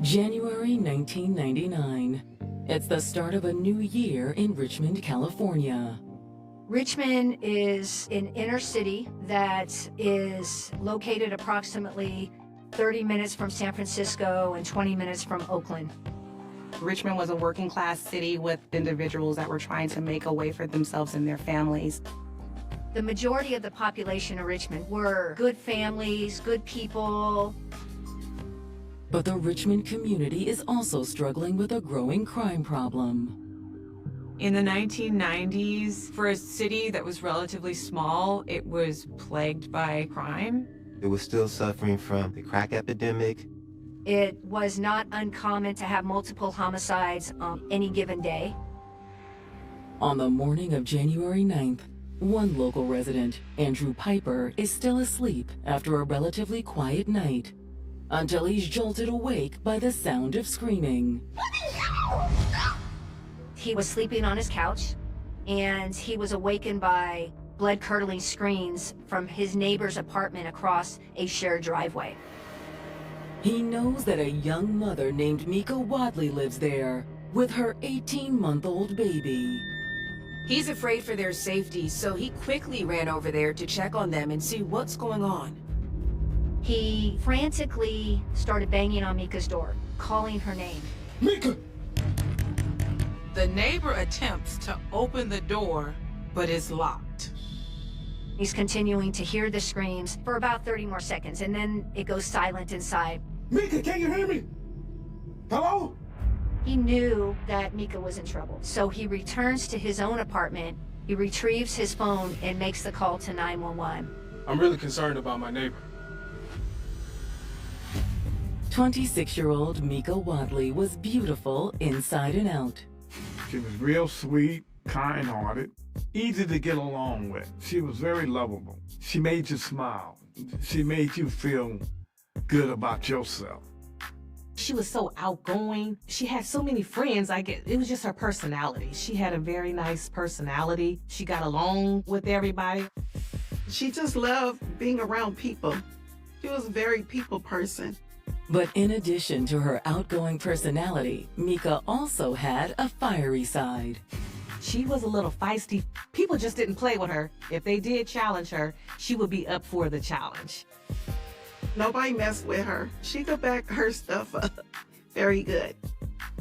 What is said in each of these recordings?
January 1999. It's the start of a new year in Richmond, California. Richmond is an inner city that is located approximately 30 minutes from San Francisco and 20 minutes from Oakland. Richmond was a working class city with individuals that were trying to make a way for themselves and their families. The majority of the population of Richmond were good families, good people. But the Richmond community is also struggling with a growing crime problem. In the 1990s, for a city that was relatively small, it was plagued by crime. It was still suffering from the crack epidemic. It was not uncommon to have multiple homicides on any given day. On the morning of January 9th, one local resident, Andrew Piper, is still asleep after a relatively quiet night, until he's jolted awake by the sound of screaming. He was sleeping on his couch, and he was awakened by blood-curdling screams from his neighbor's apartment across a shared driveway. He knows that a young mother named Mika Wadley lives there with her 18-month-old baby. He's afraid for their safety, so he quickly ran over there to check on them and see what's going on. He frantically started banging on Mika's door, calling her name. Mika! The neighbor attempts to open the door, but it's locked. He's continuing to hear the screams for about 30 more seconds, and then it goes silent inside. Mika, can you hear me? Hello? He knew that Mika was in trouble, so he returns to his own apartment, he retrieves his phone, and makes the call to 911. I'm really concerned about my neighbor. 26-year-old Mika Wadley was beautiful inside and out. She was real sweet, kind-hearted, easy to get along with. She was very lovable. She made you smile. She made you feel good about yourself. She was so outgoing. She had so many friends. It was just her personality. She had a very nice personality. She got along with everybody. She just loved being around people. She was a very people person. But in addition to her outgoing personality, Mika also had a fiery side. She was a little feisty. People just didn't play with her. If they did challenge her, she would be up for the challenge. Nobody messed with her. She could back her stuff up very good.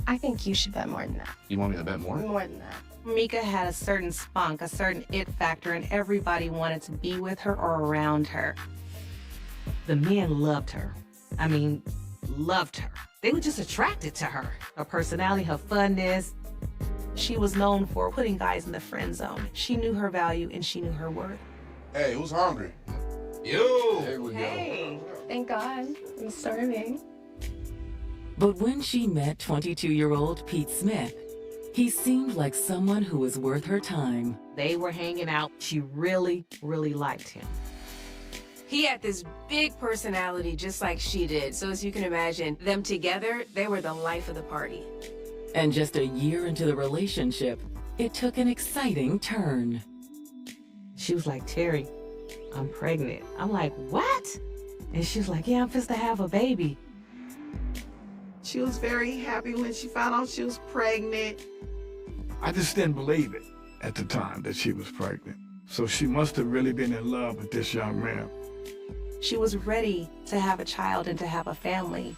I think you should bet more than that. You want me to bet more? More than that. Mika had a certain spunk, a certain it factor, and everybody wanted to be with her or around her. The men loved her. I mean, loved her. They were just attracted to her. Her personality, her funness. She was known for putting guys in the friend zone. She knew her value and she knew her worth. Hey, who's hungry? You! There we go. Thank God. I'm starving. But when she met 22-year-old Pete Smith, he seemed like someone who was worth her time. They were hanging out. She really, really liked him. He had this big personality just like she did, so as you can imagine, them together, they were the life of the party. And just a year into the relationship, it took an exciting turn. She was like, Terry, I'm pregnant. I'm like, what? And she was like, yeah, I'm supposed to have a baby. She was very happy when she found out she was pregnant. I just didn't believe it at the time that she was pregnant. So she must have really been in love with this young man. She was ready to have a child and to have a family.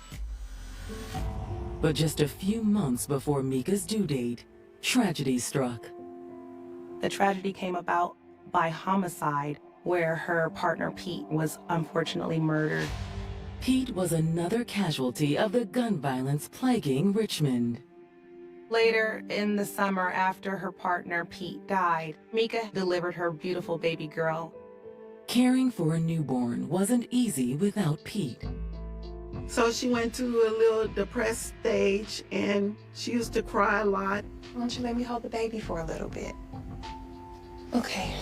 But just a few months before Mika's due date, tragedy struck. The tragedy came about by homicide, where her partner Pete was unfortunately murdered. Pete was another casualty of the gun violence plaguing Richmond. Later in the summer, after her partner Pete died, Mika delivered her beautiful baby girl. Caring for a newborn wasn't easy without Pete. So she went to a little depressed stage and she used to cry a lot. Why don't you let me hold the baby for a little bit? Okay.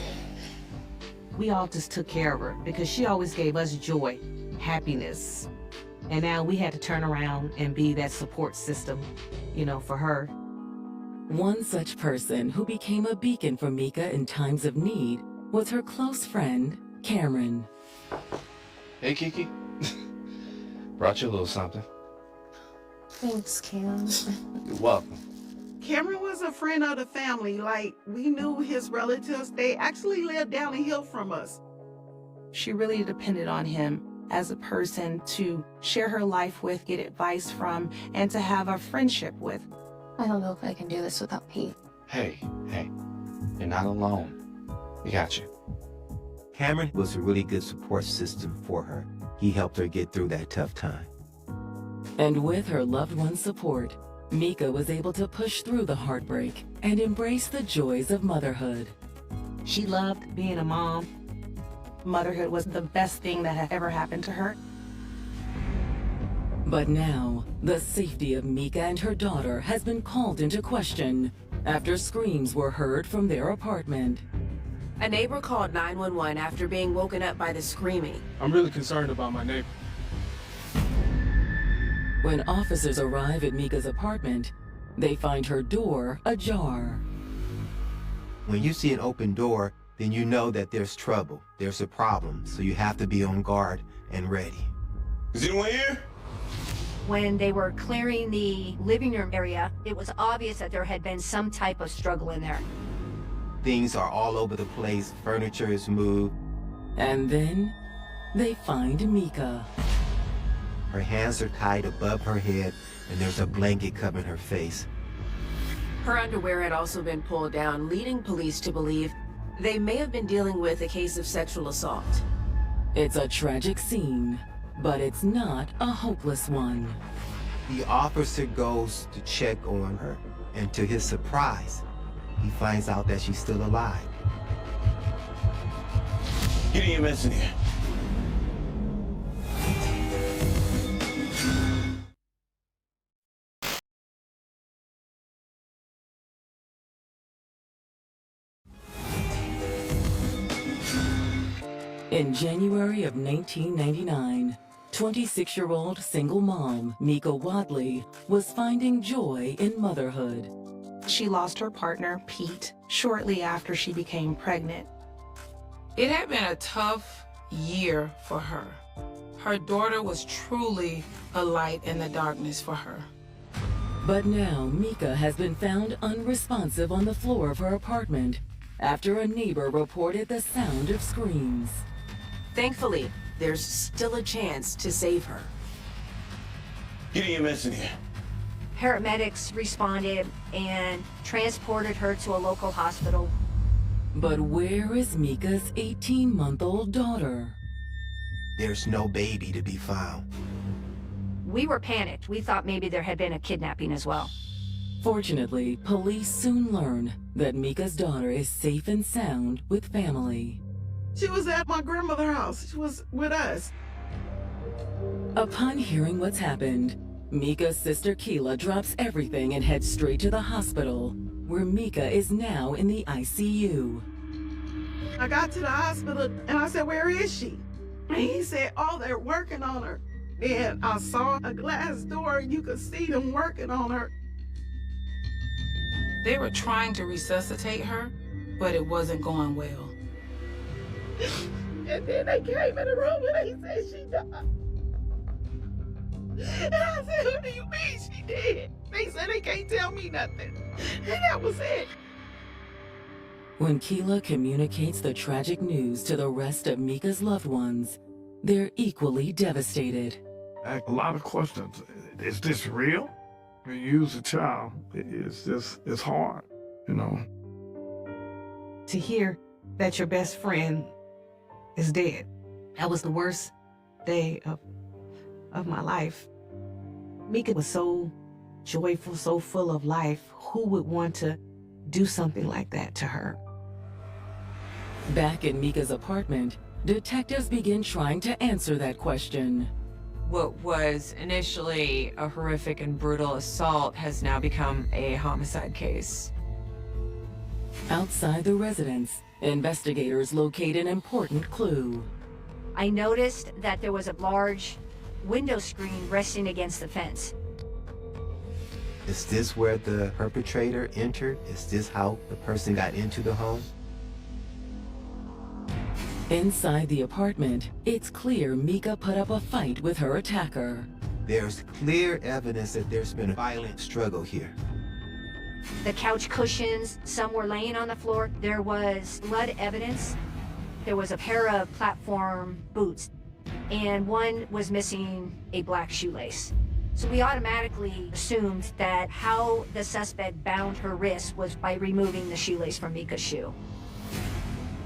We all just took care of her because she always gave us joy, happiness. And now we had to turn around and be that support system, for her. One such person who became a beacon for Mika in times of need was her close friend, Cameron. Hey, Kiki. Brought you a little something. Thanks, Cam. You're welcome. Cameron was a friend of the family. Like, we knew his relatives. They actually lived down the hill from us. She really depended on him as a person to share her life with, get advice from, and to have a friendship with. I don't know if I can do this without Pete. Hey, you're not alone. We got you. Cameron was a really good support system for her. He helped her get through that tough time. And with her loved one's support, Mika was able to push through the heartbreak and embrace the joys of motherhood. She loved being a mom. Motherhood was the best thing that had ever happened to her. But now, the safety of Mika and her daughter has been called into question after screams were heard from their apartment. A neighbor called 911 after being woken up by the screaming. I'm really concerned about my neighbor. When officers arrive at Mika's apartment, they find her door ajar. When you see an open door, then you know that there's trouble, there's a problem, so you have to be on guard and ready. Is anyone here? When they were clearing the living room area, it was obvious that there had been some type of struggle in there. Things are all over the place, furniture is moved. And then, they find Mika. Her hands are tied above her head, and there's a blanket covering her face. Her underwear had also been pulled down, leading police to believe they may have been dealing with a case of sexual assault. It's a tragic scene, but it's not a hopeless one. The officer goes to check on her, and to his surprise, he finds out that she's still alive. Get your mess in here. In January of 1999, 26-year-old single mom Mika Wadley was finding joy in motherhood. She lost her partner, Pete, shortly after she became pregnant. It had been a tough year for her. Her daughter was truly a light in the darkness for her. But now Mika has been found unresponsive on the floor of her apartment after a neighbor reported the sound of screams. Thankfully, there's still a chance to save her. Get your mess in here. Paramedics responded and transported her to a local hospital. But where is Mika's 18-month-old daughter? There's no baby to be found. We were panicked. We thought maybe there had been a kidnapping as well. Fortunately, police soon learn that Mika's daughter is safe and sound with family. She was at my grandmother's house. She was with us. Upon hearing what's happened, Mika's sister Keela drops everything and heads straight to the hospital, where Mika is now in the ICU. I got to the hospital and I said, "Where is she?" And he said, "Oh, they're working on her." Then I saw a glass door and you could see them working on her. They were trying to resuscitate her, but it wasn't going well. And then they came in the room and they said she died. And I said, "Who do you mean she did?" They said they can't tell me nothing. And that was it. When Keela communicates the tragic news to the rest of Mika's loved ones, they're equally devastated. A lot of questions. Is this real? When you use a child, it's hard, you know. To hear that your best friend is dead, that was the worst day of my life. Mika was so joyful, so full of life. Who would want to do something like that to her? Back in Mika's apartment, detectives begin trying to answer that question. What was initially a horrific and brutal assault has now become a homicide case. Outside the residence, investigators locate an important clue. I noticed that there was a large window screen resting against the fence. Is this where the perpetrator entered? Is this how the person got into the home? Inside the apartment, it's clear Mika put up a fight with her attacker. There's clear evidence that there's been a violent struggle here. The couch cushions, some were laying on the floor. There was blood evidence. There was a pair of platform boots, and one was missing a black shoelace. So we automatically assumed that how the suspect bound her wrist was by removing the shoelace from Mika's shoe.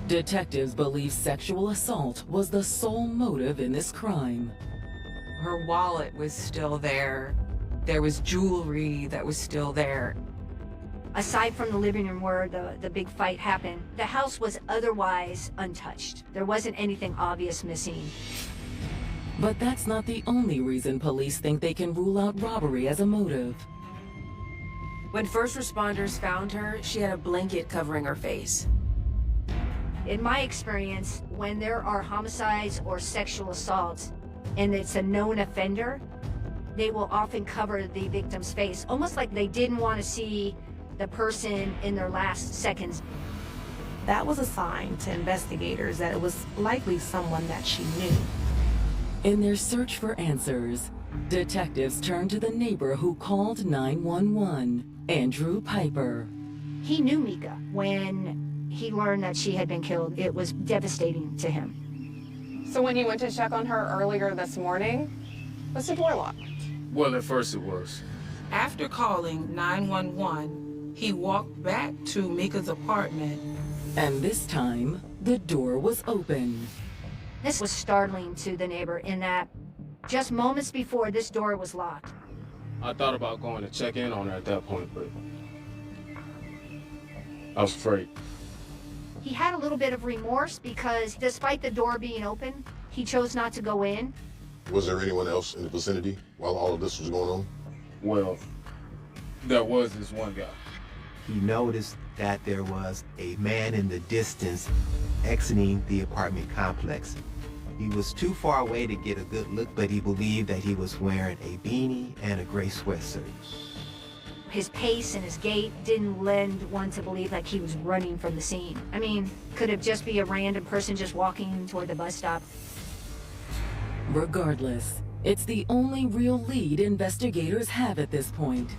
Detectives believe sexual assault was the sole motive in this crime. Her wallet was still there. There was jewelry that was still there. Aside from the living room where the big fight happened, the house was otherwise untouched. There wasn't anything obvious missing. But that's not the only reason police think they can rule out robbery as a motive. When first responders found her, she had a blanket covering her face. In my experience, when there are homicides or sexual assaults and it's a known offender, they will often cover the victim's face, almost like they didn't want to see the person in their last seconds. That was a sign to investigators that it was likely someone that she knew. In their search for answers, detectives turned to the neighbor who called 911, Andrew Piper. He knew Mika. When he learned that she had been killed, it was devastating to him. So when you went to check on her earlier this morning, was the door locked? Well, at first it was. After calling 911, he walked back to Mika's apartment. And this time, the door was open. This was startling to the neighbor in that just moments before this door was locked. I thought about going to check in on her at that point, but I was afraid. He had a little bit of remorse because despite the door being open, he chose not to go in. Was there anyone else in the vicinity while all of this was going on? Well, there was this one guy. He noticed that there was a man in the distance exiting the apartment complex. He was too far away to get a good look, but he believed that he was wearing a beanie and a gray sweatshirt. His pace and his gait didn't lend one to believe like he was running from the scene. I mean, could it just be a random person just walking toward the bus stop? Regardless, it's the only real lead investigators have at this point.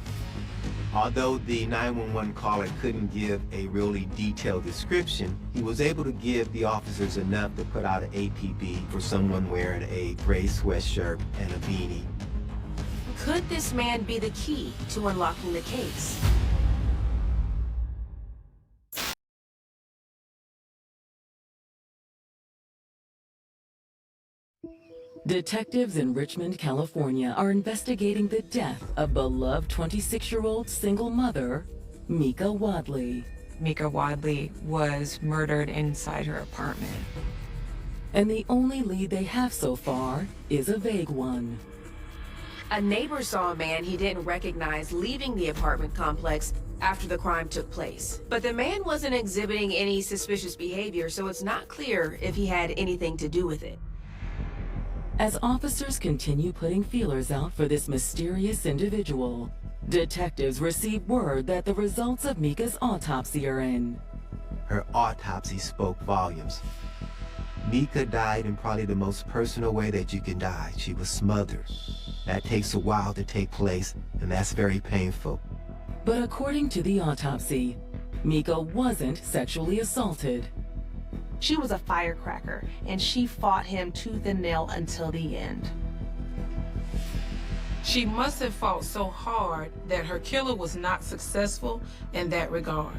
Although the 911 caller couldn't give a really detailed description, he was able to give the officers enough to put out an APB for someone wearing a gray sweatshirt and a beanie. Could this man be the key to unlocking the case? Detectives in Richmond, California are investigating the death of beloved 26-year-old single mother, Mika Wadley. Mika Wadley was murdered inside her apartment. And the only lead they have so far is a vague one. A neighbor saw a man he didn't recognize leaving the apartment complex after the crime took place. But the man wasn't exhibiting any suspicious behavior, so it's not clear if he had anything to do with it. As officers continue putting feelers out for this mysterious individual, detectives receive word that the results of Mika's autopsy are in. Her autopsy spoke volumes. Mika died in probably the most personal way that you can die. She was smothered. That takes a while to take place, and that's very painful. But according to the autopsy, Mika wasn't sexually assaulted. She was a firecracker, and she fought him tooth and nail until the end. She must have fought so hard that her killer was not successful in that regard.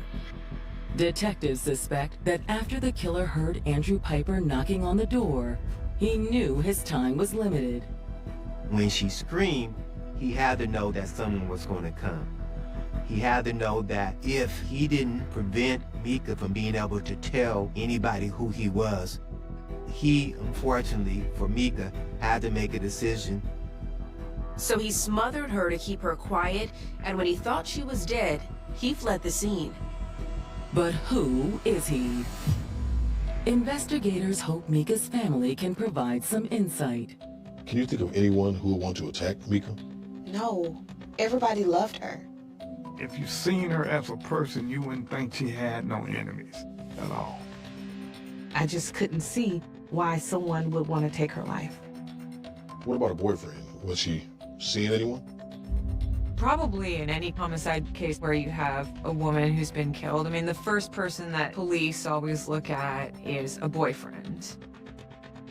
Detectives suspect that after the killer heard Andrew Piper knocking on the door, he knew his time was limited. When she screamed, he had to know that someone was going to come. He had to know that if he didn't prevent Mika from being able to tell anybody who he was, he, unfortunately for Mika, had to make a decision. So he smothered her to keep her quiet, and when he thought she was dead, he fled the scene. But who is he? Investigators hope Mika's family can provide some insight. Can you think of anyone who would want to attack Mika? No, everybody loved her. If you seen her as a person, you wouldn't think she had no enemies at all. I just couldn't see why someone would want to take her life. What about a boyfriend? Was she seeing anyone? Probably in any homicide case where you have a woman who's been killed, I mean, the first person that police always look at is a boyfriend.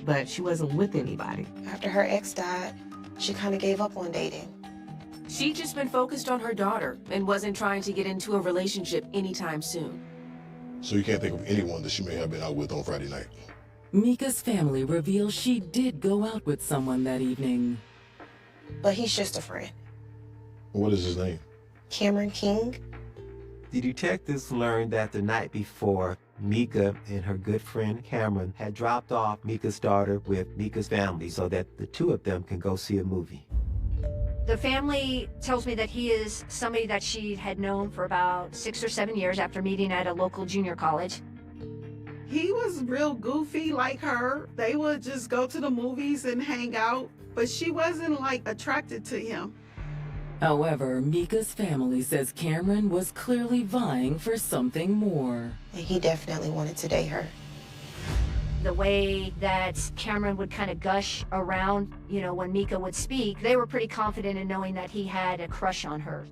But she wasn't with anybody. After her ex died, she kind of gave up on dating. She'd just been focused on her daughter and wasn't trying to get into a relationship anytime soon. So you can't think of anyone that she may have been out with on Friday night? Mika's family reveals she did go out with someone that evening. But he's just a friend. What is his name? Cameron King. The detectives learned that the night before, Mika and her good friend Cameron had dropped off Mika's daughter with Mika's family so that the two of them can go see a movie. The family tells me that he is somebody that she had known for about 6 or 7 years after meeting at a local junior college. He was real goofy like her. They would just go to the movies and hang out, but she wasn't like attracted to him. However, Mika's family says Cameron was clearly vying for something more. And he definitely wanted to date her. The way that Cameron would kind of gush around, when Mika would speak, they were pretty confident in knowing that he had a crush on her.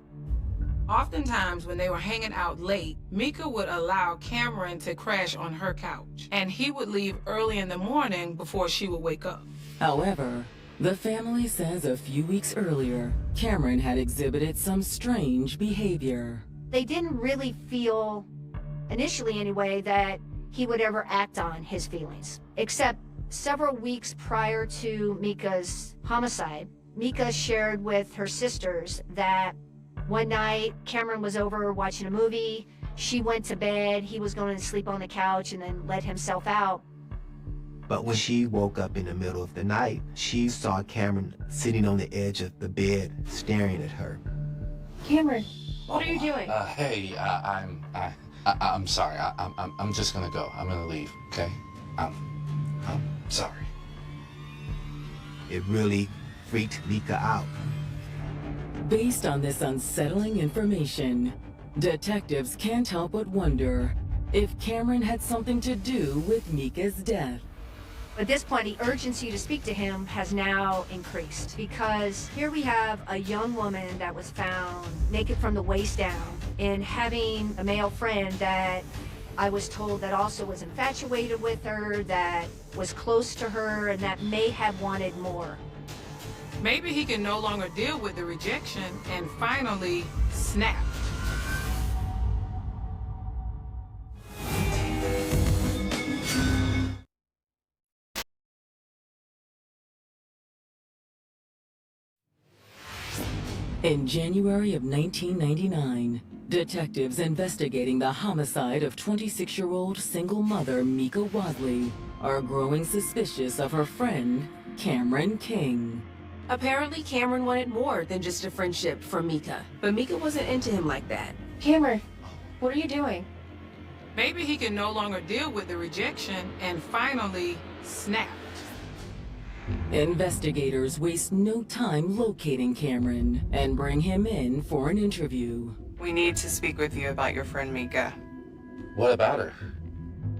Oftentimes, when they were hanging out late, Mika would allow Cameron to crash on her couch, and he would leave early in the morning before she would wake up. However, the family says a few weeks earlier, Cameron had exhibited some strange behavior. They didn't really feel, initially anyway, that he would ever act on his feelings. Except several weeks prior to Mika's homicide, Mika shared with her sisters that one night Cameron was over watching a movie, she went to bed, he was going to sleep on the couch and then let himself out. But when she woke up in the middle of the night, she saw Cameron sitting on the edge of the bed, staring at her. Cameron, what are you doing? Hey, I'm sorry. I'm just gonna go. I'm gonna leave. Okay. I'm sorry. It really freaked Mika out. Based on this unsettling information, detectives can't help but wonder if Cameron had something to do with Mika's death. At this point, the urgency to speak to him has now increased because here we have a young woman that was found naked from the waist down and having a male friend that I was told that also was infatuated with her, that was close to her, and that may have wanted more. Maybe he can no longer deal with the rejection and finally snap. In January of 1999, detectives investigating the homicide of 26-year-old single mother Mika Wadley are growing suspicious of her friend, Cameron King. Apparently, Cameron wanted more than just a friendship from Mika, but Mika wasn't into him like that. Cameron, what are you doing? Maybe he can no longer deal with the rejection and finally snap. Investigators waste no time locating Cameron and bring him in for an interview. We need to speak with you about your friend Mika. What about her?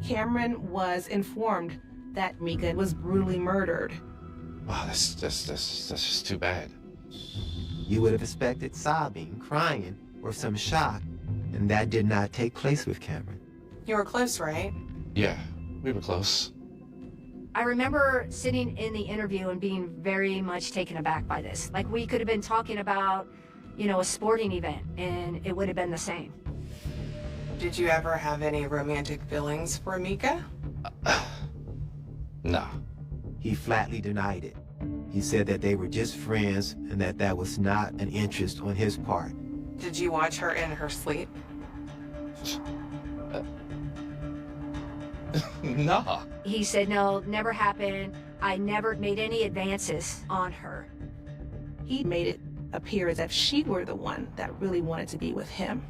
Cameron was informed that Mika was brutally murdered. Wow, that's just too bad. You would have expected sobbing, crying, or some shock, and that did not take place with Cameron. You were close, right? Yeah, we were close. I remember sitting in the interview and being very much taken aback by this. Like, we could have been talking about, a sporting event, and it would have been the same. Did you ever have any romantic feelings for Mika? No. He flatly denied it. He said that they were just friends and that was not an interest on his part. Did you watch her in her sleep? No. He said, no, never happened. I never made any advances on her. He made it appear as if she were the one that really wanted to be with him.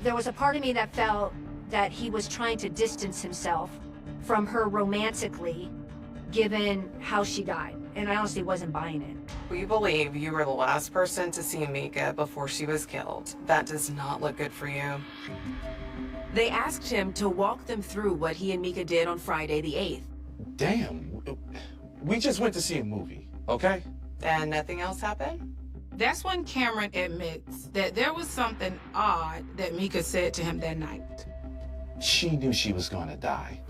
There was a part of me that felt that he was trying to distance himself from her romantically, given how she died. And I honestly wasn't buying it. We believe you were the last person to see Mika before she was killed. That does not look good for you. They asked him to walk them through what he and Mika did on Friday the 8th. Damn. We just went to see a movie, okay? And nothing else happened? That's when Cameron admits that there was something odd that Mika said to him that night. She knew she was gonna die.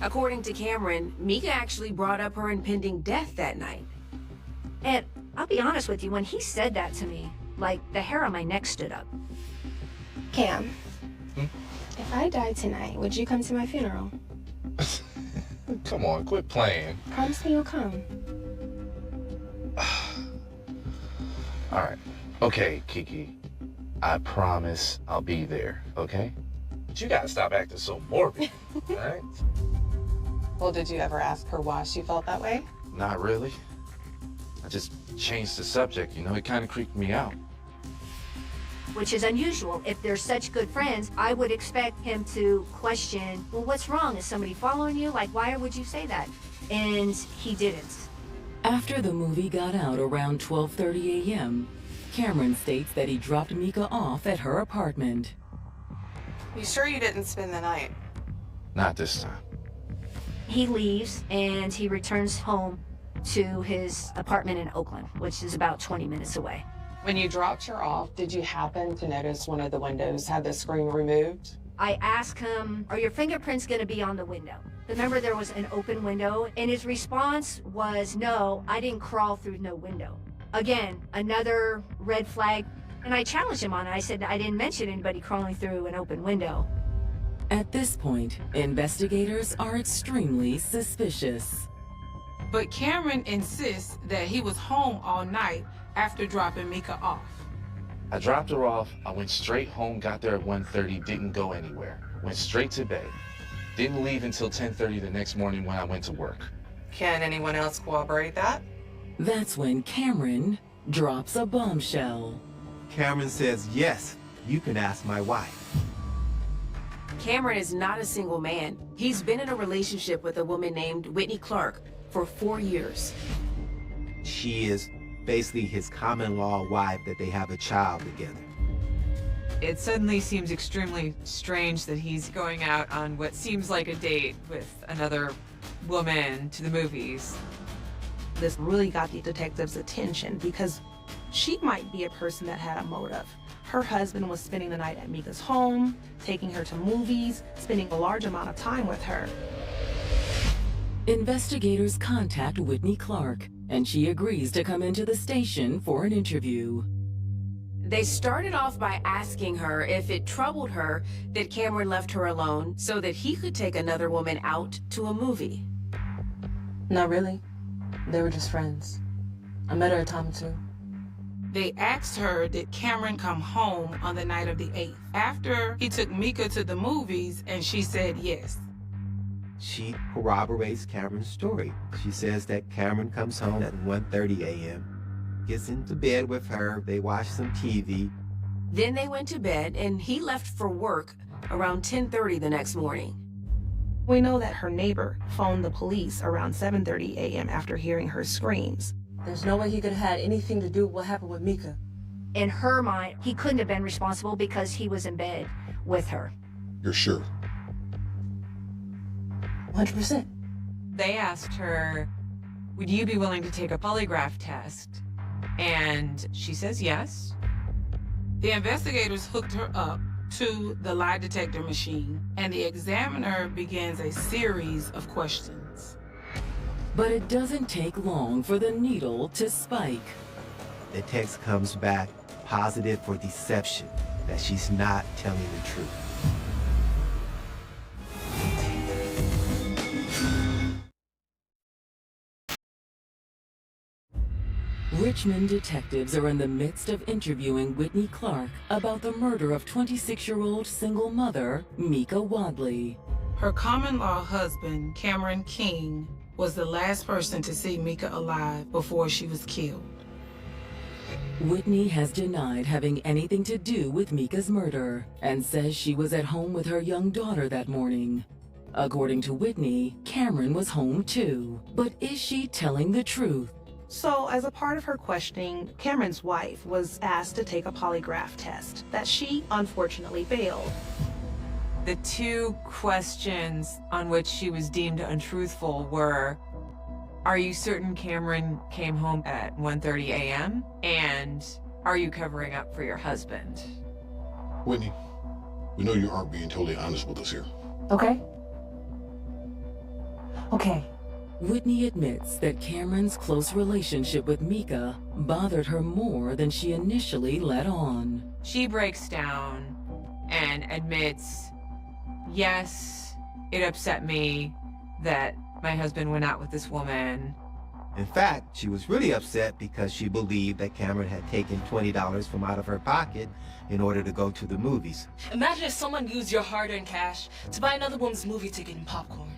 According to Cameron, Mika actually brought up her impending death that night. And I'll be honest with you, when he said that to me, like, the hair on my neck stood up. Cam, if I died tonight, would you come to my funeral? Come on, quit playing. Promise me you'll come. All right. Okay, Kiki. I promise I'll be there, okay? But you gotta stop acting so morbid, all right? Well, did you ever ask her why she felt that way? Not really. I just changed the subject, you know? It kind of creeped me out. Which is unusual. If they're such good friends, I would expect him to question, well, what's wrong? Is somebody following you? Like, why would you say that? And he didn't. After the movie got out around 12:30 a.m., Cameron states that he dropped Mika off at her apartment. You sure you didn't spend the night? Not this time. He leaves and he returns home to his apartment in Oakland, which is about 20 minutes away. When you dropped her off, did you happen to notice one of the windows had the screen removed? I asked him, are your fingerprints going to be on the window? Remember, there was an open window, and his response was, no, I didn't crawl through no window. Again, another red flag, and I challenged him on it. I said, I didn't mention anybody crawling through an open window. At this point, investigators are extremely suspicious. But Cameron insists that he was home all night after dropping Mika off. I dropped her off, I went straight home, got there at 1:30, didn't go anywhere. Went straight to bed. Didn't leave until 10:30 the next morning when I went to work. Can anyone else corroborate that? That's when Cameron drops a bombshell. Cameron says, yes, you can ask my wife. Cameron is not a single man. He's been in a relationship with a woman named Whitney Clark for 4 years. She is basically his common law wife that they have a child together. It suddenly seems extremely strange that he's going out on what seems like a date with another woman to the movies. This really got the detective's attention because she might be a person that had a motive. Her husband was spending the night at Mika's home, taking her to movies, spending a large amount of time with her. Investigators contact Whitney Clark, and she agrees to come into the station for an interview. They started off by asking her if it troubled her that Cameron left her alone so that he could take another woman out to a movie. Not really. They were just friends. I met her a time or two. They asked her, did Cameron come home on the night of the 8th, after he took Mika to the movies, and she said yes. She corroborates Cameron's story. She says that Cameron comes home at 1:30 a.m., gets into bed with her, they watch some TV. Then they went to bed, and he left for work around 10:30 the next morning. We know that her neighbor phoned the police around 7:30 a.m. after hearing her screams. There's no way he could have had anything to do with what happened with Mika. In her mind, he couldn't have been responsible because he was in bed with her. You're sure? 100%. They asked her, would you be willing to take a polygraph test? And she says yes. The investigators hooked her up to the lie detector machine, and the examiner begins a series of questions. But it doesn't take long for the needle to spike. The text comes back positive for deception, that she's not telling the truth. Richmond detectives are in the midst of interviewing Whitney Clark about the murder of 26-year-old single mother, Mika Wadley. Her common-law husband, Cameron King, was the last person to see Mika alive before she was killed. Whitney has denied having anything to do with Mika's murder and says she was at home with her young daughter that morning. According to Whitney, Cameron was home too. But is she telling the truth? So, as a part of her questioning, Cameron's wife was asked to take a polygraph test that she unfortunately failed. The two questions on which she was deemed untruthful were, Are you certain Cameron came home at 1:30 a.m.? And are you covering up for your husband? Whitney, we know you aren't being totally honest with us here. Okay. Okay. Whitney admits that Cameron's close relationship with Mika bothered her more than she initially let on. She breaks down and admits, yes, it upset me that my husband went out with this woman. In fact, she was really upset because she believed that Cameron had taken $20 from out of her pocket in order to go to the movies. Imagine if someone used your hard-earned cash to buy another woman's movie ticket and popcorn.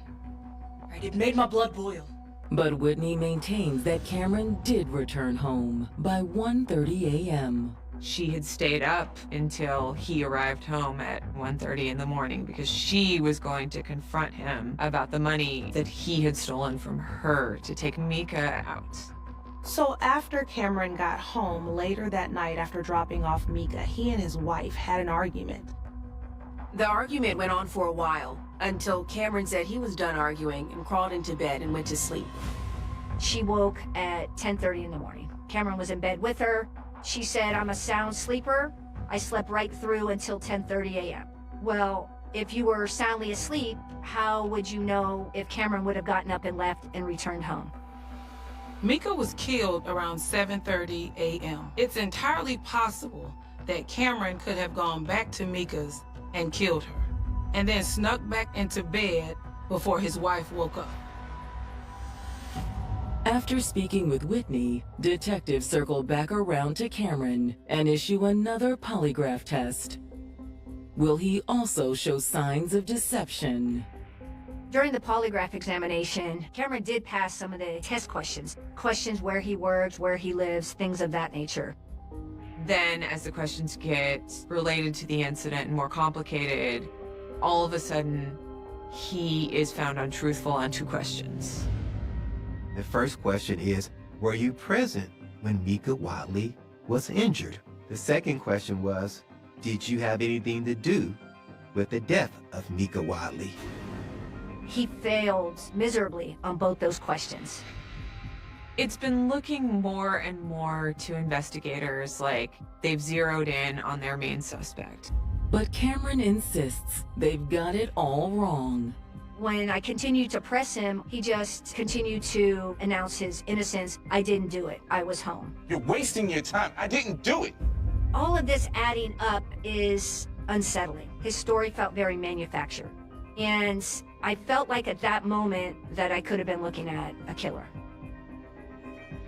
Right? It made my blood boil. But Whitney maintains that Cameron did return home by 1:30 a.m. She had stayed up until he arrived home at 1:30 in the morning because she was going to confront him about the money that he had stolen from her to take Mika out. So after Cameron got home later that night after dropping off Mika, he and his wife had an argument. The argument went on for a while, until Cameron said he was done arguing and crawled into bed and went to sleep. She woke at 10:30 in the morning. Cameron was in bed with her. She said, I'm a sound sleeper. I slept right through until 10:30 a.m. Well, if you were soundly asleep, how would you know if Cameron would have gotten up and left and returned home? Mika was killed around 7:30 a.m. It's entirely possible that Cameron could have gone back to Mika's and killed her, and then snuck back into bed before his wife woke up. After speaking with Whitney, detectives circle back around to Cameron and issue another polygraph test. Will he also show signs of deception? During the polygraph examination, Cameron did pass some of the test questions. Questions where he works, where he lives, things of that nature. Then, as the questions get related to the incident and more complicated, all of a sudden, he is found untruthful on 2 questions. The first question is, were you present when Mika Wadley was injured? The second question was, did you have anything to do with the death of Mika Wadley? He failed miserably on both those questions. It's been looking more and more to investigators like they've zeroed in on their main suspect. But Cameron insists they've got it all wrong. When I continued to press him, he just continued to announce his innocence. I didn't do it. I was home. You're wasting your time. I didn't do it. All of this adding up is unsettling. His story felt very manufactured. And I felt like at that moment that I could have been looking at a killer.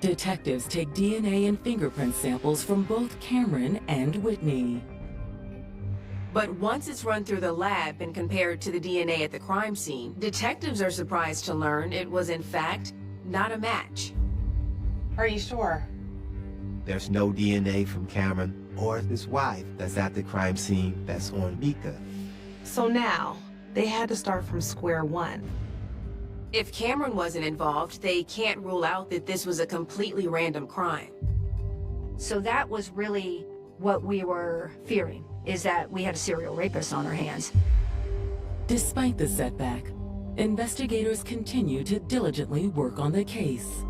Detectives take DNA and fingerprint samples from both Cameron and Whitney. But once it's run through the lab and compared to the DNA at the crime scene, detectives are surprised to learn it was in fact not a match. Are you sure? There's no DNA from Cameron or his wife that's at the crime scene that's on Mika. So now, they had to start from square one. If Cameron wasn't involved, they can't rule out that this was a completely random crime. So that was really what we were fearing, is that we had a serial rapist on our hands. Despite the setback, investigators continue to diligently work on the case.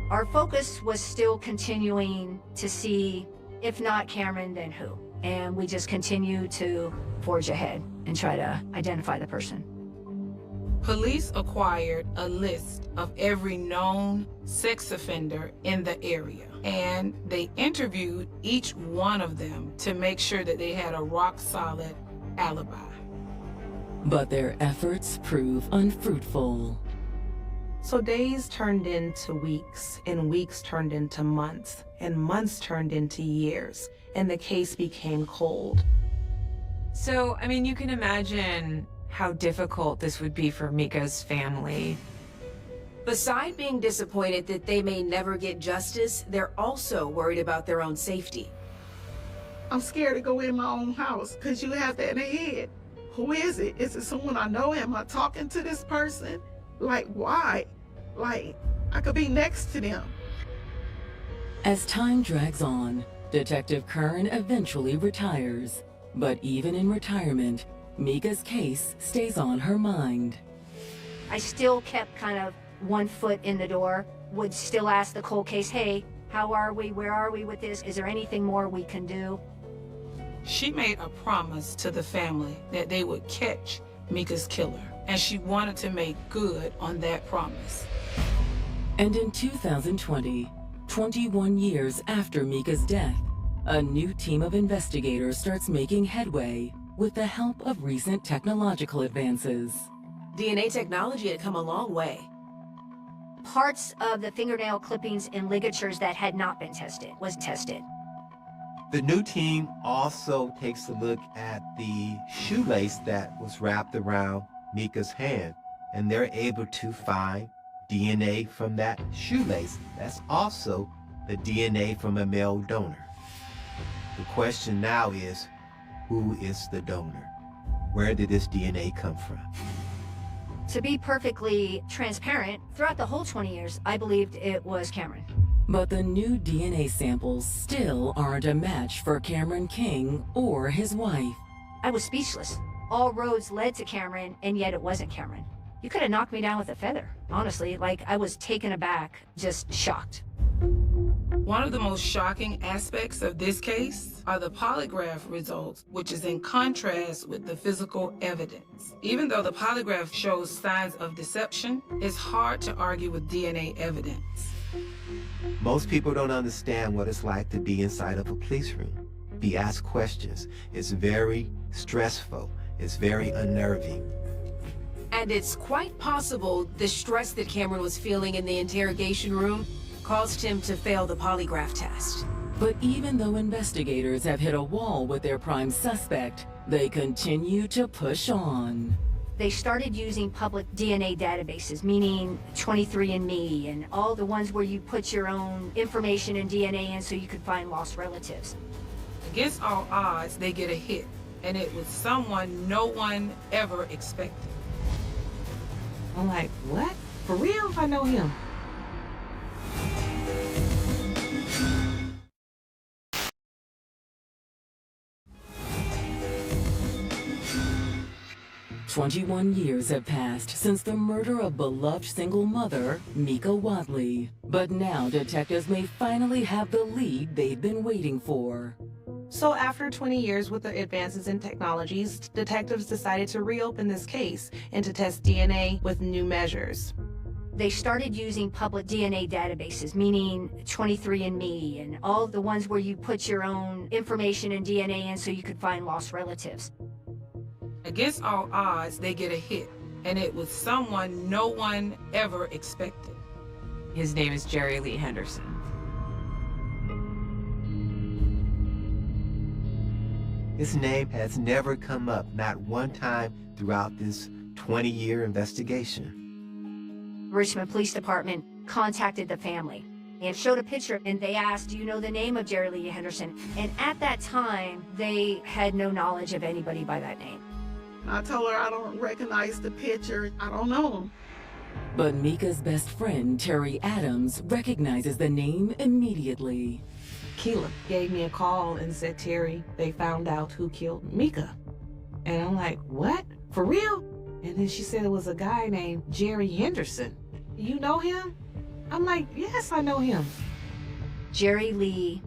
Our focus was still continuing to see, if not Cameron, then who? And we just continue to forge ahead and try to identify the person. Police acquired a list of every known sex offender in the area, and they interviewed each one of them to make sure that they had a rock-solid alibi. But their efforts prove unfruitful. So days turned into weeks, and weeks turned into months, and months turned into years, and the case became cold. So, I mean, you can imagine how difficult this would be for Mika's family. Beside being disappointed that they may never get justice, they're also worried about their own safety. I'm scared to go in my own house because you have that in the head. Who is it? Is it someone I know? Am I talking to this person? Like, why? Like, I could be next to them. As time drags on, Detective Kern eventually retires. But even in retirement, Mika's case stays on her mind. I still kept kind of 1 foot in the door, would still ask the cold case, hey, how are we? Where are we with this? Is there anything more we can do? She made a promise to the family that they would catch Mika's killer, and she wanted to make good on that promise. And in 2020, 21 years after Mika's death, a new team of investigators starts making headway with the help of recent technological advances. DNA technology had come a long way. Parts of the fingernail clippings and ligatures that had not been tested was tested. The new team also takes a look at the shoelace that was wrapped around Mika's hand, and they're able to find DNA from that shoelace. That's also the DNA from a male donor. The question now is, who is the donor? Where did this DNA come from? To be perfectly transparent, throughout the whole 20 years, I believed it was Cameron. But the new DNA samples still aren't a match for Cameron King or his wife. I was speechless. All roads led to Cameron, and yet it wasn't Cameron. You could have knocked me down with a feather, honestly. Like, I was taken aback, just shocked. One of the most shocking aspects of this case are the polygraph results, which is in contrast with the physical evidence. Even though the polygraph shows signs of deception, it's hard to argue with DNA evidence. Most people don't understand what it's like to be inside of a police room. Be asked questions. It's very stressful. It's very unnerving. And it's quite possible the stress that Cameron was feeling in the interrogation room caused him to fail the polygraph test. But even though investigators have hit a wall with their prime suspect, they continue to push on. They started using public DNA databases, meaning 23andMe and all the ones where you put your own information and DNA in so you could find lost relatives. Against all odds, they get a hit, and it was someone no one ever expected. I'm like, what? For real? I know him. "21 years have passed since the murder of beloved single mother, Mika Wadley. But now detectives may finally have the lead they've been waiting for. So after 20 years with the advances in technologies, detectives decided to reopen this case and to test DNA with new measures. They started using public DNA databases, meaning 23andMe and all the ones where you put your own information and DNA in so you could find lost relatives. Against all odds, they get a hit, and it was someone no one ever expected. His name is Jerry Lee Henderson. His name has never come up, not one time throughout this 20-year investigation. Richmond Police Department contacted the family and showed a picture, and they asked, do you know the name of Jerry Lee Henderson? And at that time, they had no knowledge of anybody by that name. I told her I don't recognize the picture. I don't know him. But Mika's best friend, Terry Adams, recognizes the name immediately. Keela gave me a call and said, Terry, they found out who killed Mika. And I'm like, what? For real? And then she said it was a guy named Jerry Henderson. You know him? I'm like, yes, I know him. Jerry Lee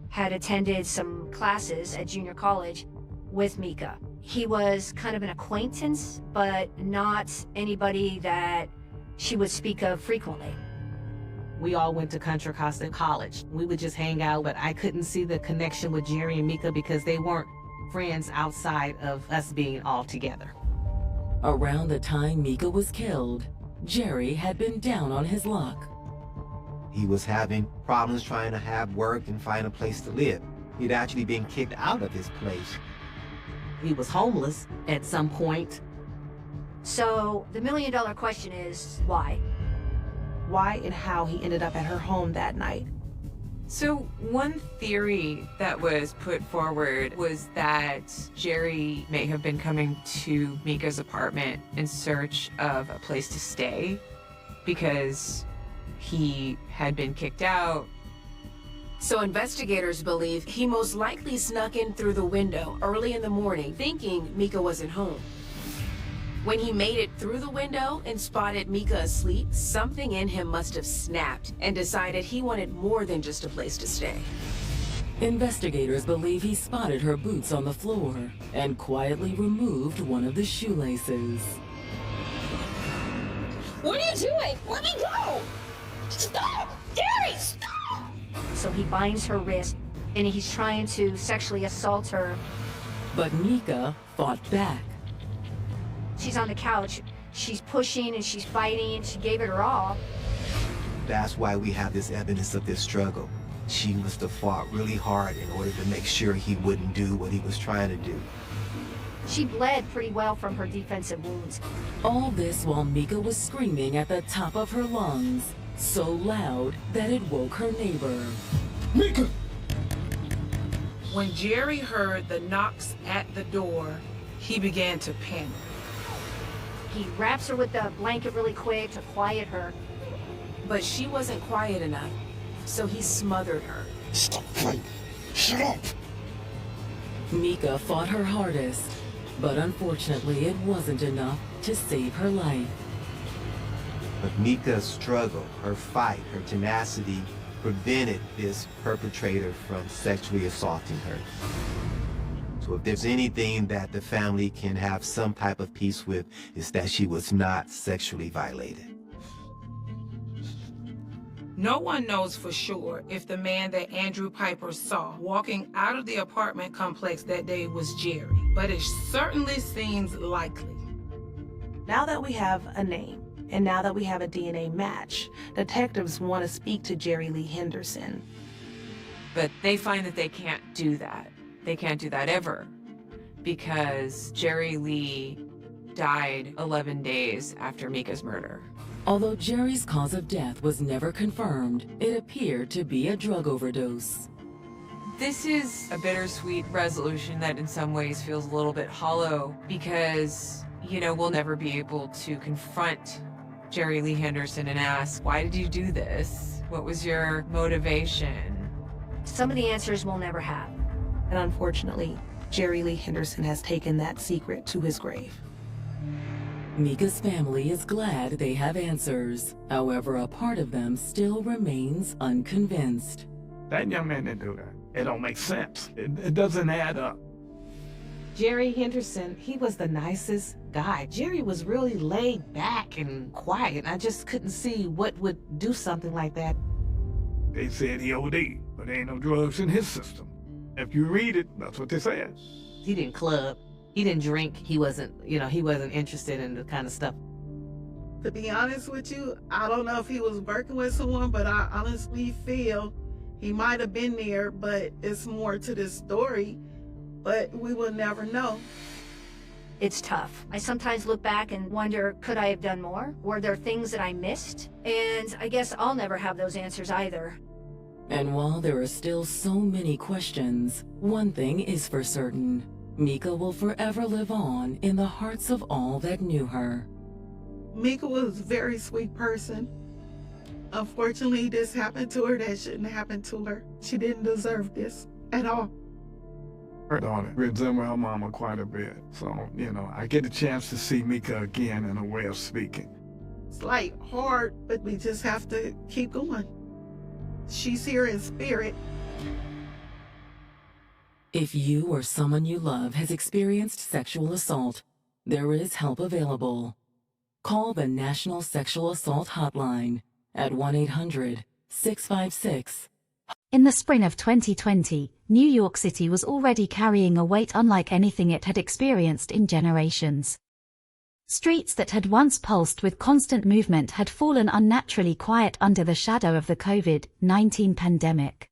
had attended some classes at junior college with Mika. He was kind of an acquaintance, but not anybody that she would speak of frequently. We all went to Contra Costa College. We would just hang out, but I couldn't see the connection with Jerry and Mika because they weren't friends outside of us being all together. Around the time Mika was killed, Jerry had been down on his luck. He was having problems trying to have work and find a place to live. He'd actually been kicked out of his place. He was homeless at some point. So the million-dollar question is, why? Why and how he ended up at her home that night. So one theory that was put forward was that Jerry may have been coming to Mika's apartment in search of a place to stay because he had been kicked out. So investigators believe he most likely snuck in through the window early in the morning, thinking Mika wasn't home. When he made it through the window and spotted Mika asleep, something in him must have snapped and decided he wanted more than just a place to stay. Investigators believe he spotted her boots on the floor and quietly removed one of the shoelaces. What are you doing? Let me go! Stop! Gary, stop! So he binds her wrist and he's trying to sexually assault her. But Mika fought back. She's on the couch. She's pushing and she's fighting. She gave it her all. That's why we have this evidence of this struggle. She must have fought really hard in order to make sure he wouldn't do what he was trying to do. She bled pretty well from her defensive wounds. All this while Mika was screaming at the top of her lungs, so loud that it woke her neighbor. Mika! When Jerry heard the knocks at the door, he began to panic. He wraps her with the blanket really quick to quiet her. But she wasn't quiet enough, so he smothered her. Stop fighting! Shut up! Mika fought her hardest, but unfortunately it wasn't enough to save her life. But Mika's struggle, her fight, her tenacity prevented this perpetrator from sexually assaulting her. So if there's anything that the family can have some type of peace with, is that she was not sexually violated. No one knows for sure if the man that Andrew Piper saw walking out of the apartment complex that day was Jerry, but it certainly seems likely. Now that we have a name, and now that we have a DNA match, detectives want to speak to Jerry Lee Henderson. But they find that they can't do that. They can't do that ever, because Jerry Lee died 11 days after Mika's murder. Although Jerry's cause of death was never confirmed, it appeared to be a drug overdose. This is a bittersweet resolution that in some ways feels a little bit hollow because, you know, we'll never be able to confront Jerry Lee Henderson and ask, why did you do this? What was your motivation? Some of the answers we'll never have. And unfortunately, Jerry Lee Henderson has taken that secret to his grave. Mika's family is glad they have answers. However, a part of them still remains unconvinced. That young man didn't do that. It don't make sense. It doesn't add up. Jerry Henderson, he was the nicest guy. Jerry was really laid back and quiet. I just couldn't see what would do something like that. They said he OD'd, but there ain't no drugs in his system. If you read it, that's what they said. He didn't club. He didn't drink. He wasn't interested in the kind of stuff. To be honest with you, I don't know if he was working with someone, but I honestly feel he might have been there, but it's more to this story, but we will never know. It's tough. I sometimes look back and wonder, could I have done more? Were there things that I missed? And I guess I'll never have those answers either. And while there are still so many questions, one thing is for certain. Mika will forever live on in the hearts of all that knew her. Mika was a very sweet person. Unfortunately, this happened to her that shouldn't happen to her. She didn't deserve this at all. Her daughter resembled her mama quite a bit. So, I get a chance to see Mika again in a way of speaking. It's like hard, but we just have to keep going. She's here in spirit. If you or someone you love has experienced sexual assault, there is help available. Call the National Sexual Assault Hotline at 1-800-656. In the spring of 2020, New York City was already carrying a weight unlike anything it had experienced in generations. Streets that had once pulsed with constant movement had fallen unnaturally quiet under the shadow of the COVID-19 pandemic.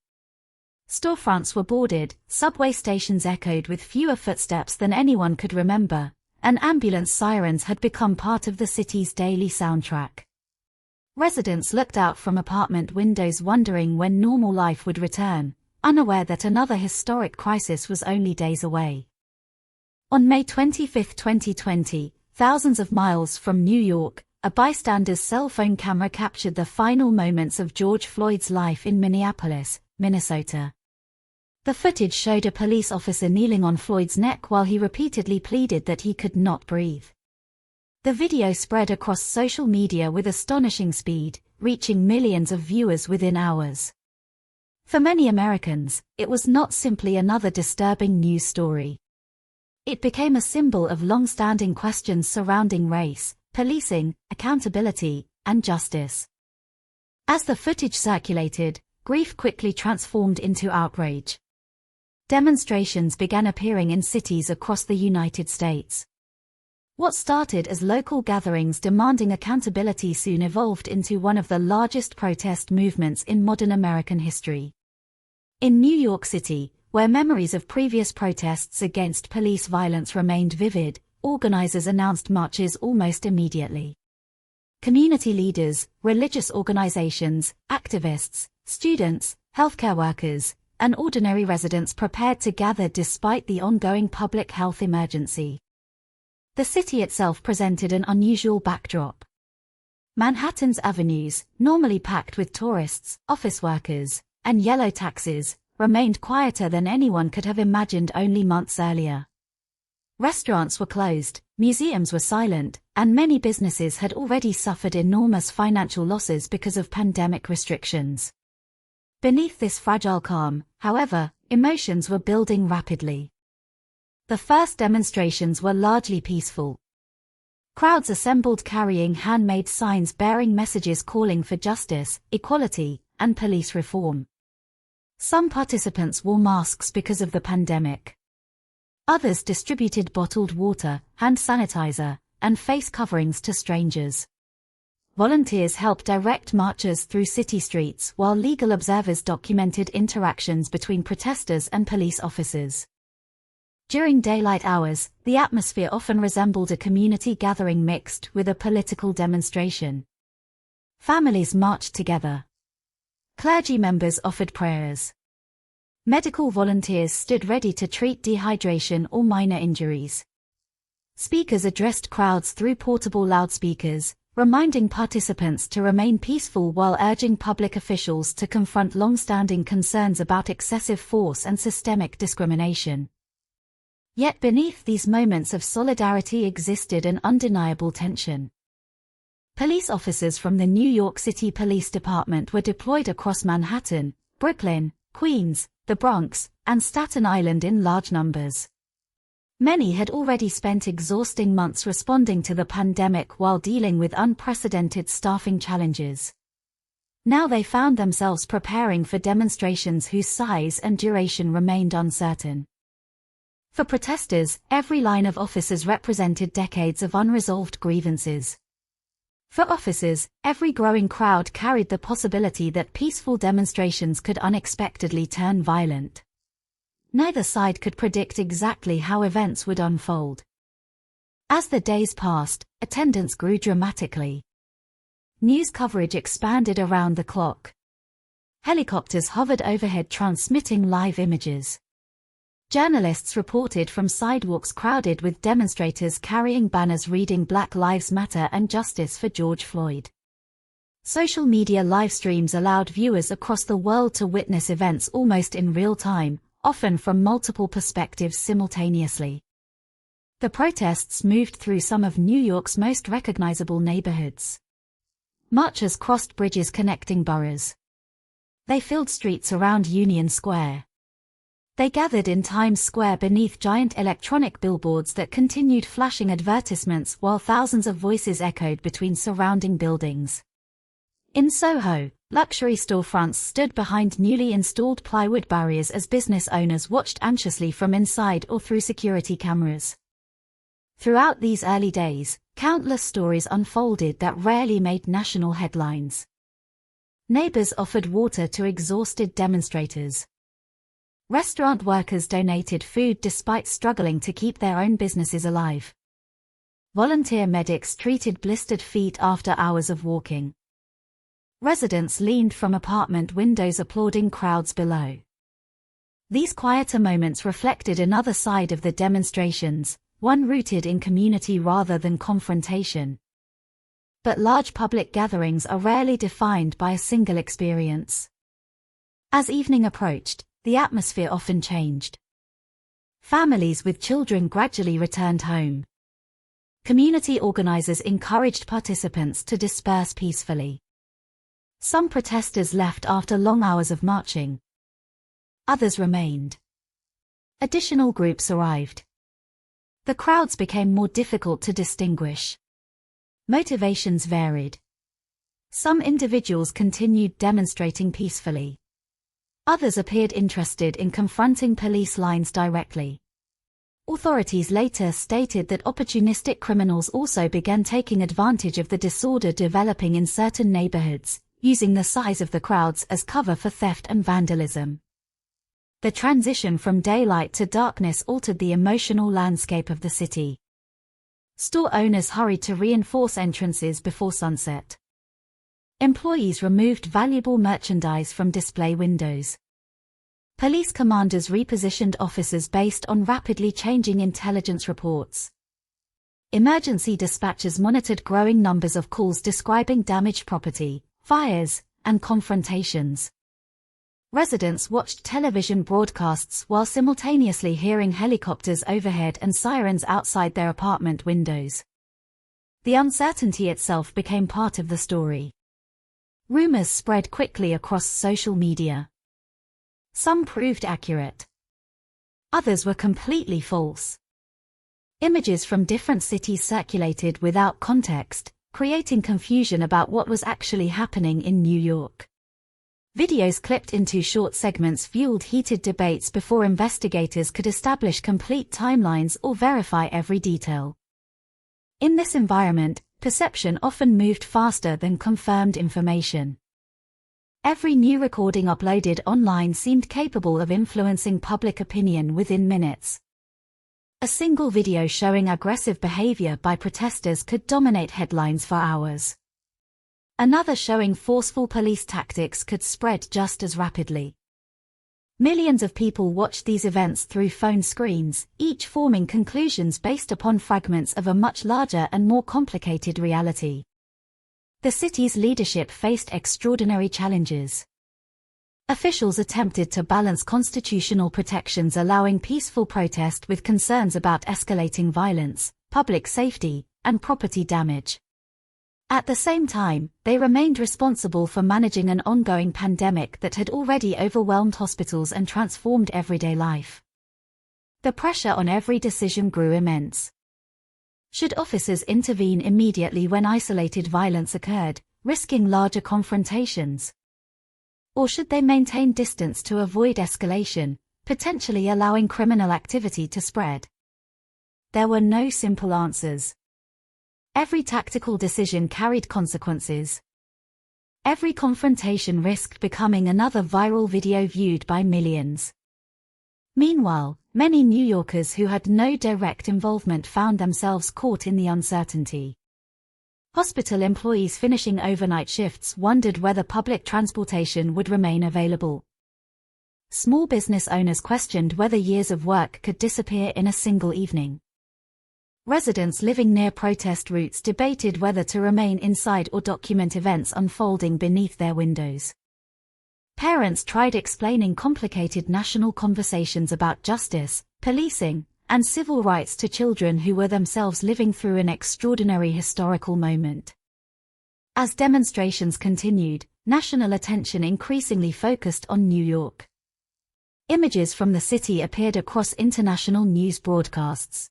Storefronts were boarded, subway stations echoed with fewer footsteps than anyone could remember, and ambulance sirens had become part of the city's daily soundtrack. Residents looked out from apartment windows wondering when normal life would return, unaware that another historic crisis was only days away. On May 25, 2020, thousands of miles from New York, a bystander's cell phone camera captured the final moments of George Floyd's life in Minneapolis, Minnesota. The footage showed a police officer kneeling on Floyd's neck while he repeatedly pleaded that he could not breathe. The video spread across social media with astonishing speed, reaching millions of viewers within hours. For many Americans, it was not simply another disturbing news story. It became a symbol of long-standing questions surrounding race, policing, accountability, and justice. As the footage circulated, grief quickly transformed into outrage. Demonstrations began appearing in cities across the United States. What started as local gatherings demanding accountability soon evolved into one of the largest protest movements in modern American history. In New York City, where memories of previous protests against police violence remained vivid, organizers announced marches almost immediately. Community leaders, religious organizations, activists, students, healthcare workers, and ordinary residents prepared to gather despite the ongoing public health emergency. The city itself presented an unusual backdrop. Manhattan's avenues, normally packed with tourists, office workers, and yellow taxis, remained quieter than anyone could have imagined only months earlier. Restaurants were closed, museums were silent, and many businesses had already suffered enormous financial losses because of pandemic restrictions. Beneath this fragile calm, however, emotions were building rapidly. The first demonstrations were largely peaceful. Crowds assembled carrying handmade signs bearing messages calling for justice, equality, and police reform. Some participants wore masks because of the pandemic. Others distributed bottled water, hand sanitizer, and face coverings to strangers. Volunteers helped direct marchers through city streets while legal observers documented interactions between protesters and police officers. During daylight hours, the atmosphere often resembled a community gathering mixed with a political demonstration. Families marched together. Clergy members offered prayers. Medical volunteers stood ready to treat dehydration or minor injuries. Speakers addressed crowds through portable loudspeakers, reminding participants to remain peaceful while urging public officials to confront long-standing concerns about excessive force and systemic discrimination. Yet beneath these moments of solidarity existed an undeniable tension. Police officers from the New York City Police Department were deployed across Manhattan, Brooklyn, Queens, the Bronx, and Staten Island in large numbers. Many had already spent exhausting months responding to the pandemic while dealing with unprecedented staffing challenges. Now they found themselves preparing for demonstrations whose size and duration remained uncertain. For protesters, every line of officers represented decades of unresolved grievances. For officers, every growing crowd carried the possibility that peaceful demonstrations could unexpectedly turn violent. Neither side could predict exactly how events would unfold. As the days passed, attendance grew dramatically. News coverage expanded around the clock. Helicopters hovered overhead transmitting live images. Journalists reported from sidewalks crowded with demonstrators carrying banners reading Black Lives Matter and Justice for George Floyd. Social media live streams allowed viewers across the world to witness events almost in real time, often from multiple perspectives simultaneously. The protests moved through some of New York's most recognizable neighborhoods. Marchers crossed bridges connecting boroughs. They filled streets around Union Square. They gathered in Times Square beneath giant electronic billboards that continued flashing advertisements while thousands of voices echoed between surrounding buildings. In Soho, luxury storefronts stood behind newly installed plywood barriers as business owners watched anxiously from inside or through security cameras. Throughout these early days, countless stories unfolded that rarely made national headlines. Neighbors offered water to exhausted demonstrators. Restaurant workers donated food despite struggling to keep their own businesses alive. Volunteer medics treated blistered feet after hours of walking. Residents leaned from apartment windows applauding crowds below. These quieter moments reflected another side of the demonstrations, one rooted in community rather than confrontation. But large public gatherings are rarely defined by a single experience. As evening approached, the atmosphere often changed. Families with children gradually returned home. Community organizers encouraged participants to disperse peacefully. Some protesters left after long hours of marching. Others remained. Additional groups arrived. The crowds became more difficult to distinguish. Motivations varied. Some individuals continued demonstrating peacefully. Others appeared interested in confronting police lines directly. Authorities later stated that opportunistic criminals also began taking advantage of the disorder developing in certain neighborhoods, using the size of the crowds as cover for theft and vandalism. The transition from daylight to darkness altered the emotional landscape of the city. Store owners hurried to reinforce entrances before sunset. Employees removed valuable merchandise from display windows. Police commanders repositioned officers based on rapidly changing intelligence reports. Emergency dispatchers monitored growing numbers of calls describing damaged property, fires, and confrontations. Residents watched television broadcasts while simultaneously hearing helicopters overhead and sirens outside their apartment windows. The uncertainty itself became part of the story. Rumors spread quickly across social media. Some proved accurate. Others were completely false. Images from different cities circulated without context, creating confusion about what was actually happening in New York. Videos clipped into short segments fueled heated debates before investigators could establish complete timelines or verify every detail. In this environment, perception often moved faster than confirmed information. Every new recording uploaded online seemed capable of influencing public opinion within minutes. A single video showing aggressive behavior by protesters could dominate headlines for hours. Another showing forceful police tactics could spread just as rapidly. Millions of people watched these events through phone screens, each forming conclusions based upon fragments of a much larger and more complicated reality. The city's leadership faced extraordinary challenges. Officials attempted to balance constitutional protections allowing peaceful protest with concerns about escalating violence, public safety, and property damage. At the same time, they remained responsible for managing an ongoing pandemic that had already overwhelmed hospitals and transformed everyday life. The pressure on every decision grew immense. Should officers intervene immediately when isolated violence occurred, risking larger confrontations? Or should they maintain distance to avoid escalation, potentially allowing criminal activity to spread? There were no simple answers. Every tactical decision carried consequences. Every confrontation risked becoming another viral video viewed by millions. Meanwhile, many New Yorkers who had no direct involvement found themselves caught in the uncertainty. Hospital employees finishing overnight shifts wondered whether public transportation would remain available. Small business owners questioned whether years of work could disappear in a single evening. Residents living near protest routes debated whether to remain inside or document events unfolding beneath their windows. Parents tried explaining complicated national conversations about justice, policing, and civil rights to children who were themselves living through an extraordinary historical moment. As demonstrations continued, national attention increasingly focused on New York. Images from the city appeared across international news broadcasts.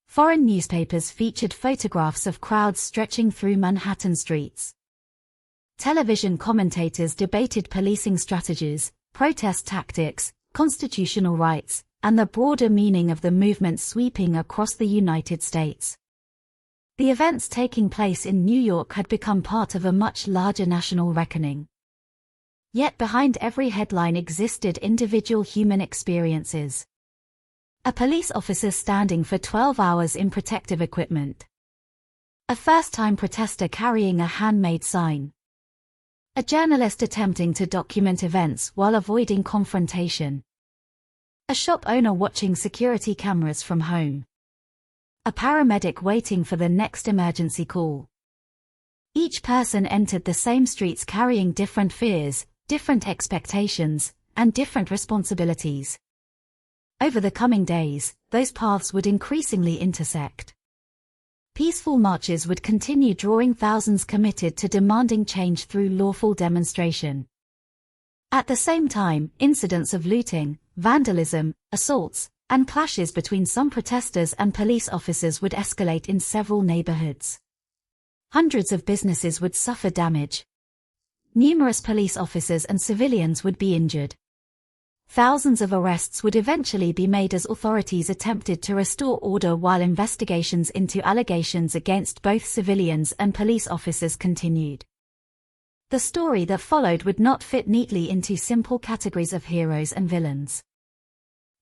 Foreign newspapers featured photographs of crowds stretching through Manhattan streets. Television commentators debated policing strategies, protest tactics, constitutional rights, and the broader meaning of the movement sweeping across the United States. The events taking place in New York had become part of a much larger national reckoning. Yet behind every headline existed individual human experiences. A police officer standing for 12 hours in protective equipment. A first-time protester carrying a handmade sign. A journalist attempting to document events while avoiding confrontation. A shop owner watching security cameras from home. A paramedic waiting for the next emergency call. Each person entered the same streets carrying different fears, different expectations, and different responsibilities. Over the coming days, those paths would increasingly intersect. Peaceful marches would continue, drawing thousands committed to demanding change through lawful demonstration. At the same time, incidents of looting, vandalism, assaults, and clashes between some protesters and police officers would escalate in several neighborhoods. Hundreds of businesses would suffer damage. Numerous police officers and civilians would be injured. Thousands of arrests would eventually be made as authorities attempted to restore order, while investigations into allegations against both civilians and police officers continued. The story that followed would not fit neatly into simple categories of heroes and villains.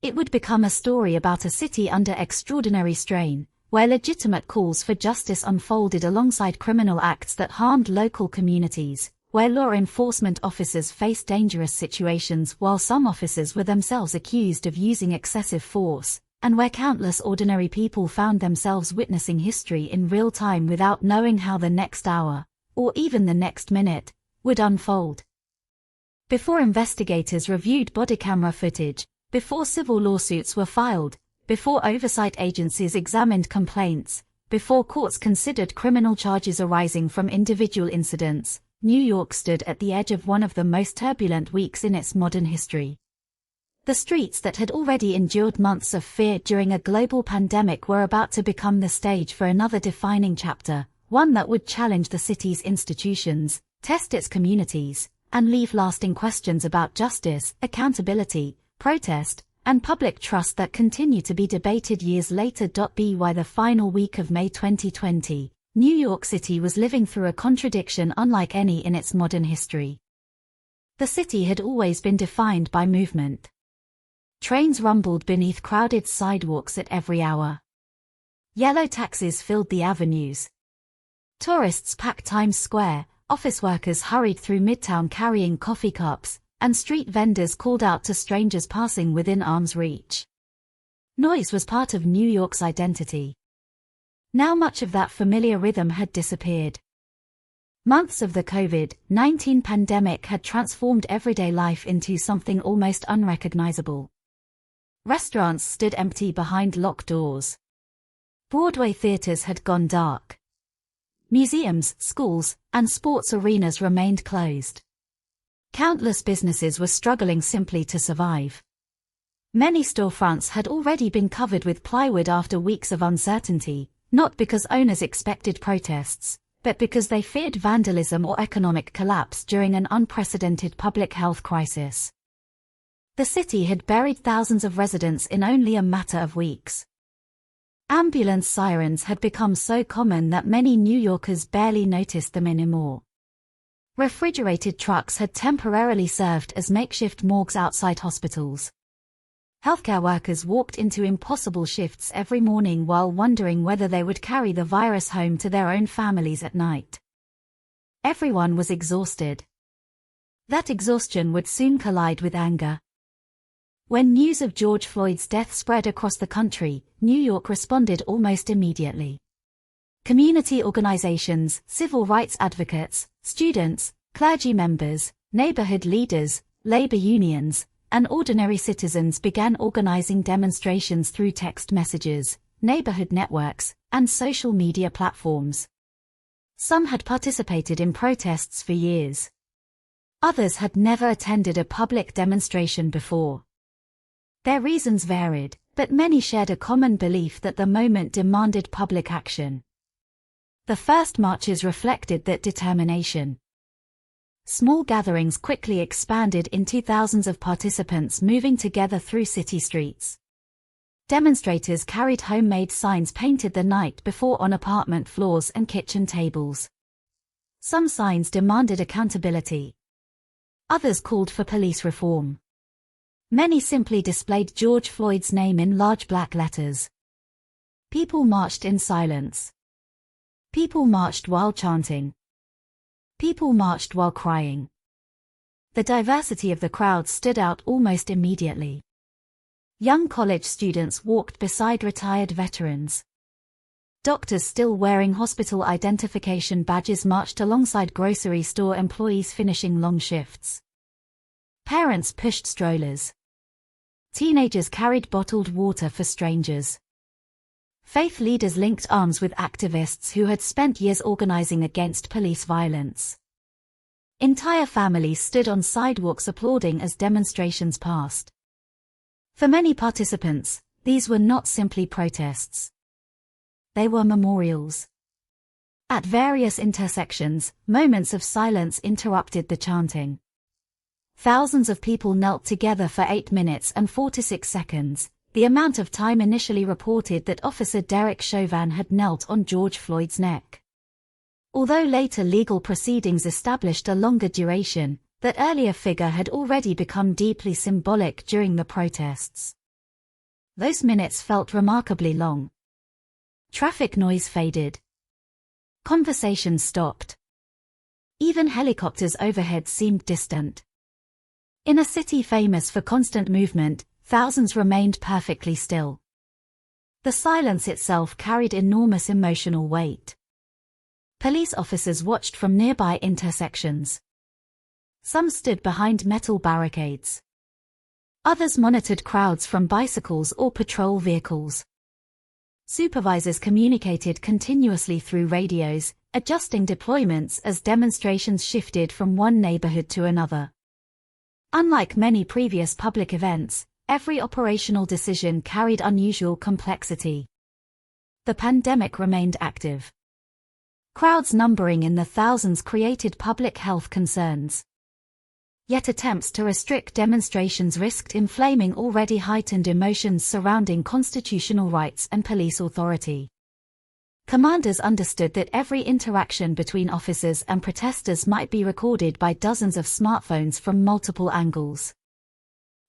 It would become a story about a city under extraordinary strain, where legitimate calls for justice unfolded alongside criminal acts that harmed local communities, where law enforcement officers faced dangerous situations while some officers were themselves accused of using excessive force, and where countless ordinary people found themselves witnessing history in real time without knowing how the next hour, or even the next minute, would unfold. Before investigators reviewed body camera footage, before civil lawsuits were filed, before oversight agencies examined complaints, before courts considered criminal charges arising from individual incidents, New York stood at the edge of one of the most turbulent weeks in its modern history. The streets that had already endured months of fear during a global pandemic were about to become the stage for another defining chapter, one that would challenge the city's institutions, test its communities, and leave lasting questions about justice, accountability, protest, and public trust that continue to be debated years later. By the final week of May 2020, New York City was living through a contradiction unlike any in its modern history. The city had always been defined by movement. Trains rumbled beneath crowded sidewalks at every hour. Yellow taxis filled the avenues. Tourists packed Times Square, office workers hurried through Midtown carrying coffee cups, and street vendors called out to strangers passing within arm's reach. Noise was part of New York's identity. Now much of that familiar rhythm had disappeared. Months of the COVID-19 pandemic had transformed everyday life into something almost unrecognizable. Restaurants stood empty behind locked doors. Broadway theaters had gone dark. Museums, schools, and sports arenas remained closed. Countless businesses were struggling simply to survive. Many storefronts had already been covered with plywood after weeks of uncertainty, not because owners expected protests, but because they feared vandalism or economic collapse during an unprecedented public health crisis. The city had buried thousands of residents in only a matter of weeks. Ambulance sirens had become so common that many New Yorkers barely noticed them anymore. Refrigerated trucks had temporarily served as makeshift morgues outside hospitals. Healthcare workers walked into impossible shifts every morning while wondering whether they would carry the virus home to their own families at night. Everyone was exhausted. That exhaustion would soon collide with anger. When news of George Floyd's death spread across the country, New York responded almost immediately. Community organizations, civil rights advocates, students, clergy members, neighborhood leaders, labor unions, and ordinary citizens began organizing demonstrations through text messages, neighborhood networks, and social media platforms. Some had participated in protests for years. Others had never attended a public demonstration before. Their reasons varied, but many shared a common belief that the moment demanded public action. The first marches reflected that determination. Small gatherings quickly expanded into thousands of participants moving together through city streets. Demonstrators carried homemade signs painted the night before on apartment floors and kitchen tables. Some signs demanded accountability. Others called for police reform. Many simply displayed George Floyd's name in large black letters. People marched in silence. People marched while chanting. People marched while crying. The diversity of the crowd stood out almost immediately. Young college students walked beside retired veterans. Doctors still wearing hospital identification badges marched alongside grocery store employees finishing long shifts. Parents pushed strollers. Teenagers carried bottled water for strangers. Faith leaders linked arms with activists who had spent years organizing against police violence. Entire families stood on sidewalks applauding as demonstrations passed. For many participants, these were not simply protests. They were memorials. At various intersections, moments of silence interrupted the chanting. Thousands of people knelt together for 8 minutes and 46 seconds, the amount of time initially reported that Officer Derek Chauvin had knelt on George Floyd's neck. Although later legal proceedings established a longer duration, that earlier figure had already become deeply symbolic during the protests. Those minutes felt remarkably long. Traffic noise faded. Conversations stopped. Even helicopters overhead seemed distant. In a city famous for constant movement, thousands remained perfectly still. The silence itself carried enormous emotional weight. Police officers watched from nearby intersections. Some stood behind metal barricades. Others monitored crowds from bicycles or patrol vehicles. Supervisors communicated continuously through radios, adjusting deployments as demonstrations shifted from one neighborhood to another. Unlike many previous public events, every operational decision carried unusual complexity. The pandemic remained active. Crowds numbering in the thousands created public health concerns. Yet attempts to restrict demonstrations risked inflaming already heightened emotions surrounding constitutional rights and police authority. Commanders understood that every interaction between officers and protesters might be recorded by dozens of smartphones from multiple angles.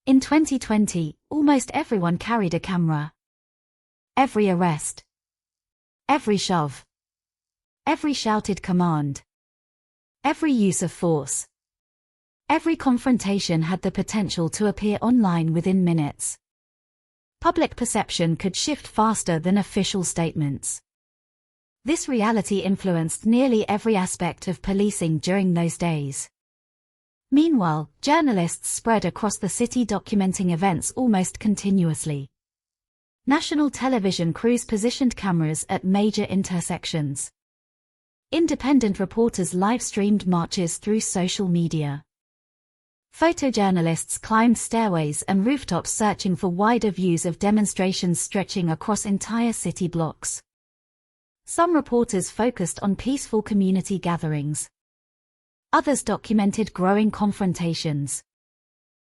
In 2020, almost everyone carried a camera. Every arrest, every shove, every shouted command, every use of force, every confrontation had the potential to appear online within minutes. Public perception could shift faster than official statements. This reality influenced nearly every aspect of policing during those days. Meanwhile, journalists spread across the city documenting events almost continuously. National television crews positioned cameras at major intersections. Independent reporters live-streamed marches through social media. Photojournalists climbed stairways and rooftops searching for wider views of demonstrations stretching across entire city blocks. Some reporters focused on peaceful community gatherings. Others documented growing confrontations.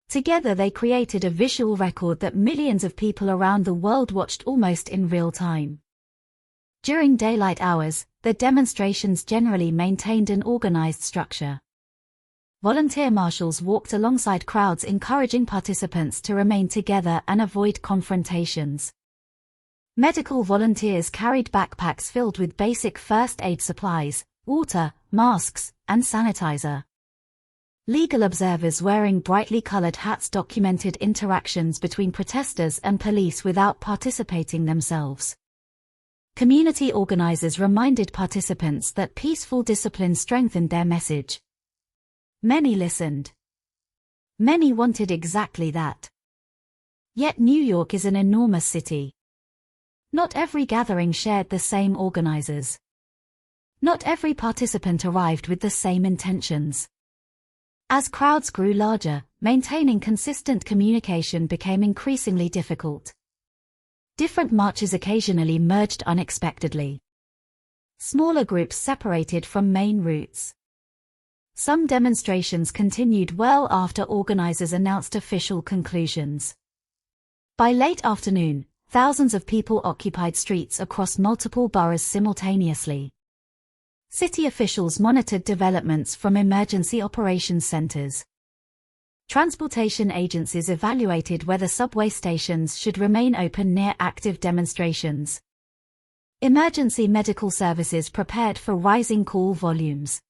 Together they created a visual record that millions of people around the world watched almost in real time. During daylight hours, the demonstrations generally maintained an organized structure. Volunteer marshals walked alongside crowds encouraging participants to remain together and avoid confrontations. Medical volunteers carried backpacks filled with basic first aid supplies, water, masks, and sanitizer. Legal observers wearing brightly colored hats documented interactions between protesters and police without participating themselves. Community organizers reminded participants that peaceful discipline strengthened their message. Many listened. Many wanted exactly that. Yet New York is an enormous city. Not every gathering shared the same organizers. Not every participant arrived with the same intentions. As crowds grew larger, maintaining consistent communication became increasingly difficult. Different marches occasionally merged unexpectedly. Smaller groups separated from main routes. Some demonstrations continued well after organizers announced official conclusions. By late afternoon, thousands of people occupied streets across multiple boroughs simultaneously. City officials monitored developments from emergency operations centers. Transportation agencies evaluated whether subway stations should remain open near active demonstrations. Emergency medical services prepared for rising call volumes.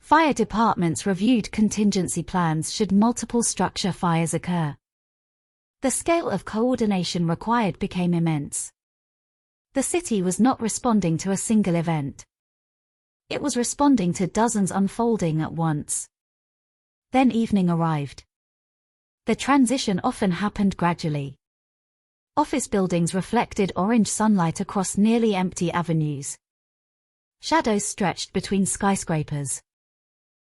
Fire departments reviewed contingency plans should multiple structure fires occur. The scale of coordination required became immense. The city was not responding to a single event. It was responding to dozens unfolding at once. Then evening arrived. The transition often happened gradually. Office buildings reflected orange sunlight across nearly empty avenues. Shadows stretched between skyscrapers.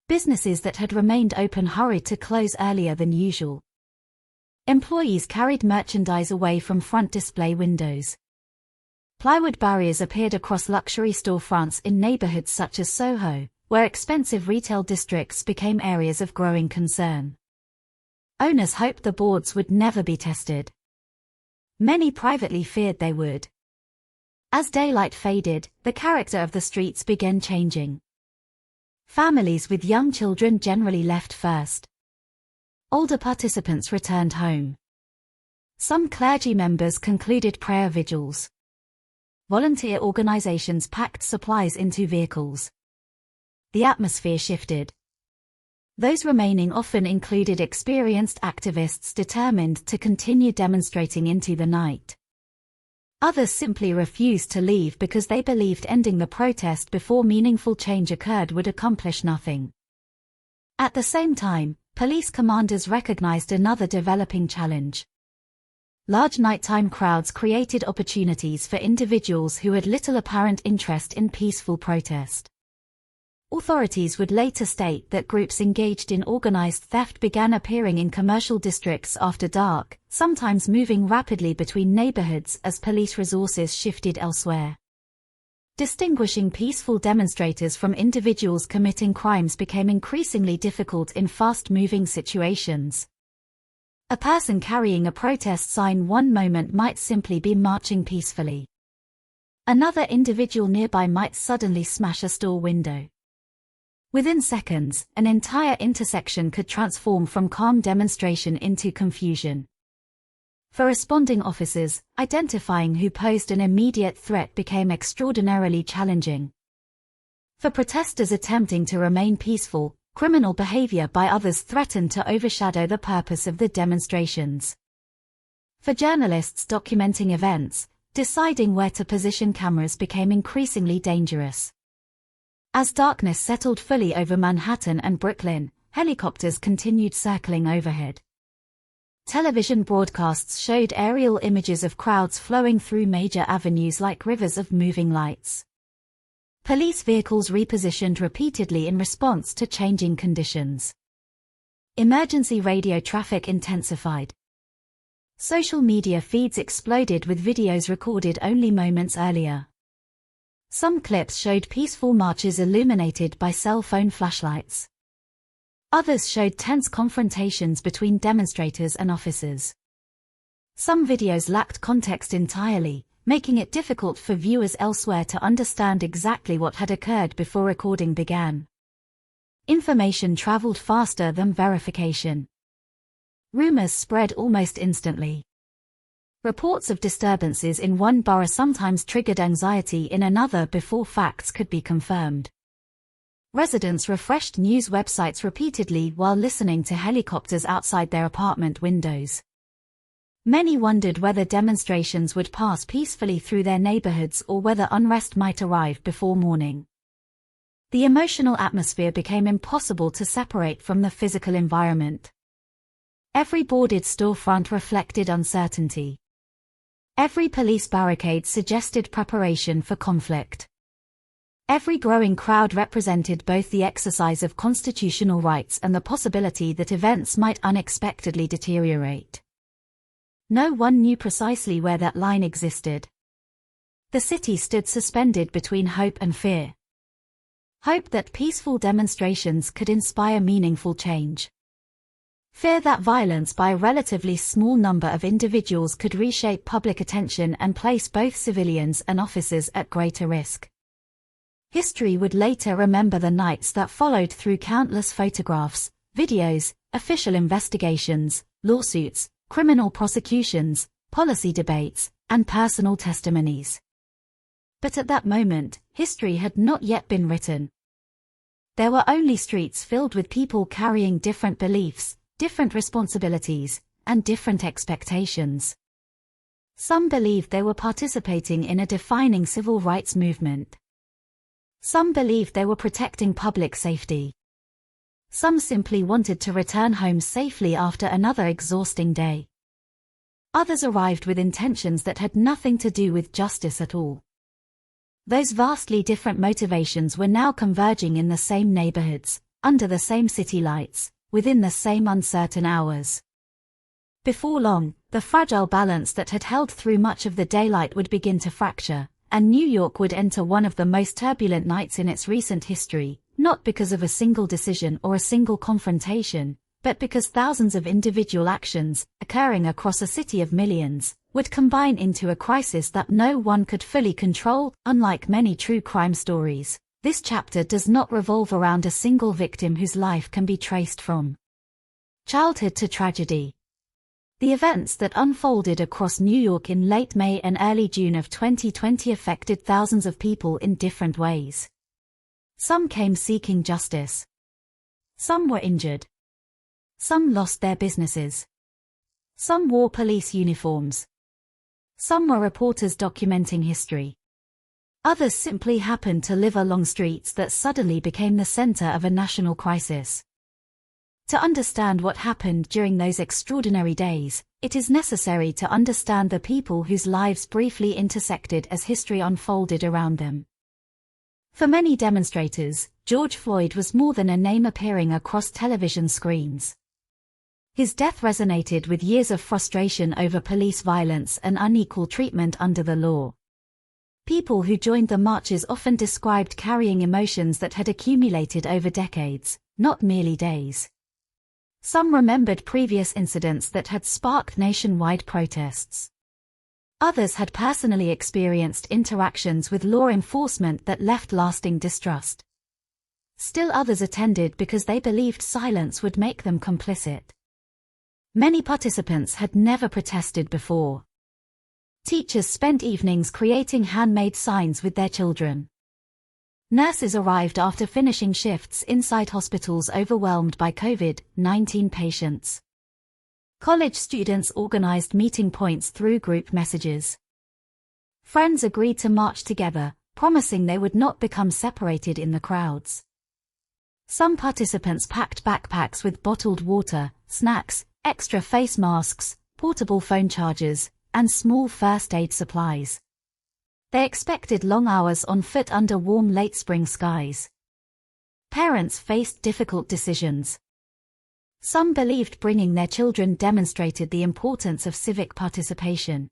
Businesses that had remained open hurried to close earlier than usual. Employees carried merchandise away from front display windows. Plywood barriers appeared across luxury storefronts in neighborhoods such as Soho, where expensive retail districts became areas of growing concern. Owners hoped the boards would never be tested. Many privately feared they would. As daylight faded, the character of the streets began changing. Families with young children generally left first. Older participants returned home. Some clergy members concluded prayer vigils. Volunteer organizations packed supplies into vehicles. The atmosphere shifted. Those remaining often included experienced activists determined to continue demonstrating into the night. Others simply refused to leave because they believed ending the protest before meaningful change occurred would accomplish nothing. At the same time, police commanders recognized another developing challenge. Large nighttime crowds created opportunities for individuals who had little apparent interest in peaceful protest. Authorities would later state that groups engaged in organized theft began appearing in commercial districts after dark, sometimes moving rapidly between neighborhoods as police resources shifted elsewhere. Distinguishing peaceful demonstrators from individuals committing crimes became increasingly difficult in fast-moving situations. A person carrying a protest sign one moment might simply be marching peacefully. Another individual nearby might suddenly smash a store window. Within seconds, an entire intersection could transform from calm demonstration into confusion. For responding officers, identifying who posed an immediate threat became extraordinarily challenging. For protesters attempting to remain peaceful, criminal behavior by others threatened to overshadow the purpose of the demonstrations. For journalists documenting events, deciding where to position cameras became increasingly dangerous. As darkness settled fully over Manhattan and Brooklyn, helicopters continued circling overhead. Television broadcasts showed aerial images of crowds flowing through major avenues like rivers of moving lights. Police vehicles repositioned repeatedly in response to changing conditions. Emergency radio traffic intensified. Social media feeds exploded with videos recorded only moments earlier. Some clips showed peaceful marches illuminated by cell phone flashlights. Others showed tense confrontations between demonstrators and officers. Some videos lacked context entirely, making it difficult for viewers elsewhere to understand exactly what had occurred before recording began. Information traveled faster than verification. Rumors spread almost instantly. Reports of disturbances in one borough sometimes triggered anxiety in another before facts could be confirmed. Residents refreshed news websites repeatedly while listening to helicopters outside their apartment windows. Many wondered whether demonstrations would pass peacefully through their neighborhoods or whether unrest might arrive before morning. The emotional atmosphere became impossible to separate from the physical environment. Every boarded storefront reflected uncertainty. Every police barricade suggested preparation for conflict. Every growing crowd represented both the exercise of constitutional rights and the possibility that events might unexpectedly deteriorate. No one knew precisely where that line existed. The city stood suspended between hope and fear. Hope that peaceful demonstrations could inspire meaningful change. Fear that violence by a relatively small number of individuals could reshape public attention and place both civilians and officers at greater risk. History would later remember the nights that followed through countless photographs, videos, official investigations, lawsuits, criminal prosecutions, policy debates, and personal testimonies. But at that moment, history had not yet been written. There were only streets filled with people carrying different beliefs, different responsibilities, and different expectations. Some believed they were participating in a defining civil rights movement. Some believed they were protecting public safety. Some simply wanted to return home safely after another exhausting day. Others arrived with intentions that had nothing to do with justice at all. Those vastly different motivations were now converging in the same neighborhoods, under the same city lights, within the same uncertain hours. Before long, the fragile balance that had held through much of the daylight would begin to fracture, and New York would enter one of the most turbulent nights in its recent history, not because of a single decision or a single confrontation, but because thousands of individual actions, occurring across a city of millions, would combine into a crisis that no one could fully control. Unlike many true crime stories, this chapter does not revolve around a single victim whose life can be traced from childhood to tragedy. The events that unfolded across New York in late May and early June of 2020 affected thousands of people in different ways. Some came seeking justice. Some were injured. Some lost their businesses. Some wore police uniforms. Some were reporters documenting history. Others simply happened to live along streets that suddenly became the center of a national crisis. To understand what happened during those extraordinary days, it is necessary to understand the people whose lives briefly intersected as history unfolded around them. For many demonstrators, George Floyd was more than a name appearing across television screens. His death resonated with years of frustration over police violence and unequal treatment under the law. People who joined the marches often described carrying emotions that had accumulated over decades, not merely days. Some remembered previous incidents that had sparked nationwide protests. Others had personally experienced interactions with law enforcement that left lasting distrust. Still others attended because they believed silence would make them complicit. Many participants had never protested before. Teachers spent evenings creating handmade signs with their children. Nurses arrived after finishing shifts inside hospitals overwhelmed by COVID-19 patients. College students organized meeting points through group messages. Friends agreed to march together, promising they would not become separated in the crowds. Some participants packed backpacks with bottled water, snacks, extra face masks, portable phone chargers, and small first aid supplies. They expected long hours on foot under warm late spring skies. Parents faced difficult decisions. Some believed bringing their children demonstrated the importance of civic participation.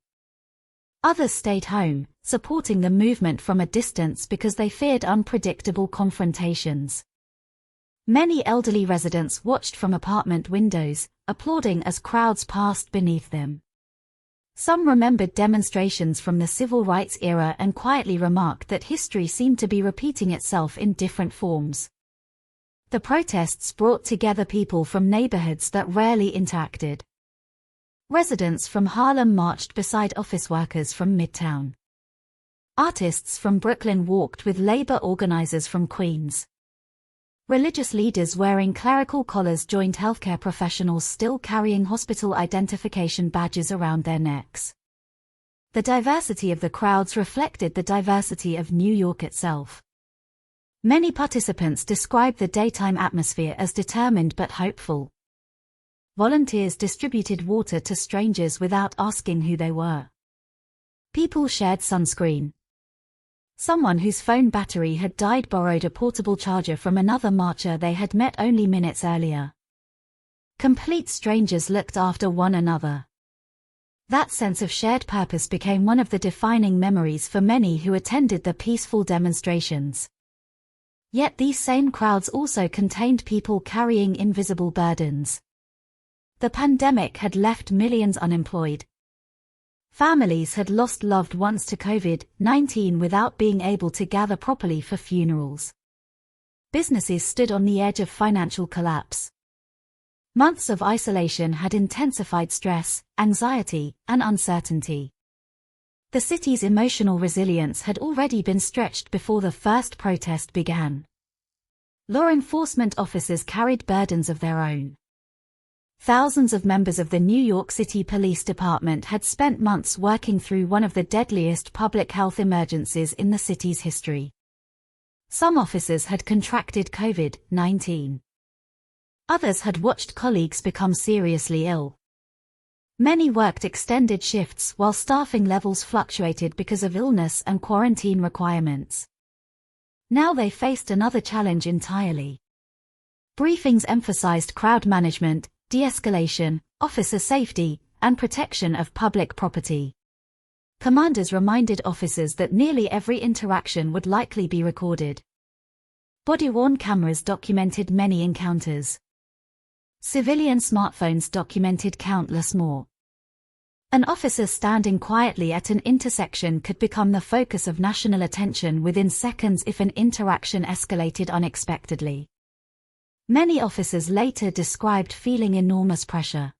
Others stayed home, supporting the movement from a distance because they feared unpredictable confrontations. Many elderly residents watched from apartment windows, applauding as crowds passed beneath them. Some remembered demonstrations from the civil rights era and quietly remarked that history seemed to be repeating itself in different forms. The protests brought together people from neighborhoods that rarely interacted. Residents from Harlem marched beside office workers from Midtown. Artists from Brooklyn walked with labor organizers from Queens. Religious leaders wearing clerical collars joined healthcare professionals still carrying hospital identification badges around their necks. The diversity of the crowds reflected the diversity of New York itself. Many participants described the daytime atmosphere as determined but hopeful. Volunteers distributed water to strangers without asking who they were. People shared sunscreen. Someone whose phone battery had died borrowed a portable charger from another marcher they had met only minutes earlier. Complete strangers looked after one another. That sense of shared purpose became one of the defining memories for many who attended the peaceful demonstrations. Yet these same crowds also contained people carrying invisible burdens. The pandemic had left millions unemployed. Families had lost loved ones to COVID-19 without being able to gather properly for funerals. Businesses stood on the edge of financial collapse. Months of isolation had intensified stress, anxiety, and uncertainty. The city's emotional resilience had already been stretched before the first protest began. Law enforcement officers carried burdens of their own. Thousands of members of the New York City Police Department had spent months working through one of the deadliest public health emergencies in the city's history. Some officers had contracted COVID-19. Others had watched colleagues become seriously ill. Many worked extended shifts while staffing levels fluctuated because of illness and quarantine requirements. Now they faced another challenge entirely. Briefings emphasized crowd management, de-escalation, officer safety, and protection of public property. Commanders reminded officers that nearly every interaction would likely be recorded. Body-worn cameras documented many encounters. Civilian smartphones documented countless more. An officer standing quietly at an intersection could become the focus of national attention within seconds if an interaction escalated unexpectedly. Many officers later described feeling enormous pressure.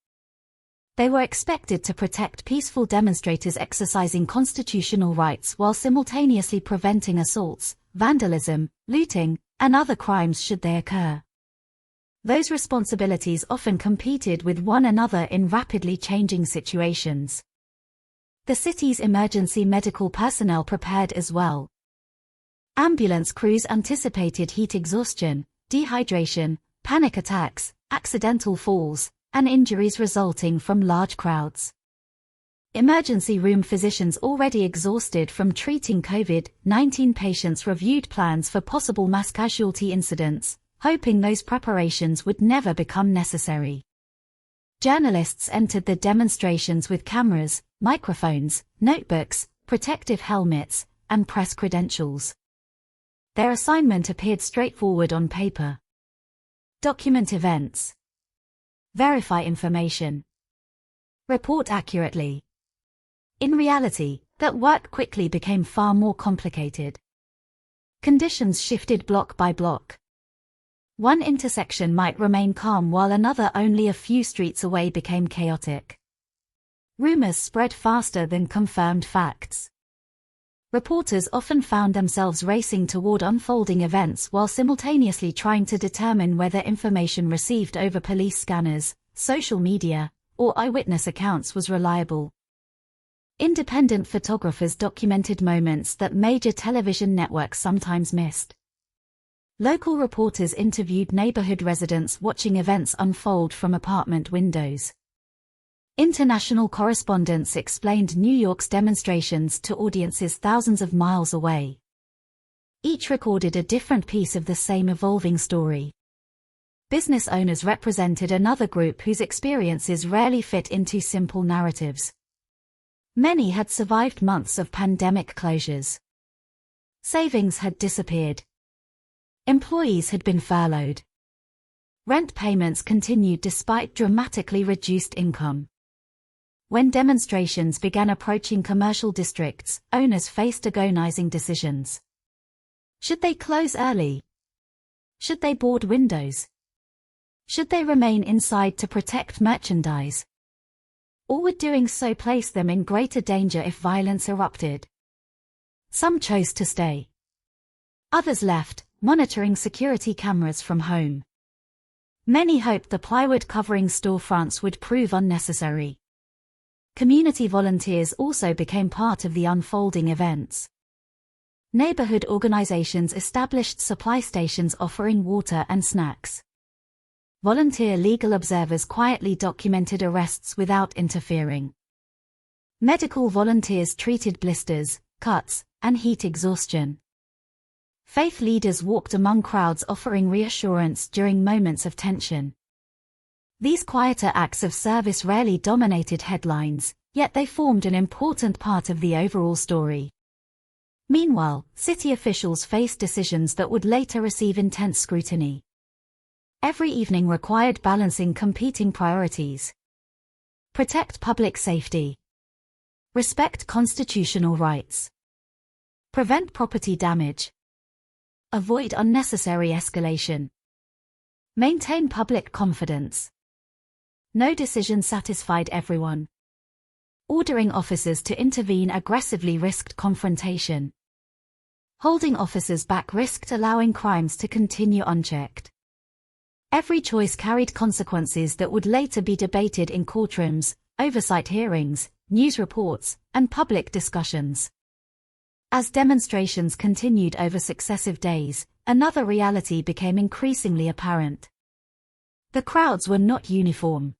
They were expected to protect peaceful demonstrators exercising constitutional rights while simultaneously preventing assaults, vandalism, looting, and other crimes should they occur. Those responsibilities often competed with one another in rapidly changing situations. The city's emergency medical personnel prepared as well. Ambulance crews anticipated heat exhaustion, dehydration, panic attacks, accidental falls, and injuries resulting from large crowds. Emergency room physicians already exhausted from treating COVID-19 patients reviewed plans for possible mass casualty incidents, hoping those preparations would never become necessary. Journalists entered the demonstrations with cameras, microphones, notebooks, protective helmets, and press credentials. Their assignment appeared straightforward on paper. Document events. Verify information. Report accurately. In reality, that work quickly became far more complicated. Conditions shifted block by block. One intersection might remain calm while another only a few streets away became chaotic. Rumors spread faster than confirmed facts. Reporters often found themselves racing toward unfolding events while simultaneously trying to determine whether information received over police scanners, social media, or eyewitness accounts was reliable. Independent photographers documented moments that major television networks sometimes missed. Local reporters interviewed neighborhood residents watching events unfold from apartment windows. International correspondents explained New York's demonstrations to audiences thousands of miles away. Each recorded a different piece of the same evolving story. Business owners represented another group whose experiences rarely fit into simple narratives. Many had survived months of pandemic closures. Savings had disappeared. Employees had been furloughed. Rent payments continued despite dramatically reduced income. When demonstrations began approaching commercial districts, owners faced agonizing decisions. Should they close early? Should they board windows? Should they remain inside to protect merchandise? Or would doing so place them in greater danger if violence erupted? Some chose to stay. Others left, monitoring security cameras from home. Many hoped the plywood covering storefronts would prove unnecessary. Community volunteers also became part of the unfolding events. Neighborhood organizations established supply stations offering water and snacks. Volunteer legal observers quietly documented arrests without interfering. Medical volunteers treated blisters, cuts, and heat exhaustion. Faith leaders walked among crowds offering reassurance during moments of tension. These quieter acts of service rarely dominated headlines, yet they formed an important part of the overall story. Meanwhile, city officials faced decisions that would later receive intense scrutiny. Every evening required balancing competing priorities. Protect public safety. Respect constitutional rights. Prevent property damage. Avoid unnecessary escalation. Maintain public confidence. No decision satisfied everyone. Ordering officers to intervene aggressively risked confrontation. Holding officers back risked allowing crimes to continue unchecked. Every choice carried consequences that would later be debated in courtrooms, oversight hearings, news reports, and public discussions. As demonstrations continued over successive days, another reality became increasingly apparent. The crowds were not uniform.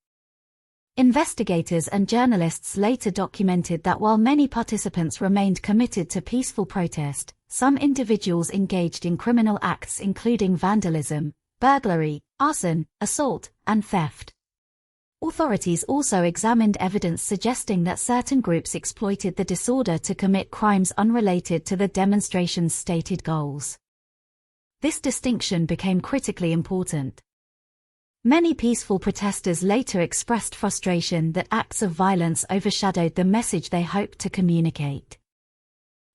Investigators and journalists later documented that while many participants remained committed to peaceful protest, some individuals engaged in criminal acts including vandalism, burglary, arson, assault, and theft. Authorities also examined evidence suggesting that certain groups exploited the disorder to commit crimes unrelated to the demonstration's stated goals. This distinction became critically important. Many peaceful protesters later expressed frustration that acts of violence overshadowed the message they hoped to communicate.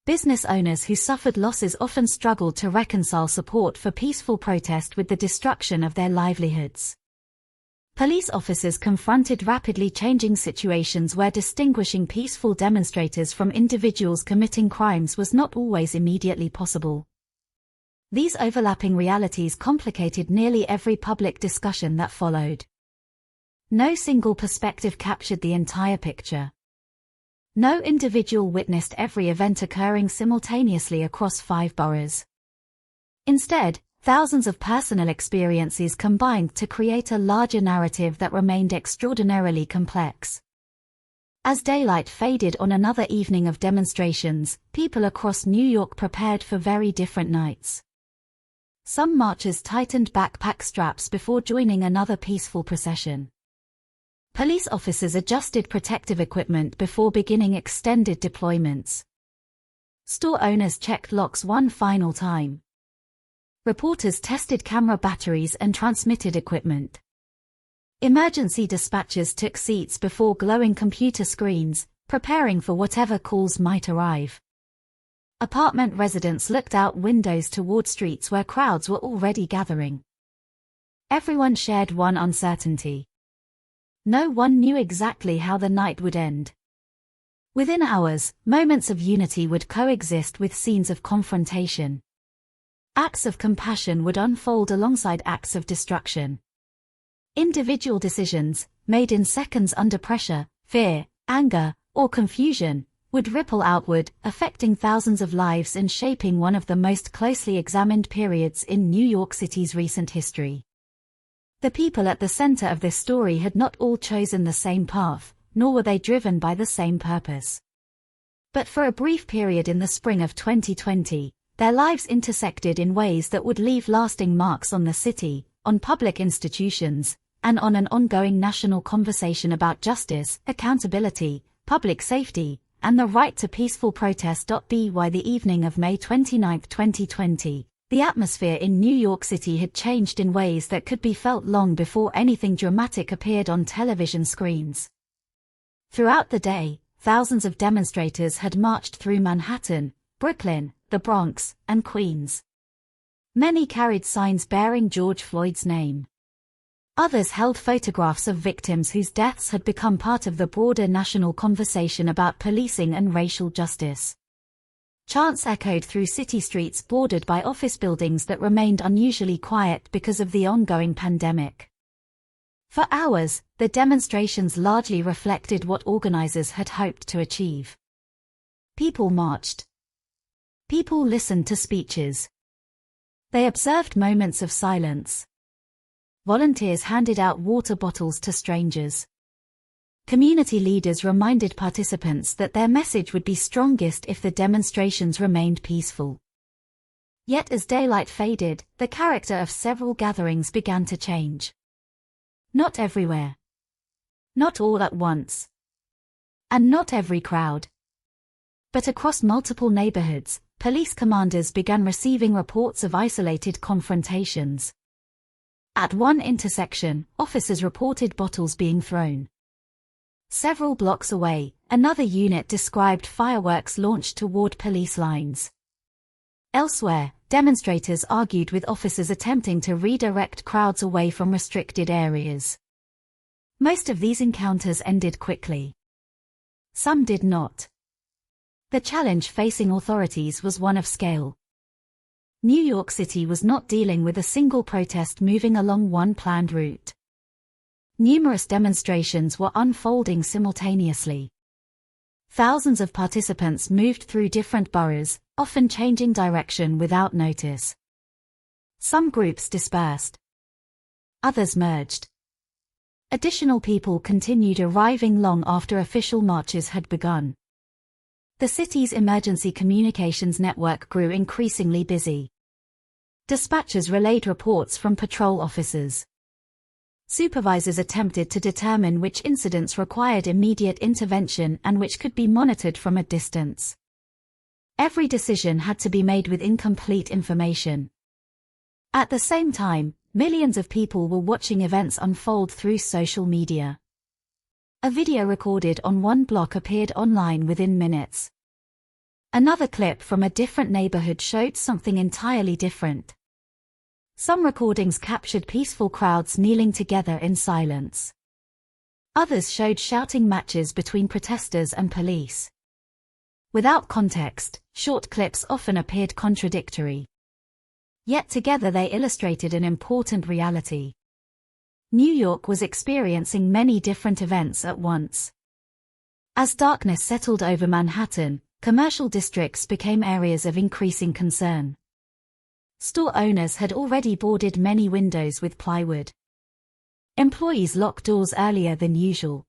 Business owners who suffered losses often struggled to reconcile support for peaceful protest with the destruction of their livelihoods. Police officers confronted rapidly changing situations where distinguishing peaceful demonstrators from individuals committing crimes was not always immediately possible. These overlapping realities complicated nearly every public discussion that followed. No single perspective captured the entire picture. No individual witnessed every event occurring simultaneously across 5 boroughs. Instead, thousands of personal experiences combined to create a larger narrative that remained extraordinarily complex. As daylight faded on another evening of demonstrations, people across New York prepared for very different nights. Some marchers tightened backpack straps before joining another peaceful procession. Police officers adjusted protective equipment before beginning extended deployments. Store owners checked locks one final time. Reporters tested camera batteries and transmitted equipment. Emergency dispatchers took seats before glowing computer screens, preparing for whatever calls might arrive. Apartment residents looked out windows toward streets where crowds were already gathering. Everyone shared one uncertainty. No one knew exactly how the night would end. Within hours, moments of unity would coexist with scenes of confrontation. Acts of compassion would unfold alongside acts of destruction. Individual decisions, made in seconds under pressure, fear, anger, or confusion, would ripple outward, affecting thousands of lives and shaping one of the most closely examined periods in New York City's recent history. The people at the center of this story had not all chosen the same path, nor were they driven by the same purpose. But for a brief period in the spring of 2020, their lives intersected in ways that would leave lasting marks on the city, on public institutions, and on an ongoing national conversation about justice, accountability, public safety, and the right to peaceful protest. By the evening of May 29, 2020, the atmosphere in New York City had changed in ways that could be felt long before anything dramatic appeared on television screens. Throughout the day, thousands of demonstrators had marched through Manhattan, Brooklyn, the Bronx, and Queens. Many carried signs bearing George Floyd's name. Others held photographs of victims whose deaths had become part of the broader national conversation about policing and racial justice. Chants echoed through city streets bordered by office buildings that remained unusually quiet because of the ongoing pandemic. For hours, the demonstrations largely reflected what organizers had hoped to achieve. People marched. People listened to speeches. They observed moments of silence. Volunteers handed out water bottles to strangers. Community leaders reminded participants that their message would be strongest if the demonstrations remained peaceful. Yet as daylight faded, the character of several gatherings began to change. Not everywhere. Not all at once. And not every crowd. But across multiple neighborhoods, police commanders began receiving reports of isolated confrontations. At one intersection, officers reported bottles being thrown. Several blocks away, another unit described fireworks launched toward police lines. Elsewhere, demonstrators argued with officers attempting to redirect crowds away from restricted areas. Most of these encounters ended quickly. Some did not. The challenge facing authorities was one of scale. New York City was not dealing with a single protest moving along one planned route. Numerous demonstrations were unfolding simultaneously. Thousands of participants moved through different boroughs, often changing direction without notice. Some groups dispersed. Others merged. Additional people continued arriving long after official marches had begun. The city's emergency communications network grew increasingly busy. Dispatchers relayed reports from patrol officers. Supervisors attempted to determine which incidents required immediate intervention and which could be monitored from a distance. Every decision had to be made with incomplete information. At the same time, millions of people were watching events unfold through social media. A video recorded on one block appeared online within minutes. Another clip from a different neighborhood showed something entirely different. Some recordings captured peaceful crowds kneeling together in silence. Others showed shouting matches between protesters and police. Without context, short clips often appeared contradictory. Yet together they illustrated an important reality. New York was experiencing many different events at once. As darkness settled over Manhattan, commercial districts became areas of increasing concern. Store owners had already boarded many windows with plywood. Employees locked doors earlier than usual.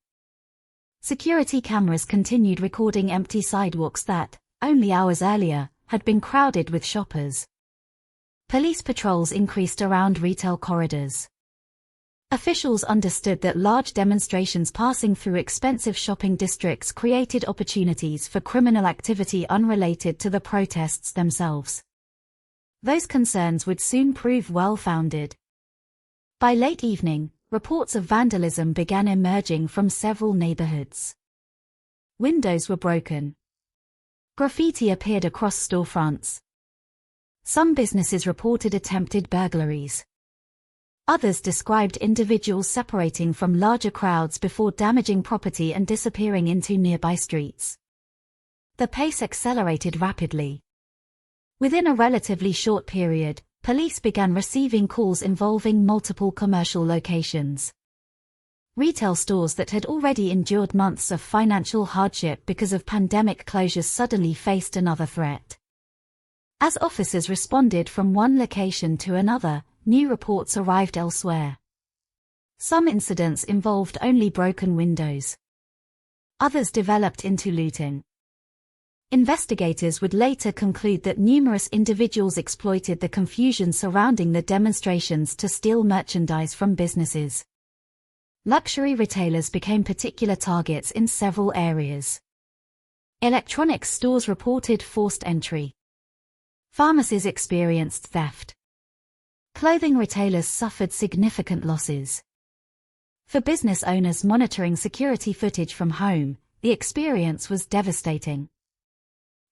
Security cameras continued recording empty sidewalks that, only hours earlier, had been crowded with shoppers. Police patrols increased around retail corridors. Officials understood that large demonstrations passing through expensive shopping districts created opportunities for criminal activity unrelated to the protests themselves. Those concerns would soon prove well-founded. By late evening, reports of vandalism began emerging from several neighborhoods. Windows were broken. Graffiti appeared across storefronts. Some businesses reported attempted burglaries. Others described individuals separating from larger crowds before damaging property and disappearing into nearby streets. The pace accelerated rapidly. Within a relatively short period, police began receiving calls involving multiple commercial locations. Retail stores that had already endured months of financial hardship because of pandemic closures suddenly faced another threat. As officers responded from one location to another, new reports arrived elsewhere. Some incidents involved only broken windows. Others developed into looting. Investigators would later conclude that numerous individuals exploited the confusion surrounding the demonstrations to steal merchandise from businesses. Luxury retailers became particular targets in several areas. Electronics stores reported forced entry. Pharmacies experienced theft. Clothing retailers suffered significant losses. For business owners monitoring security footage from home, the experience was devastating.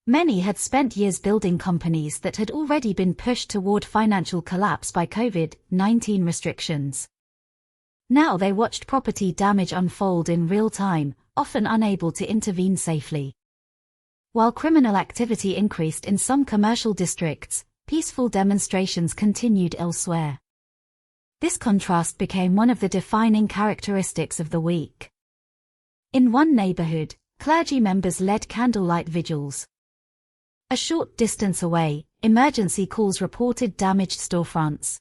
Many had spent years building companies that had already been pushed toward financial collapse by COVID-19 restrictions. Now they watched property damage unfold in real time, often unable to intervene safely. While criminal activity increased in some commercial districts, peaceful demonstrations continued elsewhere. This contrast became one of the defining characteristics of the week. In one neighborhood, clergy members led candlelight vigils. A short distance away, emergency calls reported damaged storefronts.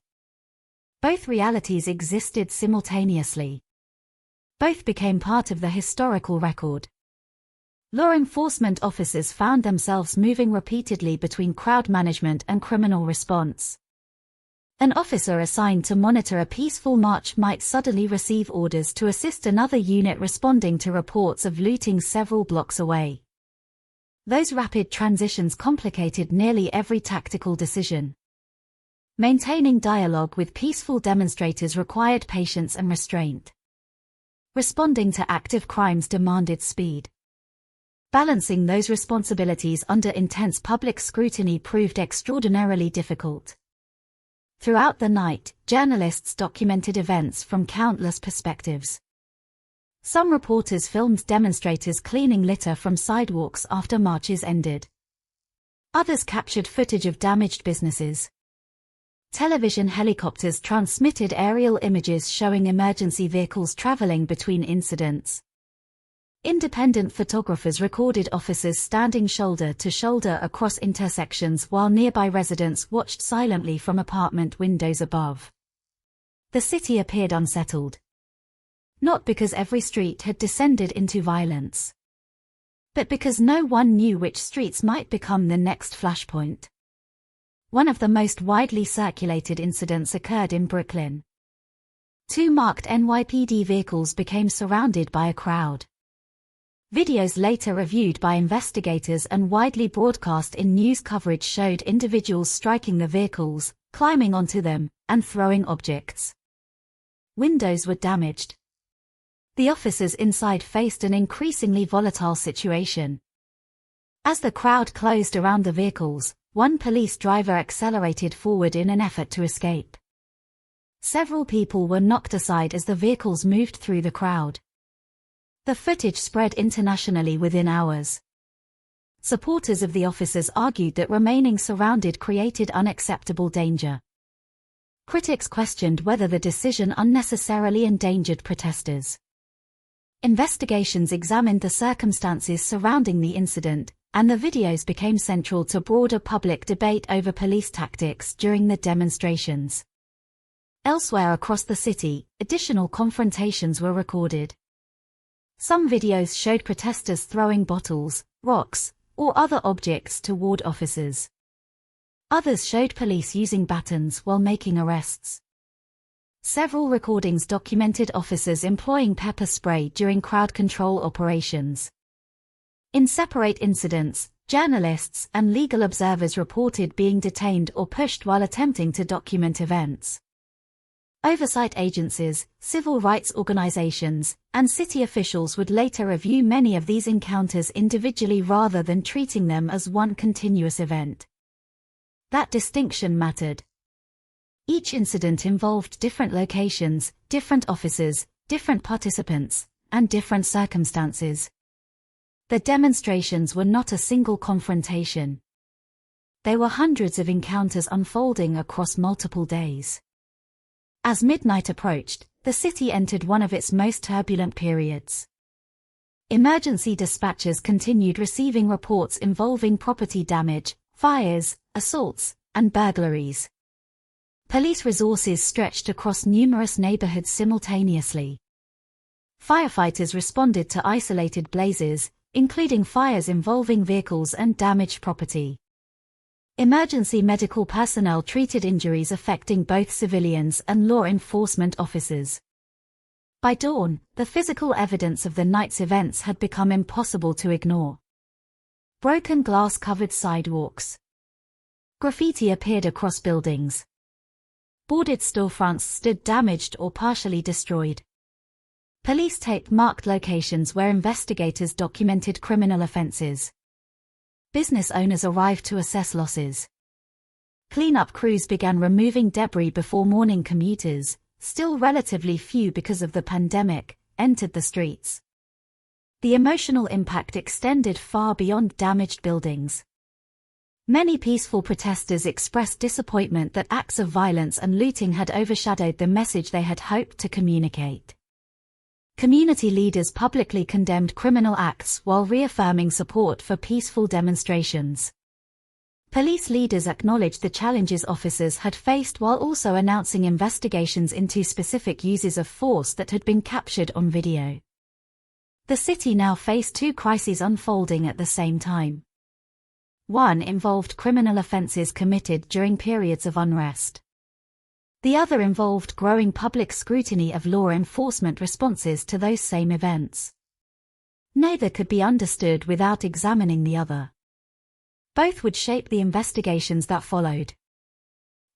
Both realities existed simultaneously. Both became part of the historical record. Law enforcement officers found themselves moving repeatedly between crowd management and criminal response. An officer assigned to monitor a peaceful march might suddenly receive orders to assist another unit responding to reports of looting several blocks away. Those rapid transitions complicated nearly every tactical decision. Maintaining dialogue with peaceful demonstrators required patience and restraint. Responding to active crimes demanded speed. Balancing those responsibilities under intense public scrutiny proved extraordinarily difficult. Throughout the night, journalists documented events from countless perspectives. Some reporters filmed demonstrators cleaning litter from sidewalks after marches ended. Others captured footage of damaged businesses. Television helicopters transmitted aerial images showing emergency vehicles traveling between incidents. Independent photographers recorded officers standing shoulder to shoulder across intersections while nearby residents watched silently from apartment windows above. The city appeared unsettled. Not because every street had descended into violence, but because no one knew which streets might become the next flashpoint. One of the most widely circulated incidents occurred in Brooklyn. Two marked NYPD vehicles became surrounded by a crowd. Videos later reviewed by investigators and widely broadcast in news coverage showed individuals striking the vehicles, climbing onto them, and throwing objects. Windows were damaged. The officers inside faced an increasingly volatile situation. As the crowd closed around the vehicles, one police driver accelerated forward in an effort to escape. Several people were knocked aside as the vehicles moved through the crowd. The footage spread internationally within hours. Supporters of the officers argued that remaining surrounded created unacceptable danger. Critics questioned whether the decision unnecessarily endangered protesters. Investigations examined the circumstances surrounding the incident, and the videos became central to broader public debate over police tactics during the demonstrations. Elsewhere across the city, additional confrontations were recorded. Some videos showed protesters throwing bottles, rocks, or other objects toward officers. Others showed police using batons while making arrests. Several recordings documented officers employing pepper spray during crowd control operations. In separate incidents, journalists and legal observers reported being detained or pushed while attempting to document events. Oversight agencies, civil rights organizations, and city officials would later review many of these encounters individually rather than treating them as one continuous event. That distinction mattered. Each incident involved different locations, different officers, different participants, and different circumstances. The demonstrations were not a single confrontation. They were hundreds of encounters unfolding across multiple days. As midnight approached, the city entered one of its most turbulent periods. Emergency dispatchers continued receiving reports involving property damage, fires, assaults, and burglaries. Police resources stretched across numerous neighborhoods simultaneously. Firefighters responded to isolated blazes, including fires involving vehicles and damaged property. Emergency medical personnel treated injuries affecting both civilians and law enforcement officers. By dawn, the physical evidence of the night's events had become impossible to ignore. Broken glass covered sidewalks. Graffiti appeared across buildings. Boarded storefronts stood damaged or partially destroyed. Police tape marked locations where investigators documented criminal offenses. Business owners arrived to assess losses. Cleanup crews began removing debris before morning commuters, still relatively few because of the pandemic, entered the streets. The emotional impact extended far beyond damaged buildings. Many peaceful protesters expressed disappointment that acts of violence and looting had overshadowed the message they had hoped to communicate. Community leaders publicly condemned criminal acts while reaffirming support for peaceful demonstrations. Police leaders acknowledged the challenges officers had faced while also announcing investigations into specific uses of force that had been captured on video. The city now faced two crises unfolding at the same time. One involved criminal offenses committed during periods of unrest. The other involved growing public scrutiny of law enforcement responses to those same events. Neither could be understood without examining the other. Both would shape the investigations that followed.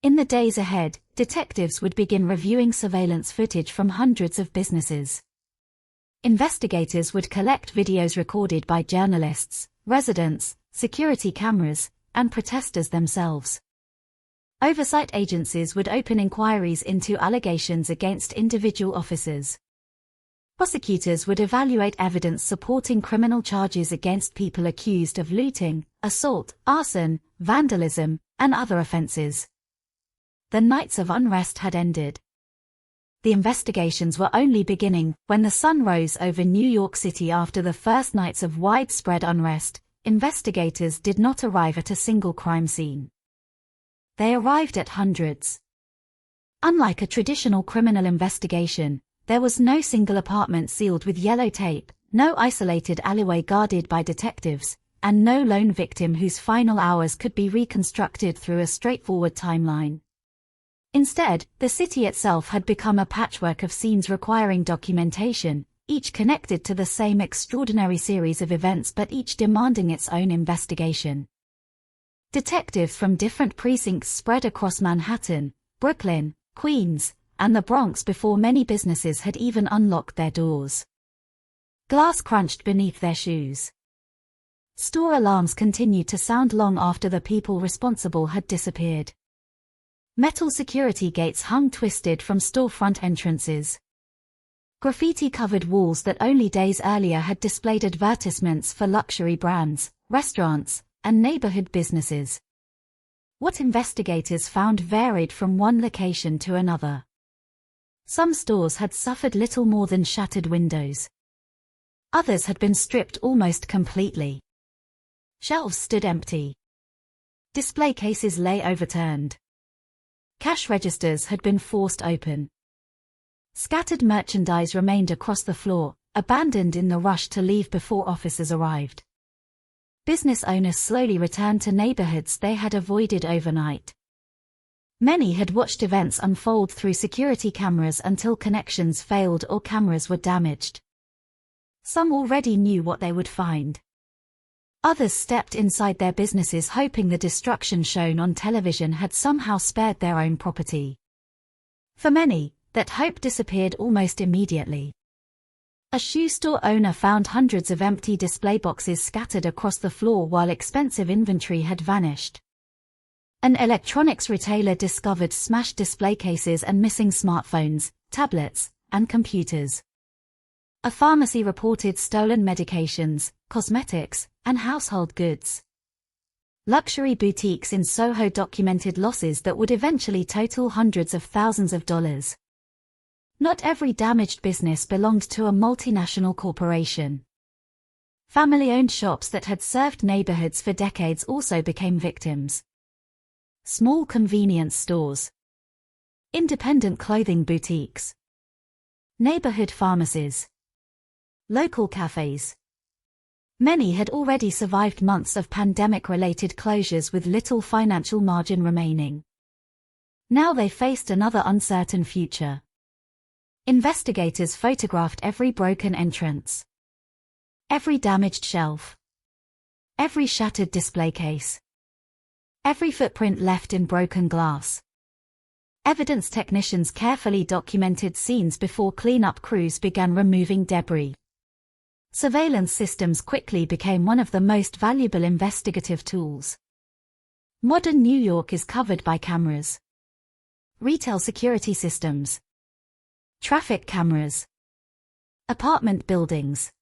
In the days ahead, detectives would begin reviewing surveillance footage from hundreds of businesses. Investigators would collect videos recorded by journalists, residents, security cameras, and protesters themselves. Oversight agencies would open inquiries into allegations against individual officers. Prosecutors would evaluate evidence supporting criminal charges against people accused of looting, assault, arson, vandalism, and other offenses. The nights of unrest had ended. The investigations were only beginning when the sun rose over New York City after the first nights of widespread unrest. Investigators did not arrive at a single crime scene. They arrived at hundreds. Unlike a traditional criminal investigation, There was no single apartment sealed with yellow tape, no isolated alleyway guarded by detectives, and no lone victim whose final hours could be reconstructed through a straightforward timeline. Instead, the city itself had become a patchwork of scenes requiring documentation, each connected to the same extraordinary series of events but each demanding its own investigation. Detectives from different precincts spread across Manhattan, Brooklyn, Queens, and the Bronx before many businesses had even unlocked their doors. Glass crunched beneath their shoes. Store alarms continued to sound long after the people responsible had disappeared. Metal security gates hung twisted from storefront entrances. Graffiti-covered walls that only days earlier had displayed advertisements for luxury brands, restaurants, and neighborhood businesses. What investigators found varied from one location to another. Some stores had suffered little more than shattered windows. Others had been stripped almost completely. Shelves stood empty. Display cases lay overturned. Cash registers had been forced open. Scattered merchandise remained across the floor, abandoned in the rush to leave before officers arrived. Business owners slowly returned to neighborhoods they had avoided overnight. Many had watched events unfold through security cameras until connections failed or cameras were damaged. Some already knew what they would find. Others stepped inside their businesses hoping the destruction shown on television had somehow spared their own property. For many, that hope disappeared almost immediately. A shoe store owner found hundreds of empty display boxes scattered across the floor while expensive inventory had vanished. An electronics retailer discovered smashed display cases and missing smartphones, tablets, and computers. A pharmacy reported stolen medications, cosmetics, and household goods. Luxury boutiques in Soho documented losses that would eventually total hundreds of thousands of dollars. Not every damaged business belonged to a multinational corporation. Family-owned shops that had served neighborhoods for decades also became victims. Small convenience stores. Independent clothing boutiques. Neighborhood pharmacies. Local cafes. Many had already survived months of pandemic-related closures with little financial margin remaining. Now they faced another uncertain future. Investigators photographed every broken entrance. Every damaged shelf. Every shattered display case. Every footprint left in broken glass. Evidence technicians carefully documented scenes before cleanup crews began removing debris. Surveillance systems quickly became one of the most valuable investigative tools. Modern New York is covered by cameras. Retail security systems. Traffic cameras. Apartment buildings.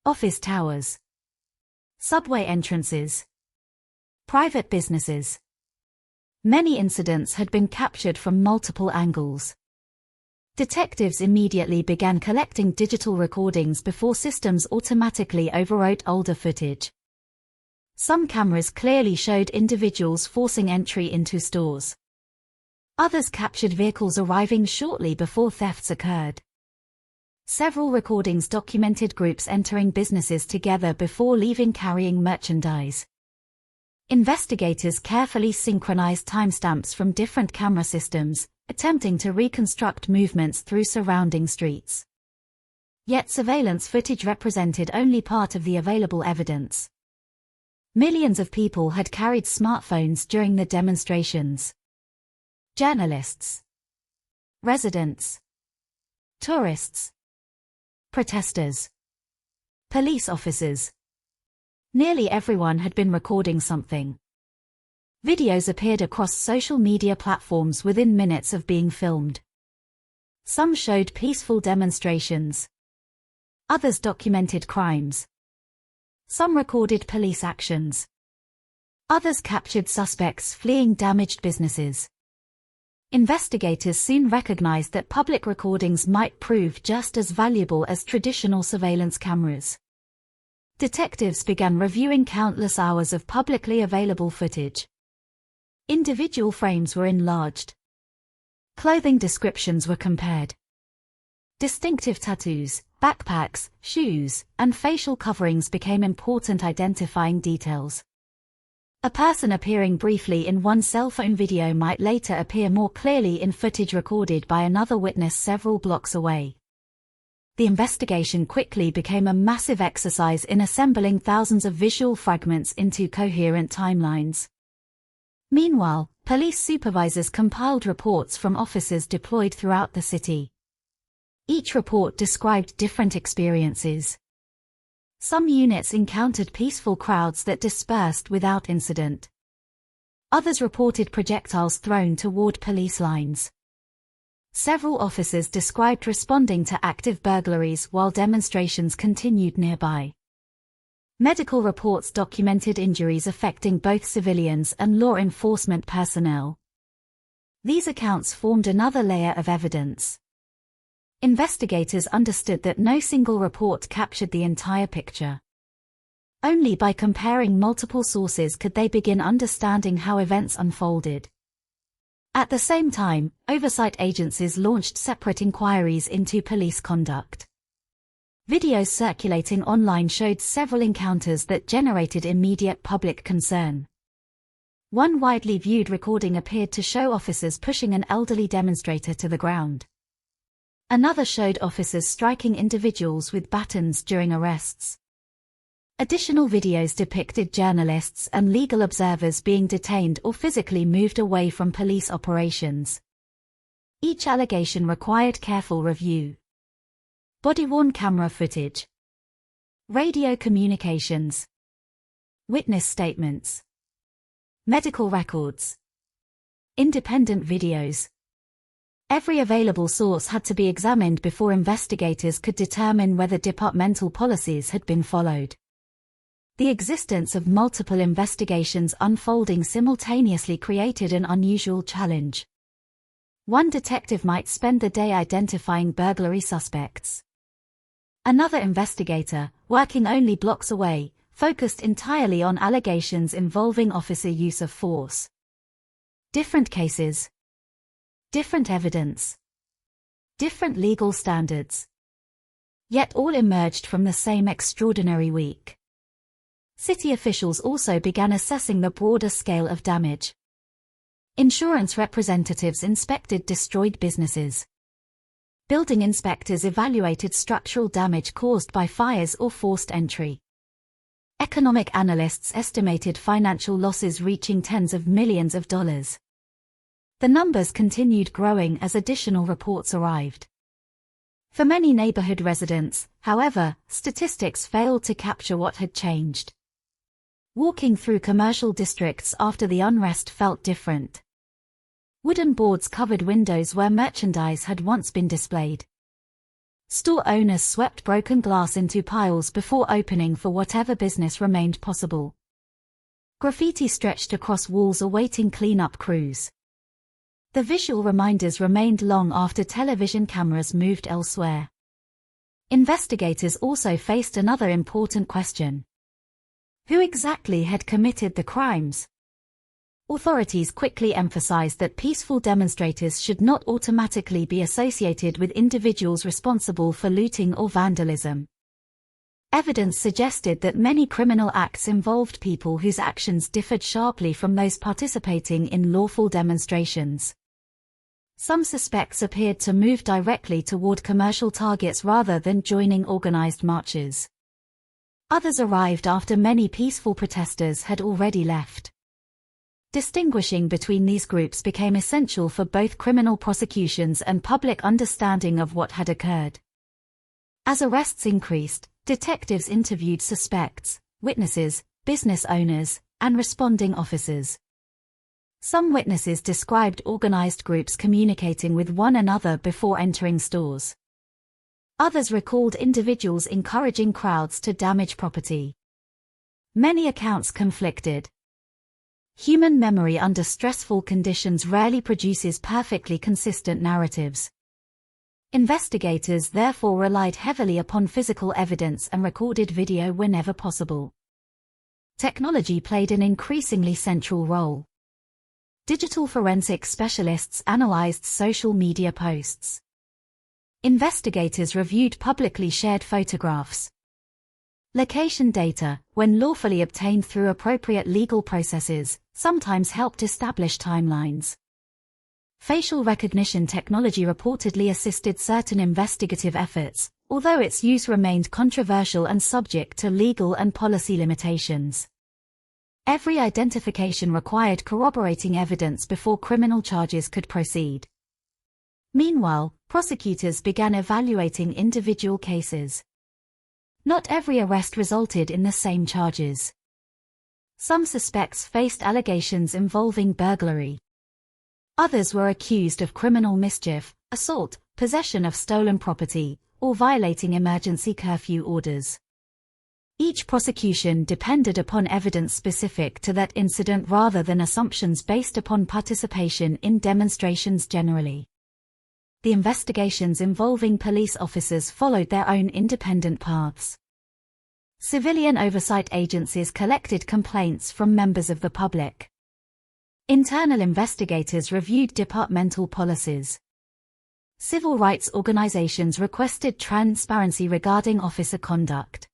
Office towers. Subway entrances. Private businesses. Many incidents had been captured from multiple angles. Detectives immediately began collecting digital recordings before systems automatically overwrote older footage. Some cameras clearly showed individuals forcing entry into stores. Others captured vehicles arriving shortly before thefts occurred. Several recordings documented groups entering businesses together before leaving carrying merchandise. Investigators carefully synchronized timestamps from different camera systems, attempting to reconstruct movements through surrounding streets. Yet surveillance footage represented only part of the available evidence. Millions of people had carried smartphones during the demonstrations. Journalists, residents, tourists, protesters, police officers. Nearly everyone had been recording something. Videos appeared across social media platforms within minutes of being filmed. Some showed peaceful demonstrations. Others documented crimes. Some recorded police actions. Others captured suspects fleeing damaged businesses. Investigators soon recognized that public recordings might prove just as valuable as traditional surveillance cameras. Detectives began reviewing countless hours of publicly available footage. Individual frames were enlarged. Clothing descriptions were compared. Distinctive tattoos, backpacks, shoes, and facial coverings became important identifying details. A person appearing briefly in one cell phone video might later appear more clearly in footage recorded by another witness several blocks away. The investigation quickly became a massive exercise in assembling thousands of visual fragments into coherent timelines. Meanwhile, police supervisors compiled reports from officers deployed throughout the city. Each report described different experiences. Some units encountered peaceful crowds that dispersed without incident. Others reported projectiles thrown toward police lines. Several officers described responding to active burglaries while demonstrations continued nearby. Medical reports documented injuries affecting both civilians and law enforcement personnel. These accounts formed another layer of evidence. Investigators understood that no single report captured the entire picture. Only by comparing multiple sources could they begin understanding how events unfolded. At the same time, oversight agencies launched separate inquiries into police conduct. Videos circulating online showed several encounters that generated immediate public concern. One widely viewed recording appeared to show officers pushing an elderly demonstrator to the ground. Another showed officers striking individuals with batons during arrests. Additional videos depicted journalists and legal observers being detained or physically moved away from police operations. Each allegation required careful review. Body-worn camera footage. Radio communications. Witness statements. Medical records. Independent videos. Every available source had to be examined before investigators could determine whether departmental policies had been followed. The existence of multiple investigations unfolding simultaneously created an unusual challenge. One detective might spend the day identifying burglary suspects. Another investigator, working only blocks away, focused entirely on allegations involving officer use of force. Different cases. Different evidence. Different legal standards. Yet all emerged from the same extraordinary week. City officials also began assessing the broader scale of damage. Insurance representatives inspected destroyed businesses. Building inspectors evaluated structural damage caused by fires or forced entry. Economic analysts estimated financial losses reaching tens of millions of dollars. The numbers continued growing as additional reports arrived. For many neighborhood residents, however, statistics failed to capture what had changed. Walking through commercial districts after the unrest felt different. Wooden boards covered windows where merchandise had once been displayed. Store owners swept broken glass into piles before opening for whatever business remained possible. Graffiti stretched across walls awaiting cleanup crews. The visual reminders remained long after television cameras moved elsewhere. Investigators also faced another important question. Who exactly had committed the crimes? Authorities quickly emphasized that peaceful demonstrators should not automatically be associated with individuals responsible for looting or vandalism. Evidence suggested that many criminal acts involved people whose actions differed sharply from those participating in lawful demonstrations. Some suspects appeared to move directly toward commercial targets rather than joining organized marches. Others arrived after many peaceful protesters had already left. Distinguishing between these groups became essential for both criminal prosecutions and public understanding of what had occurred. As arrests increased, detectives interviewed suspects, witnesses, business owners, and responding officers. Some witnesses described organized groups communicating with one another before entering stores. Others recalled individuals encouraging crowds to damage property. Many accounts conflicted. Human memory under stressful conditions rarely produces perfectly consistent narratives. Investigators therefore relied heavily upon physical evidence and recorded video whenever possible. Technology played an increasingly central role. Digital forensic specialists analyzed social media posts. Investigators reviewed publicly shared photographs. Location data, when lawfully obtained through appropriate legal processes, sometimes helped establish timelines. Facial recognition technology reportedly assisted certain investigative efforts, although its use remained controversial and subject to legal and policy limitations. Every identification required corroborating evidence before criminal charges could proceed. Meanwhile, prosecutors began evaluating individual cases. Not every arrest resulted in the same charges. Some suspects faced allegations involving burglary. Others were accused of criminal mischief, assault, possession of stolen property, or violating emergency curfew orders. Each prosecution depended upon evidence specific to that incident rather than assumptions based upon participation in demonstrations generally. The investigations involving police officers followed their own independent paths. Civilian oversight agencies collected complaints from members of the public. Internal investigators reviewed departmental policies. Civil rights organizations requested transparency regarding officer conduct.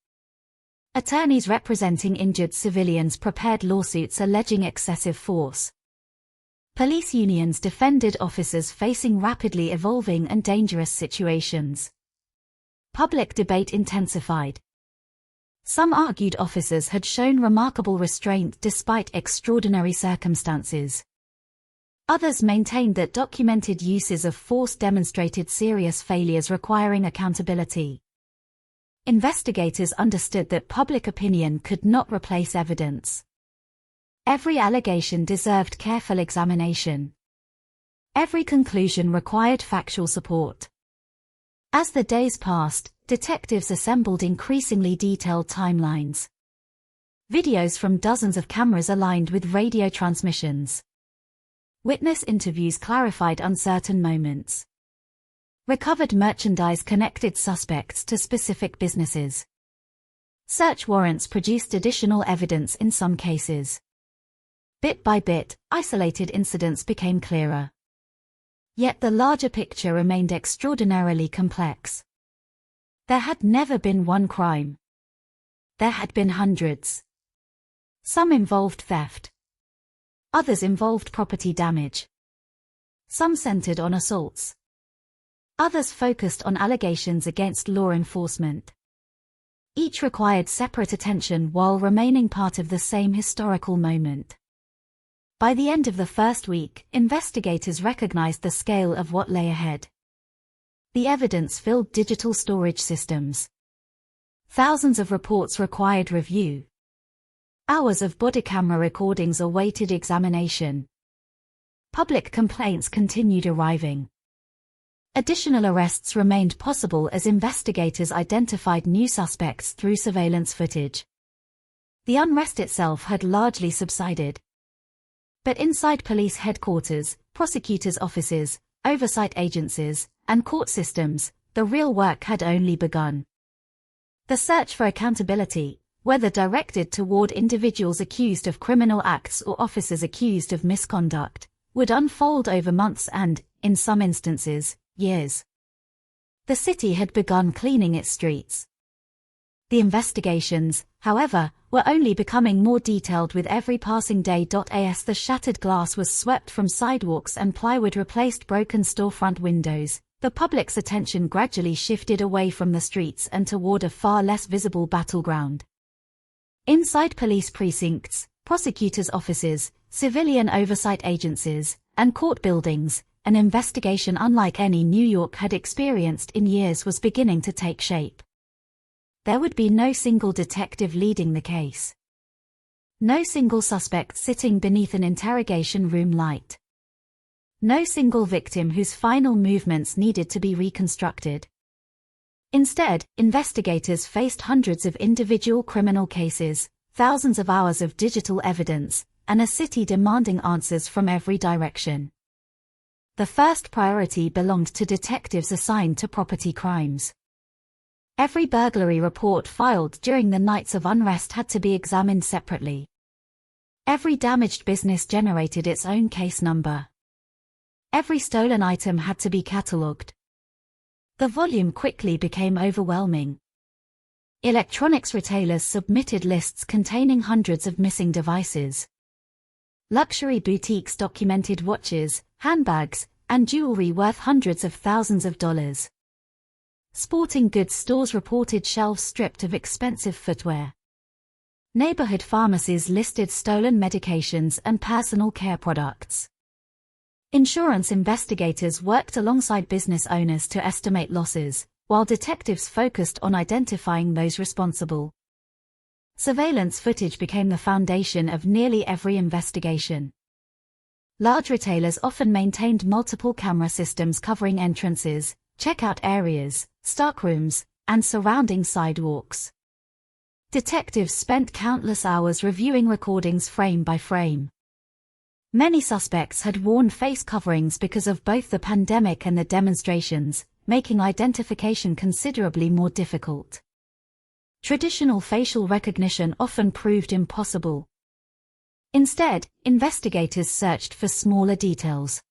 Attorneys representing injured civilians prepared lawsuits alleging excessive force. Police unions defended officers facing rapidly evolving and dangerous situations. Public debate intensified. Some argued officers had shown remarkable restraint despite extraordinary circumstances. Others maintained that documented uses of force demonstrated serious failures requiring accountability. Investigators understood that public opinion could not replace evidence. Every allegation deserved careful examination. Every conclusion required factual support. As the days passed, detectives assembled increasingly detailed timelines. Videos from dozens of cameras aligned with radio transmissions. Witness interviews clarified uncertain moments. Recovered merchandise connected suspects to specific businesses. Search warrants produced additional evidence in some cases. Bit by bit, isolated incidents became clearer. Yet the larger picture remained extraordinarily complex. There had never been one crime. There had been hundreds. Some involved theft. Others involved property damage. Some centered on assaults. Others focused on allegations against law enforcement. Each required separate attention while remaining part of the same historical moment. By the end of the first week, investigators recognized the scale of what lay ahead. The evidence filled digital storage systems. Thousands of reports required review. Hours of body camera recordings awaited examination. Public complaints continued arriving. Additional arrests remained possible as investigators identified new suspects through surveillance footage. The unrest itself had largely subsided. But inside police headquarters, prosecutors' offices, oversight agencies, and court systems, the real work had only begun. The search for accountability, whether directed toward individuals accused of criminal acts or officers accused of misconduct, would unfold over months and, in some instances, years. The city had begun cleaning its streets. The investigations, however, were only becoming more detailed with every passing day. As the shattered glass was swept from sidewalks and plywood replaced broken storefront windows, the public's attention gradually shifted away from the streets and toward a far less visible battleground. Inside police precincts, prosecutors' offices, civilian oversight agencies, and court buildings, an investigation unlike any New York had experienced in years was beginning to take shape. There would be no single detective leading the case. No single suspect sitting beneath an interrogation room light. No single victim whose final movements needed to be reconstructed. Instead, investigators faced hundreds of individual criminal cases, thousands of hours of digital evidence, and a city demanding answers from every direction. The first priority belonged to detectives assigned to property crimes. Every burglary report filed during the nights of unrest had to be examined separately. Every damaged business generated its own case number. Every stolen item had to be catalogued. The volume quickly became overwhelming. Electronics retailers submitted lists containing hundreds of missing devices. Luxury boutiques documented watches, handbags, and jewelry worth hundreds of thousands of dollars. Sporting goods stores reported shelves stripped of expensive footwear. Neighborhood pharmacies listed stolen medications and personal care products. Insurance investigators worked alongside business owners to estimate losses, while detectives focused on identifying those responsible. Surveillance footage became the foundation of nearly every investigation. Large retailers often maintained multiple camera systems covering entrances, checkout areas, stockrooms, and surrounding sidewalks. Detectives spent countless hours reviewing recordings frame by frame. Many suspects had worn face coverings because of both the pandemic and the demonstrations, making identification considerably more difficult. Traditional facial recognition often proved impossible. Instead, investigators searched for smaller details.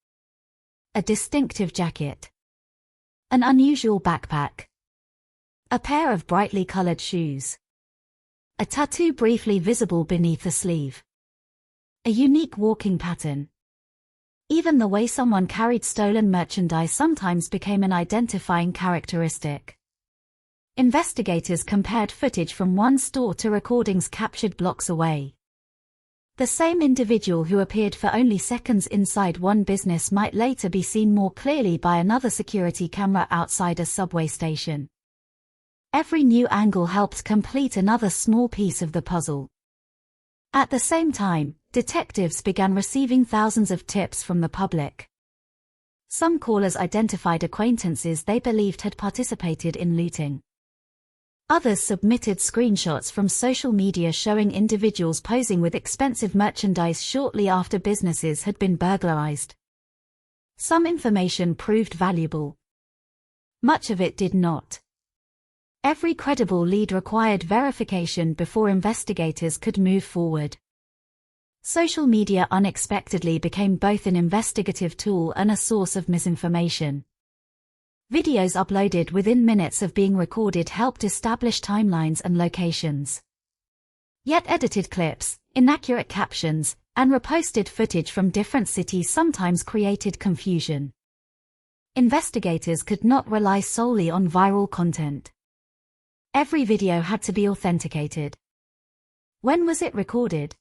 A distinctive jacket. An unusual backpack. A pair of brightly colored shoes. A tattoo briefly visible beneath the sleeve. A unique walking pattern. Even the way someone carried stolen merchandise sometimes became an identifying characteristic. Investigators compared footage from one store to recordings captured blocks away. The same individual who appeared for only seconds inside one business might later be seen more clearly by another security camera outside a subway station. Every new angle helped complete another small piece of the puzzle. At the same time, detectives began receiving thousands of tips from the public. Some callers identified acquaintances they believed had participated in looting. Others submitted screenshots from social media showing individuals posing with expensive merchandise shortly after businesses had been burglarized. Some information proved valuable. Much of it did not. Every credible lead required verification before investigators could move forward. Social media unexpectedly became both an investigative tool and a source of misinformation. Videos uploaded within minutes of being recorded helped establish timelines and locations. Yet edited clips, inaccurate captions, and reposted footage from different cities sometimes created confusion. Investigators could not rely solely on viral content. Every video had to be authenticated. When was it recorded?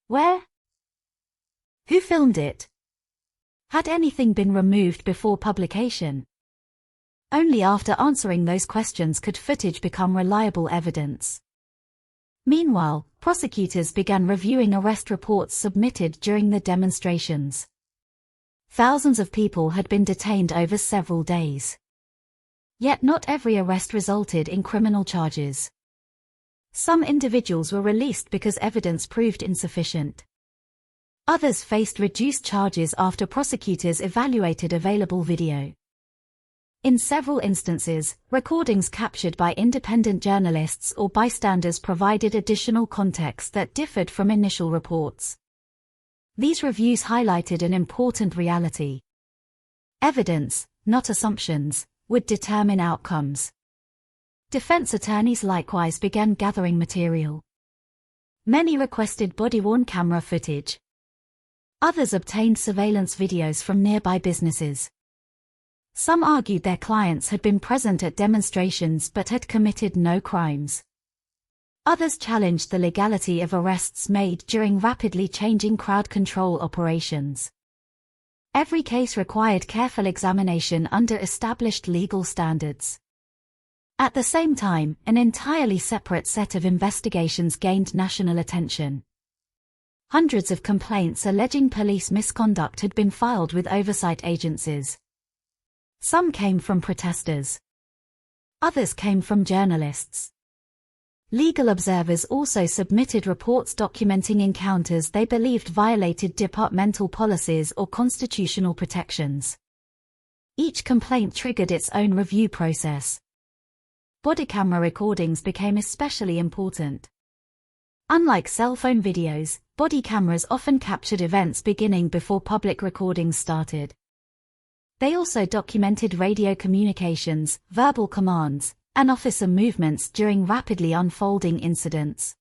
Where? Who filmed it? Had anything been removed before publication? Only after answering those questions could footage become reliable evidence. Meanwhile, prosecutors began reviewing arrest reports submitted during the demonstrations. Thousands of people had been detained over several days. Yet not every arrest resulted in criminal charges. Some individuals were released because evidence proved insufficient. Others faced reduced charges after prosecutors evaluated available video. In several instances, recordings captured by independent journalists or bystanders provided additional context that differed from initial reports. These reviews highlighted an important reality. Evidence, not assumptions, would determine outcomes. Defense attorneys likewise began gathering material. Many requested body-worn camera footage. Others obtained surveillance videos from nearby businesses. Some argued their clients had been present at demonstrations but had committed no crimes. Others challenged the legality of arrests made during rapidly changing crowd control operations. Every case required careful examination under established legal standards. At the same time, an entirely separate set of investigations gained national attention. Hundreds of complaints alleging police misconduct had been filed with oversight agencies. Some came from protesters. Others came from journalists. Legal observers also submitted reports documenting encounters they believed violated departmental policies or constitutional protections. Each complaint triggered its own review process. Body camera recordings became especially important. Unlike cell phone videos, body cameras often captured events beginning before public recordings started. They also documented radio communications, verbal commands, and officer movements during rapidly unfolding incidents.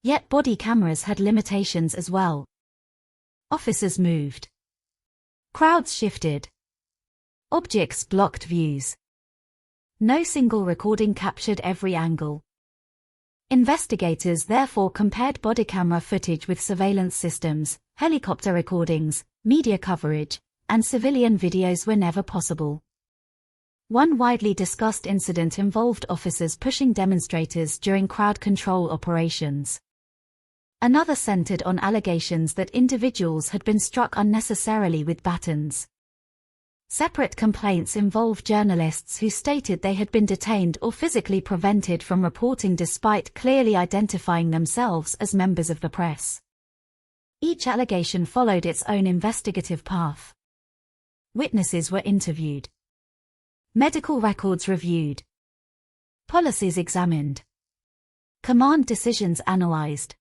Yet body cameras had limitations as well. Officers moved. Crowds shifted. Objects blocked views. No single recording captured every angle. Investigators therefore compared body camera footage with surveillance systems, helicopter recordings, media coverage, and civilian videos whenever possible. One widely discussed incident involved officers pushing demonstrators during crowd control operations. Another centered on allegations that individuals had been struck unnecessarily with batons. Separate complaints involved journalists who stated they had been detained or physically prevented from reporting despite clearly identifying themselves as members of the press. Each allegation followed its own investigative path. Witnesses were interviewed. Medical records reviewed. Policies examined. Command decisions analyzed.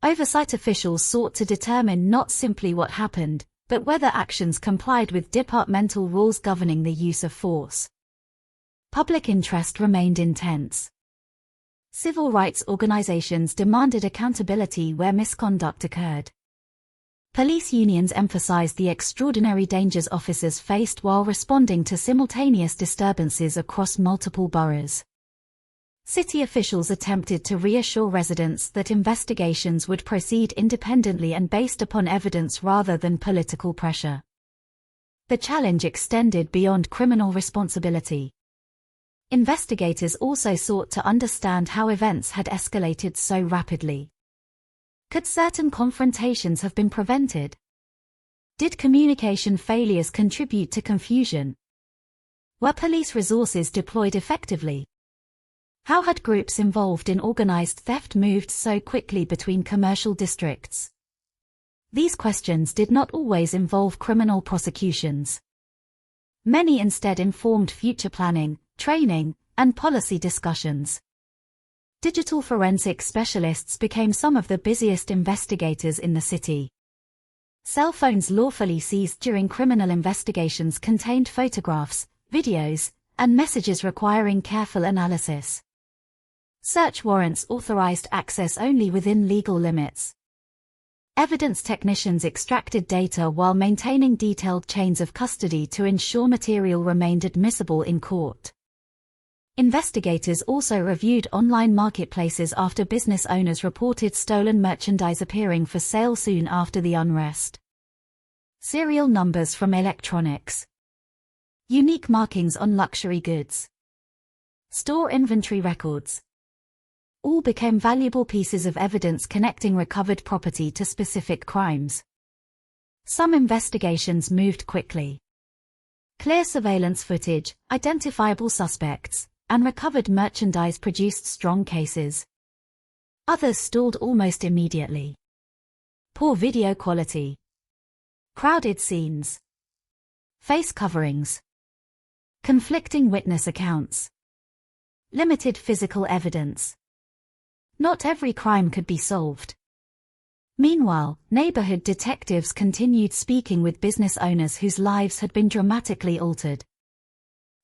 Oversight officials sought to determine not simply what happened, but whether actions complied with departmental rules governing the use of force. Public interest remained intense. Civil rights organizations demanded accountability where misconduct occurred. Police unions emphasized the extraordinary dangers officers faced while responding to simultaneous disturbances across multiple boroughs. City officials attempted to reassure residents that investigations would proceed independently and based upon evidence rather than political pressure. The challenge extended beyond criminal responsibility. Investigators also sought to understand how events had escalated so rapidly. Could certain confrontations have been prevented? Did communication failures contribute to confusion? Were police resources deployed effectively? How had groups involved in organized theft moved so quickly between commercial districts? These questions did not always involve criminal prosecutions. Many instead informed future planning, training, and policy discussions. Digital forensic specialists became some of the busiest investigators in the city. Cell phones lawfully seized during criminal investigations contained photographs, videos, and messages requiring careful analysis. Search warrants authorized access only within legal limits. Evidence technicians extracted data while maintaining detailed chains of custody to ensure material remained admissible in court. Investigators also reviewed online marketplaces after business owners reported stolen merchandise appearing for sale soon after the unrest. Serial numbers from electronics. Unique markings on luxury goods. Store inventory records. All became valuable pieces of evidence connecting recovered property to specific crimes. Some investigations moved quickly. Clear surveillance footage, identifiable suspects, and recovered merchandise produced strong cases. Others stalled almost immediately. Poor video quality. Crowded scenes. Face coverings. Conflicting witness accounts. Limited physical evidence. Not every crime could be solved. Meanwhile, neighborhood detectives continued speaking with business owners whose lives had been dramatically altered.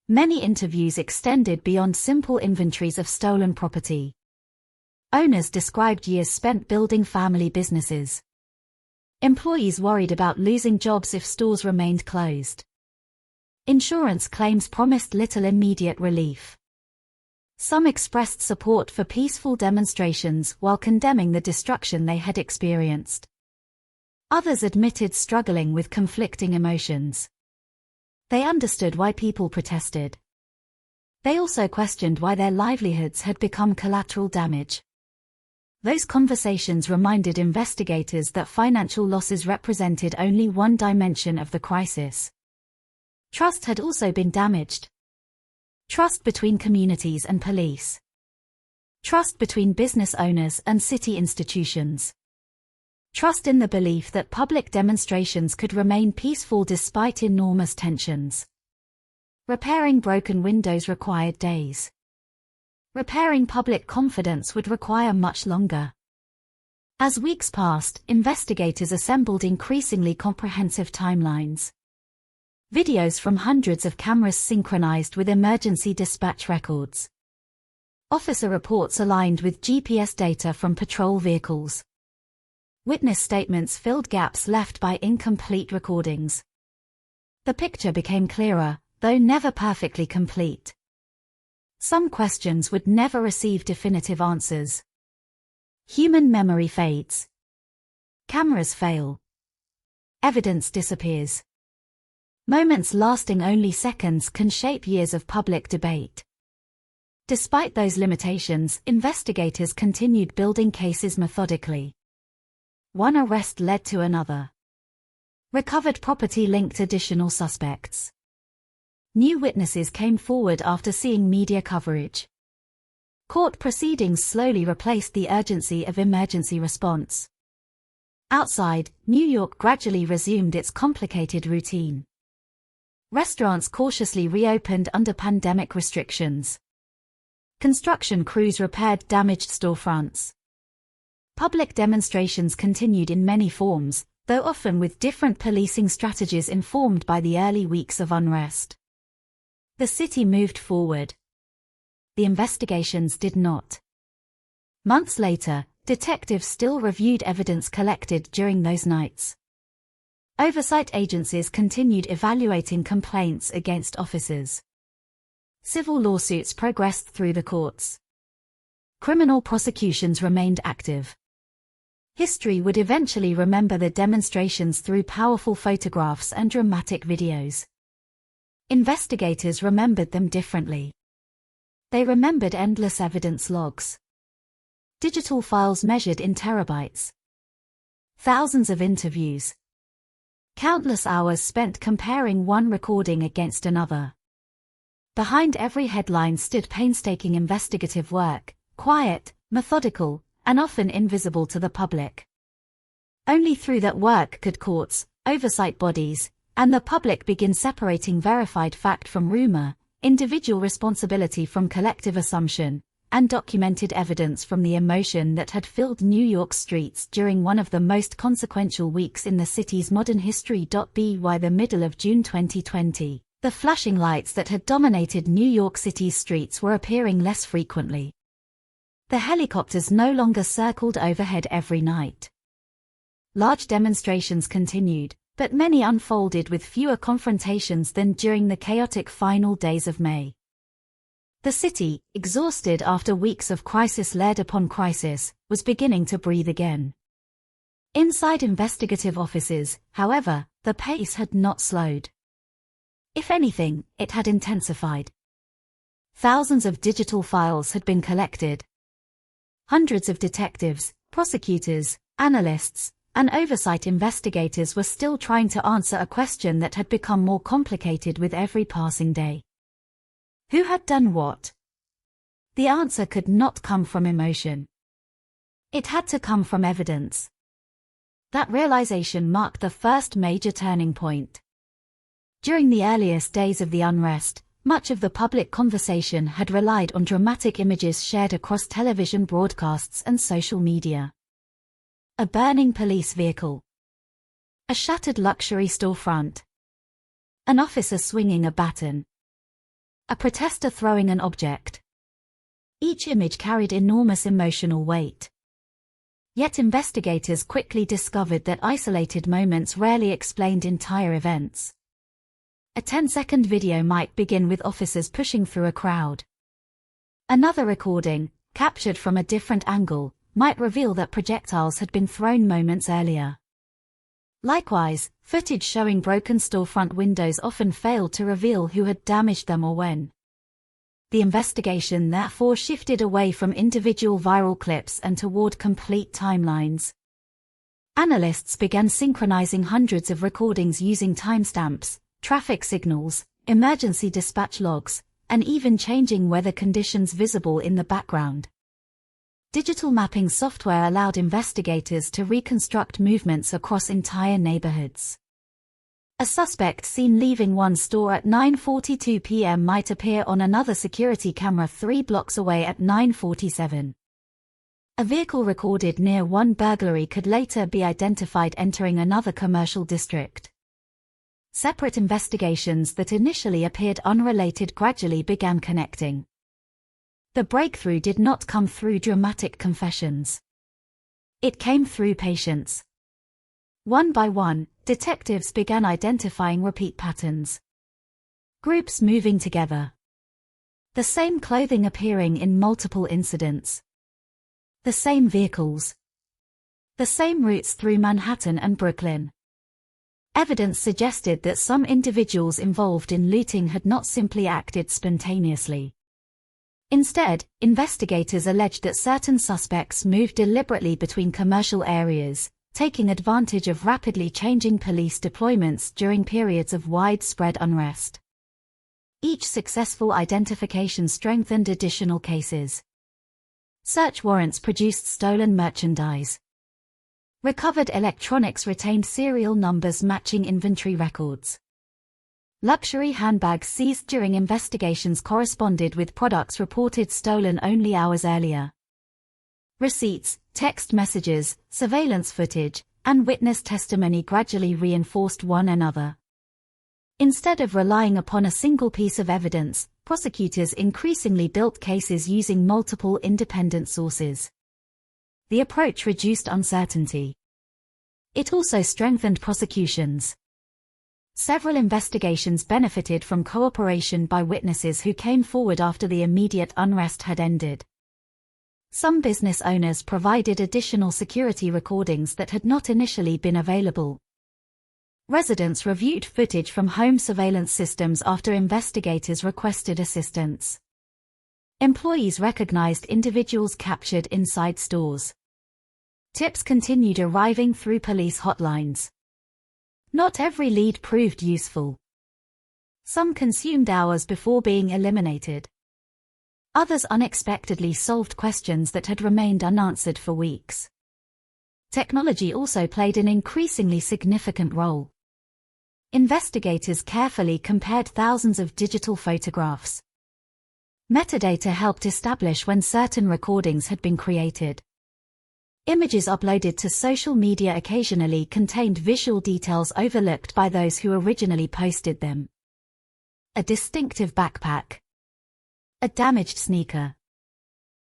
Many interviews extended beyond simple inventories of stolen property. Owners described years spent building family businesses. Employees worried about losing jobs if stores remained closed. Insurance claims promised little immediate relief. Some expressed support for peaceful demonstrations while condemning the destruction they had experienced. Others admitted struggling with conflicting emotions. They understood why people protested. They also questioned why their livelihoods had become collateral damage. Those conversations reminded investigators that financial losses represented only one dimension of the crisis. Trust had also been damaged. Trust between communities and police. Trust between business owners and city institutions. Trust in the belief that public demonstrations could remain peaceful despite enormous tensions. Repairing broken windows required days. Repairing public confidence would require much longer. As weeks passed, investigators assembled increasingly comprehensive timelines. Videos from hundreds of cameras synchronized with emergency dispatch records. Officer reports aligned with GPS data from patrol vehicles. Witness statements filled gaps left by incomplete recordings. The picture became clearer, though never perfectly complete. Some questions would never receive definitive answers. Human memory fades. Cameras fail. Evidence disappears. Moments lasting only seconds can shape years of public debate. Despite those limitations, investigators continued building cases methodically. One arrest led to another. Recovered property linked additional suspects. New witnesses came forward after seeing media coverage. Court proceedings slowly replaced the urgency of emergency response. Outside, New York gradually resumed its complicated routine. Restaurants cautiously reopened under pandemic restrictions. Construction crews repaired damaged storefronts. Public demonstrations continued in many forms, though often with different policing strategies informed by the early weeks of unrest. The city moved forward. The investigations did not. Months later, detectives still reviewed evidence collected during those nights. Oversight agencies continued evaluating complaints against officers. Civil lawsuits progressed through the courts. Criminal prosecutions remained active. History would eventually remember the demonstrations through powerful photographs and dramatic videos. Investigators remembered them differently. They remembered endless evidence logs. Digital files measured in terabytes. Thousands of interviews. Countless hours spent comparing one recording against another. Behind every headline stood painstaking investigative work, quiet, methodical, and often invisible to the public. Only through that work could courts, oversight bodies, and the public begin separating verified fact from rumor, individual responsibility from collective assumption, and documented evidence from the emotion that had filled New York streets during one of the most consequential weeks in the city's modern history. By the middle of June 2020, the flashing lights that had dominated New York City's streets were appearing less frequently. The helicopters no longer circled overhead every night. Large demonstrations continued, but many unfolded with fewer confrontations than during the chaotic final days of May. The city, exhausted after weeks of crisis layered upon crisis, was beginning to breathe again. Inside investigative offices, however, the pace had not slowed. If anything, it had intensified. Thousands of digital files had been collected. Hundreds of detectives, prosecutors, analysts, and oversight investigators were still trying to answer a question that had become more complicated with every passing day. Who had done what? The answer could not come from emotion. It had to come from evidence. That realization marked the first major turning point. During the earliest days of the unrest, much of the public conversation had relied on dramatic images shared across television broadcasts and social media. A burning police vehicle. A shattered luxury storefront. An officer swinging a baton. A protester throwing an object. Each image carried enormous emotional weight. Yet investigators quickly discovered that isolated moments rarely explained entire events. A 10-second video might begin with officers pushing through a crowd. Another recording, captured from a different angle, might reveal that projectiles had been thrown moments earlier. Likewise, footage showing broken storefront windows often failed to reveal who had damaged them or when. The investigation therefore shifted away from individual viral clips and toward complete timelines. Analysts began synchronizing hundreds of recordings using timestamps, traffic signals, emergency dispatch logs, and even changing weather conditions visible in the background. Digital mapping software allowed investigators to reconstruct movements across entire neighborhoods. A suspect seen leaving one store at 9:42 p.m. might appear on another security camera 3 blocks away at 9:47. A vehicle recorded near one burglary could later be identified entering another commercial district. Separate investigations that initially appeared unrelated gradually began connecting. The breakthrough did not come through dramatic confessions. It came through patience. One by one, detectives began identifying repeat patterns. Groups moving together. The same clothing appearing in multiple incidents. The same vehicles. The same routes through Manhattan and Brooklyn. Evidence suggested that some individuals involved in looting had not simply acted spontaneously. Instead, investigators alleged that certain suspects moved deliberately between commercial areas, taking advantage of rapidly changing police deployments during periods of widespread unrest. Each successful identification strengthened additional cases. Search warrants produced stolen merchandise. Recovered electronics retained serial numbers matching inventory records. Luxury handbags seized during investigations corresponded with products reported stolen only hours earlier. Receipts, text messages, surveillance footage, and witness testimony gradually reinforced one another. Instead of relying upon a single piece of evidence, prosecutors increasingly built cases using multiple independent sources. The approach reduced uncertainty. It also strengthened prosecutions. Several investigations benefited from cooperation by witnesses who came forward after the immediate unrest had ended. Some business owners provided additional security recordings that had not initially been available. Residents reviewed footage from home surveillance systems after investigators requested assistance. Employees recognized individuals captured inside stores. Tips continued arriving through police hotlines. Not every lead proved useful. Some consumed hours before being eliminated. Others unexpectedly solved questions that had remained unanswered for weeks. Technology also played an increasingly significant role. Investigators carefully compared thousands of digital photographs. Metadata helped establish when certain recordings had been created. Images uploaded to social media occasionally contained visual details overlooked by those who originally posted them. A distinctive backpack. A damaged sneaker.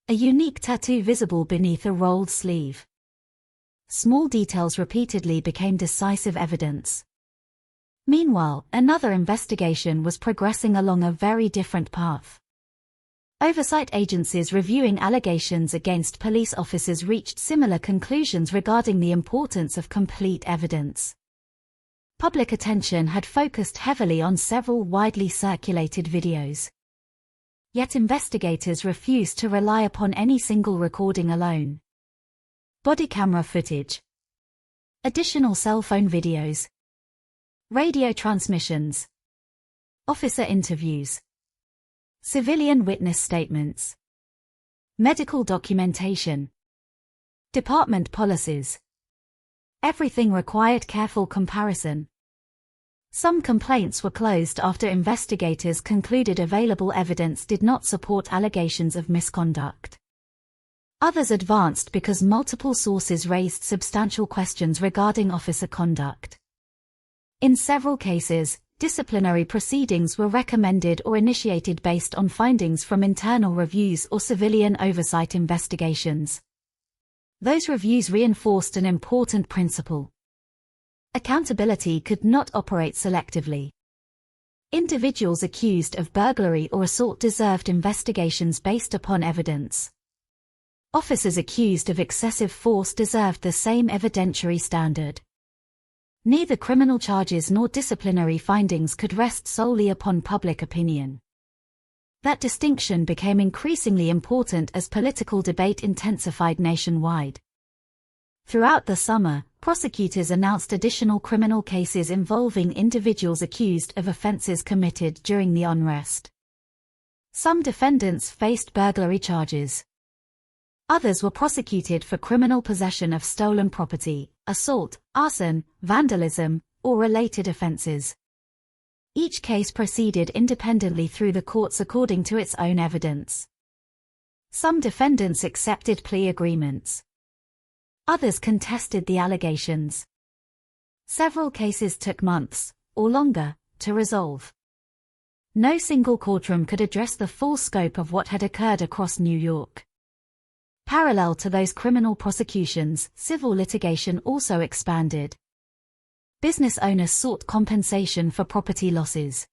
A unique tattoo visible beneath a rolled sleeve. Small details repeatedly became decisive evidence. Meanwhile, another investigation was progressing along a very different path. Oversight agencies reviewing allegations against police officers reached similar conclusions regarding the importance of complete evidence. Public attention had focused heavily on several widely circulated videos. Yet investigators refused to rely upon any single recording alone. Body camera footage. Additional cell phone videos. Radio transmissions. Officer interviews. Civilian witness statements. Medical documentation. Department policies. Everything required careful comparison. Some complaints were closed after investigators concluded available evidence did not support allegations of misconduct. Others advanced because multiple sources raised substantial questions regarding officer conduct. In several cases, disciplinary proceedings were recommended or initiated based on findings from internal reviews or civilian oversight investigations. Those reviews reinforced an important principle. Accountability could not operate selectively. Individuals accused of burglary or assault deserved investigations based upon evidence. Officers accused of excessive force deserved the same evidentiary standard. Neither criminal charges nor disciplinary findings could rest solely upon public opinion. That distinction became increasingly important as political debate intensified nationwide. Throughout the summer, prosecutors announced additional criminal cases involving individuals accused of offenses committed during the unrest. Some defendants faced burglary charges. Others were prosecuted for criminal possession of stolen property, assault, arson, vandalism, or related offenses. Each case proceeded independently through the courts according to its own evidence. Some defendants accepted plea agreements. Others contested the allegations. Several cases took months, or longer, to resolve. No single courtroom could address the full scope of what had occurred across New York. Parallel to those criminal prosecutions, civil litigation also expanded. Business owners sought compensation for property losses.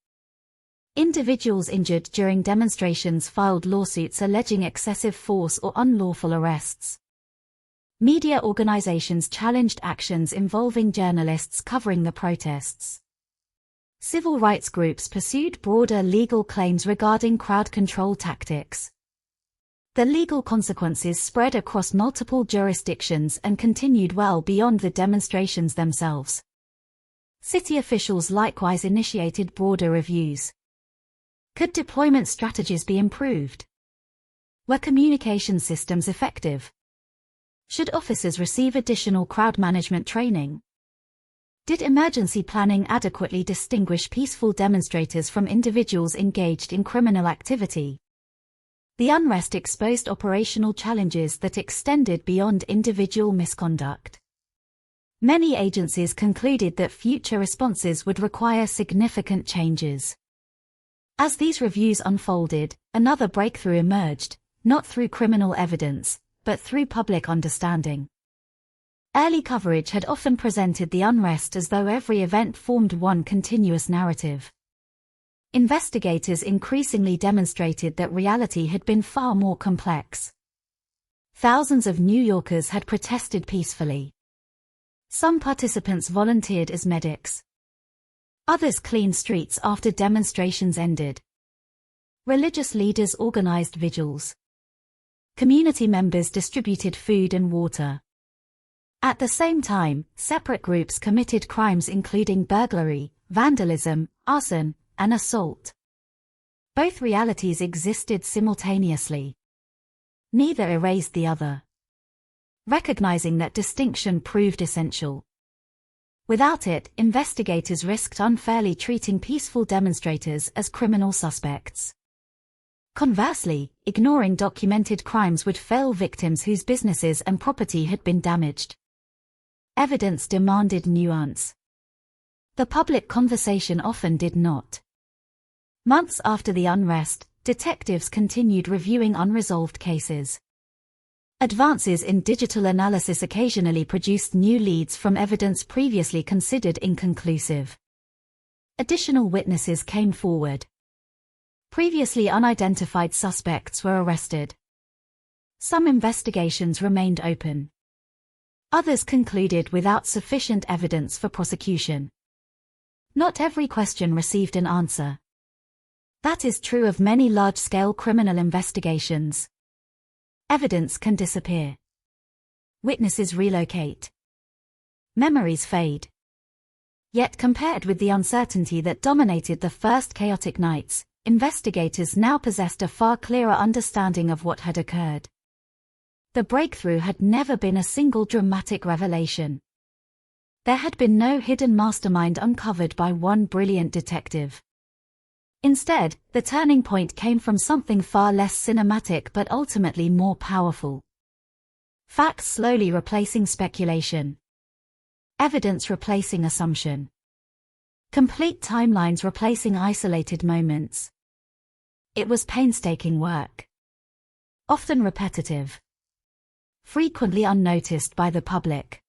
Individuals injured during demonstrations filed lawsuits alleging excessive force or unlawful arrests. Media organizations challenged actions involving journalists covering the protests. Civil rights groups pursued broader legal claims regarding crowd control tactics. The legal consequences spread across multiple jurisdictions and continued well beyond the demonstrations themselves. City officials likewise initiated broader reviews. Could deployment strategies be improved? Were communication systems effective? Should officers receive additional crowd management training? Did emergency planning adequately distinguish peaceful demonstrators from individuals engaged in criminal activity? The unrest exposed operational challenges that extended beyond individual misconduct. Many agencies concluded that future responses would require significant changes. As these reviews unfolded, another breakthrough emerged, not through criminal evidence, but through public understanding. Early coverage had often presented the unrest as though every event formed one continuous narrative. Investigators increasingly demonstrated that reality had been far more complex. Thousands of New Yorkers had protested peacefully. Some participants volunteered as medics. Others cleaned streets after demonstrations ended. Religious leaders organized vigils. Community members distributed food and water. At the same time, separate groups committed crimes including burglary, vandalism, arson, and assault. Both realities existed simultaneously. Neither erased the other. Recognizing that distinction proved essential. Without it, investigators risked unfairly treating peaceful demonstrators as criminal suspects. Conversely, ignoring documented crimes would fail victims whose businesses and property had been damaged. Evidence demanded nuance. The public conversation often did not. Months after the unrest, detectives continued reviewing unresolved cases. Advances in digital analysis occasionally produced new leads from evidence previously considered inconclusive. Additional witnesses came forward. Previously unidentified suspects were arrested. Some investigations remained open. Others concluded without sufficient evidence for prosecution. Not every question received an answer. That is true of many large-scale criminal investigations. Evidence can disappear. Witnesses relocate. Memories fade. Yet compared with the uncertainty that dominated the first chaotic nights, investigators now possessed a far clearer understanding of what had occurred. The breakthrough had never been a single dramatic revelation. There had been no hidden mastermind uncovered by one brilliant detective. Instead, the turning point came from something far less cinematic but ultimately more powerful. Facts slowly replacing speculation. Evidence replacing assumption. Complete timelines replacing isolated moments. It was painstaking work. Often repetitive. Frequently unnoticed by the public.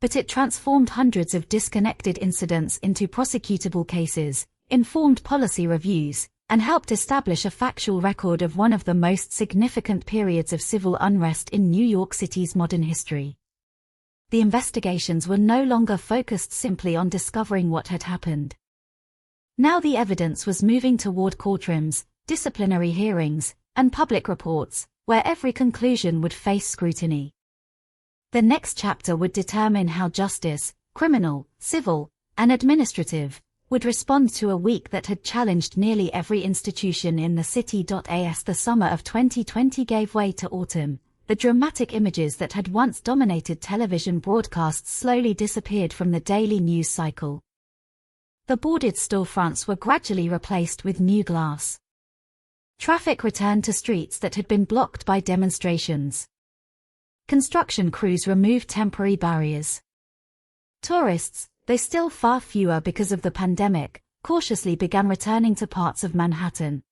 But it transformed hundreds of disconnected incidents into prosecutable cases, informed policy reviews, and helped establish a factual record of one of the most significant periods of civil unrest in New York City's modern history. The investigations were no longer focused simply on discovering what had happened. Now the evidence was moving toward courtrooms, disciplinary hearings, and public reports, where every conclusion would face scrutiny. The next chapter would determine how justice, criminal, civil, and administrative, would respond to a week that had challenged nearly every institution in the city. As the summer of 2020 gave way to autumn, the dramatic images that had once dominated television broadcasts slowly disappeared from the daily news cycle. The boarded storefronts were gradually replaced with new glass. Traffic returned to streets that had been blocked by demonstrations. Construction crews removed temporary barriers. Tourists, though still far fewer because of the pandemic, cautiously began returning to parts of Manhattan.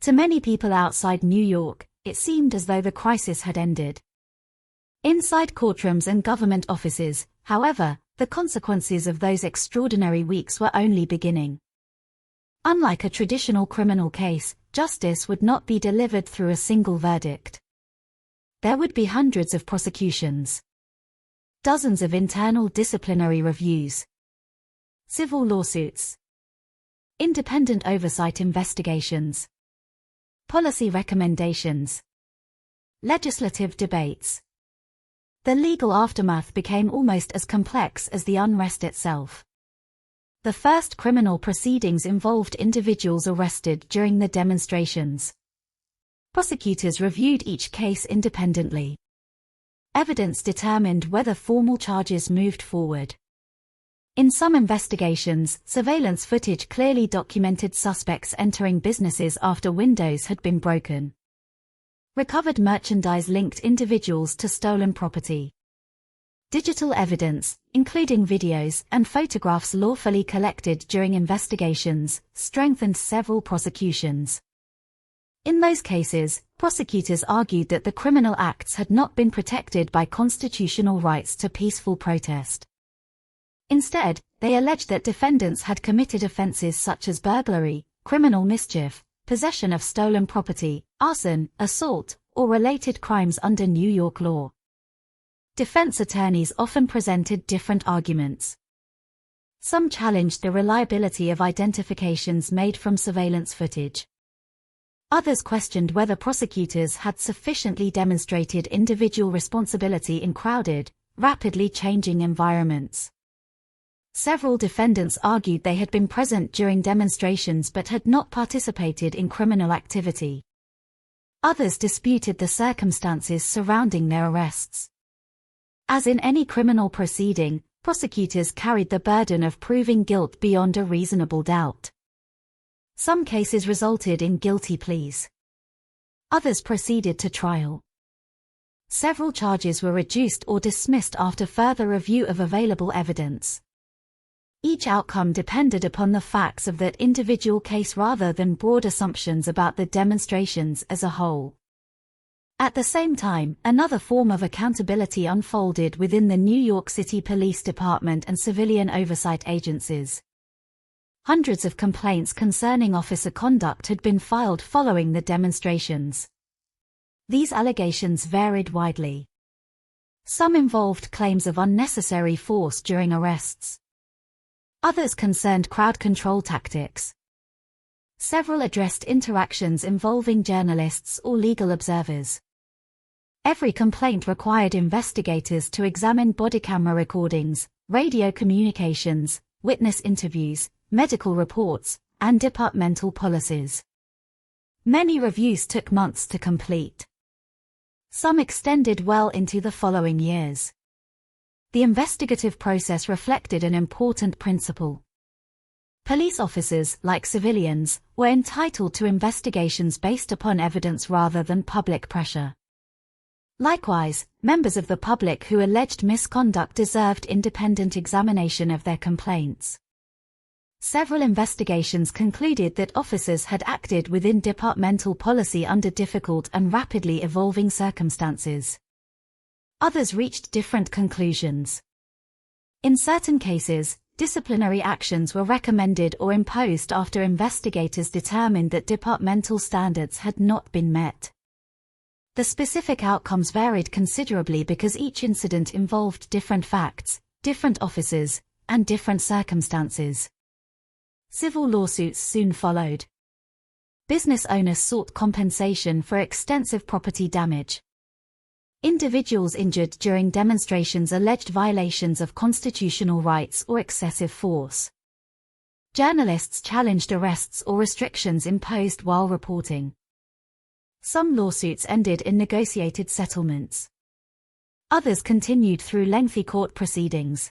To many people outside New York, it seemed as though the crisis had ended. Inside courtrooms and government offices, however, the consequences of those extraordinary weeks were only beginning. Unlike a traditional criminal case, justice would not be delivered through a single verdict. There would be hundreds of prosecutions, dozens of internal disciplinary reviews, civil lawsuits, independent oversight investigations, policy recommendations, legislative debates. The legal aftermath became almost as complex as the unrest itself. The first criminal proceedings involved individuals arrested during the demonstrations. Prosecutors reviewed each case independently. Evidence determined whether formal charges moved forward. In some investigations, surveillance footage clearly documented suspects entering businesses after windows had been broken. Recovered merchandise linked individuals to stolen property. Digital evidence, including videos and photographs lawfully collected during investigations, strengthened several prosecutions. In those cases, prosecutors argued that the criminal acts had not been protected by constitutional rights to peaceful protest. Instead, they alleged that defendants had committed offenses such as burglary, criminal mischief, possession of stolen property, arson, assault, or related crimes under New York law. Defense attorneys often presented different arguments. Some challenged the reliability of identifications made from surveillance footage. Others questioned whether prosecutors had sufficiently demonstrated individual responsibility in crowded, rapidly changing environments. Several defendants argued they had been present during demonstrations but had not participated in criminal activity. Others disputed the circumstances surrounding their arrests. As in any criminal proceeding, prosecutors carried the burden of proving guilt beyond a reasonable doubt. Some cases resulted in guilty pleas. Others proceeded to trial. Several charges were reduced or dismissed after further review of available evidence. Each outcome depended upon the facts of that individual case rather than broad assumptions about the demonstrations as a whole. At the same time, another form of accountability unfolded within the New York City Police Department and civilian oversight agencies. Hundreds of complaints concerning officer conduct had been filed following the demonstrations. These allegations varied widely. Some involved claims of unnecessary force during arrests. Others concerned crowd control tactics. Several addressed interactions involving journalists or legal observers. Every complaint required investigators to examine body camera recordings, radio communications, witness interviews, medical reports, and departmental policies. Many reviews took months to complete. Some extended well into the following years. The investigative process reflected an important principle. Police officers, like civilians, were entitled to investigations based upon evidence rather than public pressure. Likewise, members of the public who alleged misconduct deserved independent examination of their complaints. Several investigations concluded that officers had acted within departmental policy under difficult and rapidly evolving circumstances. Others reached different conclusions. In certain cases, disciplinary actions were recommended or imposed after investigators determined that departmental standards had not been met. The specific outcomes varied considerably because each incident involved different facts, different officers, and different circumstances. Civil lawsuits soon followed. Business owners sought compensation for extensive property damage. Individuals injured during demonstrations alleged violations of constitutional rights or excessive force. Journalists challenged arrests or restrictions imposed while reporting. Some lawsuits ended in negotiated settlements. Others continued through lengthy court proceedings.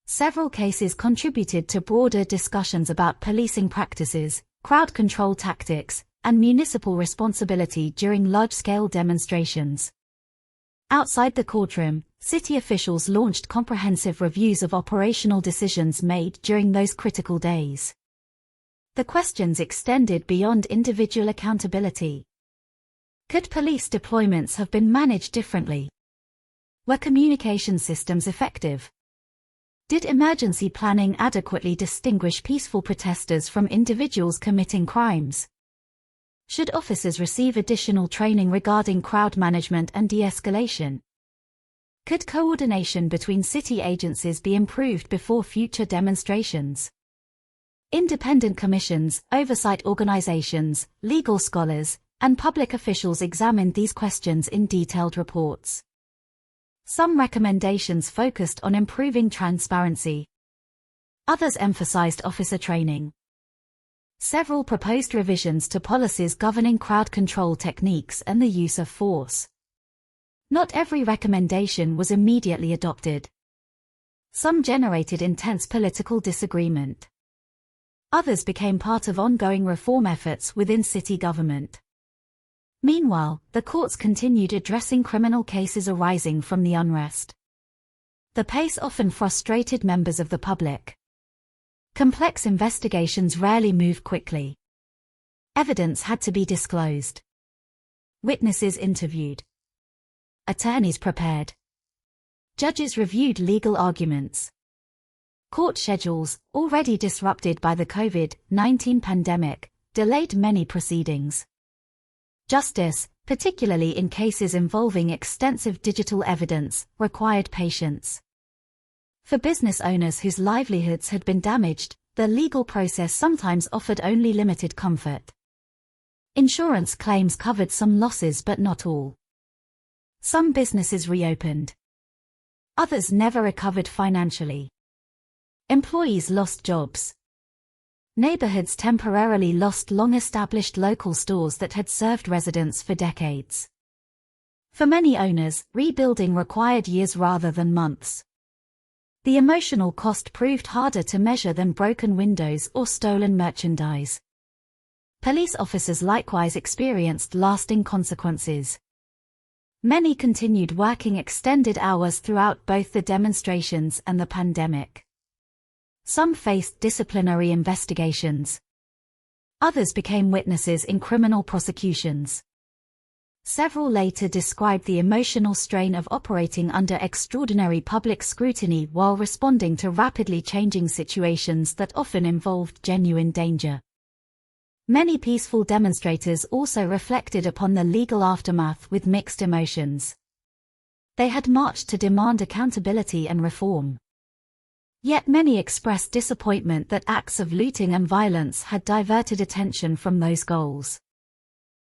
Several cases contributed to broader discussions about policing practices, crowd control tactics, and municipal responsibility during large-scale demonstrations. Outside the courtroom, city officials launched comprehensive reviews of operational decisions made during those critical days. The questions extended beyond individual accountability. Could police deployments have been managed differently? Were communication systems effective? Did emergency planning adequately distinguish peaceful protesters from individuals committing crimes? Should officers receive additional training regarding crowd management and de-escalation? Could coordination between city agencies be improved before future demonstrations? Independent commissions, oversight organizations, legal scholars, and public officials examined these questions in detailed reports. Some recommendations focused on improving transparency. Others emphasized officer training. Several proposed revisions to policies governing crowd control techniques and the use of force. Not every recommendation was immediately adopted. Some generated intense political disagreement. Others became part of ongoing reform efforts within city government. Meanwhile, the courts continued addressing criminal cases arising from the unrest. The pace often frustrated members of the public. Complex investigations rarely move quickly. Evidence had to be disclosed. Witnesses interviewed. Attorneys prepared. Judges reviewed legal arguments. Court schedules, already disrupted by the COVID-19 pandemic, delayed many proceedings. Justice, particularly in cases involving extensive digital evidence, required patience. For business owners whose livelihoods had been damaged, the legal process sometimes offered only limited comfort. Insurance claims covered some losses but not all. Some businesses reopened. Others never recovered financially. Employees lost jobs. Neighborhoods temporarily lost long-established local stores that had served residents for decades. For many owners, rebuilding required years rather than months. The emotional cost proved harder to measure than broken windows or stolen merchandise. Police officers likewise experienced lasting consequences. Many continued working extended hours throughout both the demonstrations and the pandemic. Some faced disciplinary investigations. Others became witnesses in criminal prosecutions. Several later described the emotional strain of operating under extraordinary public scrutiny while responding to rapidly changing situations that often involved genuine danger. Many peaceful demonstrators also reflected upon the legal aftermath with mixed emotions. They had marched to demand accountability and reform. Yet many expressed disappointment that acts of looting and violence had diverted attention from those goals.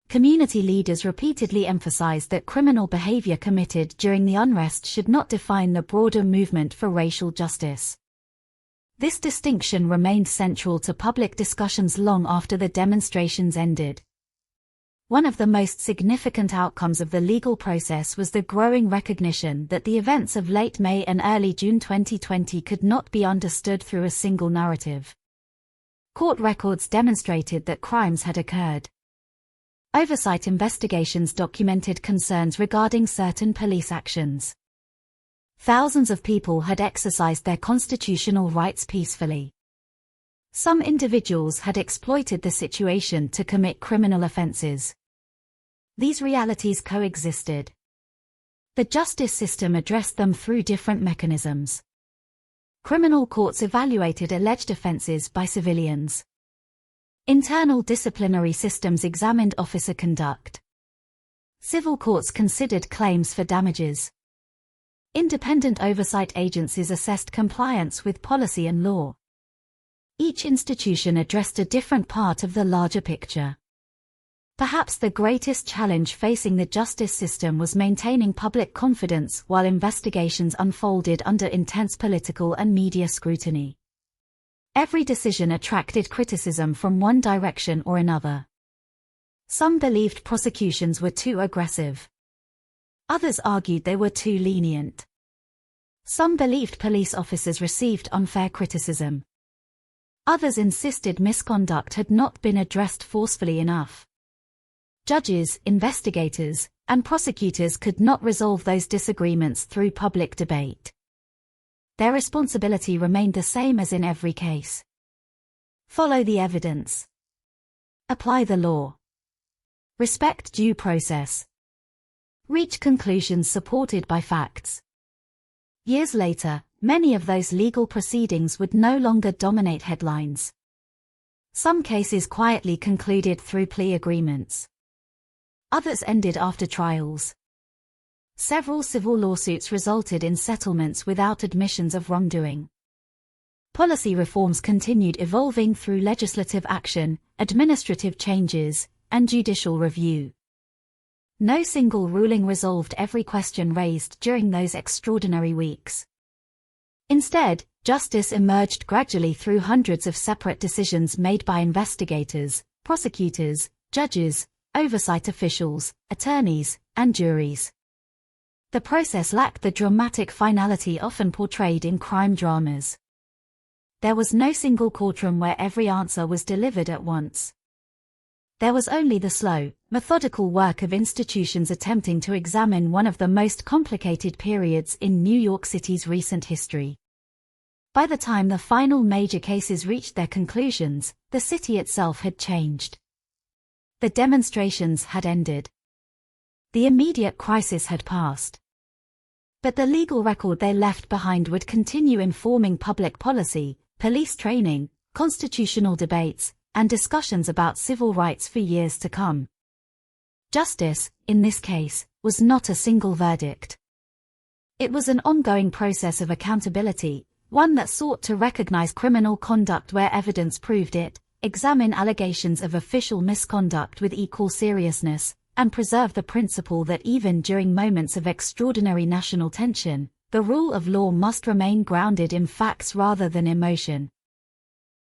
Community leaders repeatedly emphasized that criminal behavior committed during the unrest should not define the broader movement for racial justice. This distinction remained central to public discussions long after the demonstrations ended. One of the most significant outcomes of the legal process was the growing recognition that the events of late May and early June 2020 could not be understood through a single narrative. Court records demonstrated that crimes had occurred. Oversight investigations documented concerns regarding certain police actions. Thousands of people had exercised their constitutional rights peacefully. Some individuals had exploited the situation to commit criminal offenses. These realities coexisted. The justice system addressed them through different mechanisms. Criminal courts evaluated alleged offenses by civilians. Internal disciplinary systems examined officer conduct. Civil courts considered claims for damages. Independent oversight agencies assessed compliance with policy and law. Each institution addressed a different part of the larger picture. Perhaps the greatest challenge facing the justice system was maintaining public confidence while investigations unfolded under intense political and media scrutiny. Every decision attracted criticism from one direction or another. Some believed prosecutions were too aggressive. Others argued they were too lenient. Some believed police officers received unfair criticism. Others insisted misconduct had not been addressed forcefully enough. Judges, investigators, and prosecutors could not resolve those disagreements through public debate. Their responsibility remained the same as in every case. Follow the evidence. Apply the law. Respect due process. Reach conclusions supported by facts. Years later, many of those legal proceedings would no longer dominate headlines. Some cases quietly concluded through plea agreements. Others ended after trials. Several civil lawsuits resulted in settlements without admissions of wrongdoing. Policy reforms continued evolving through legislative action, administrative changes, and judicial review. No single ruling resolved every question raised during those extraordinary weeks. Instead, justice emerged gradually through hundreds of separate decisions made by investigators, prosecutors, judges, oversight officials, attorneys, and juries. The process lacked the dramatic finality often portrayed in crime dramas. There was no single courtroom where every answer was delivered at once. There was only the slow, methodical work of institutions attempting to examine one of the most complicated periods in New York City's recent history. By the time the final major cases reached their conclusions, the city itself had changed. The demonstrations had ended. The immediate crisis had passed. But the legal record they left behind would continue informing public policy, police training, constitutional debates, and discussions about civil rights for years to come. Justice, in this case, was not a single verdict. It was an ongoing process of accountability, one that sought to recognize criminal conduct where evidence proved it, examine allegations of official misconduct with equal seriousness, and preserve the principle that even during moments of extraordinary national tension, the rule of law must remain grounded in facts rather than emotion.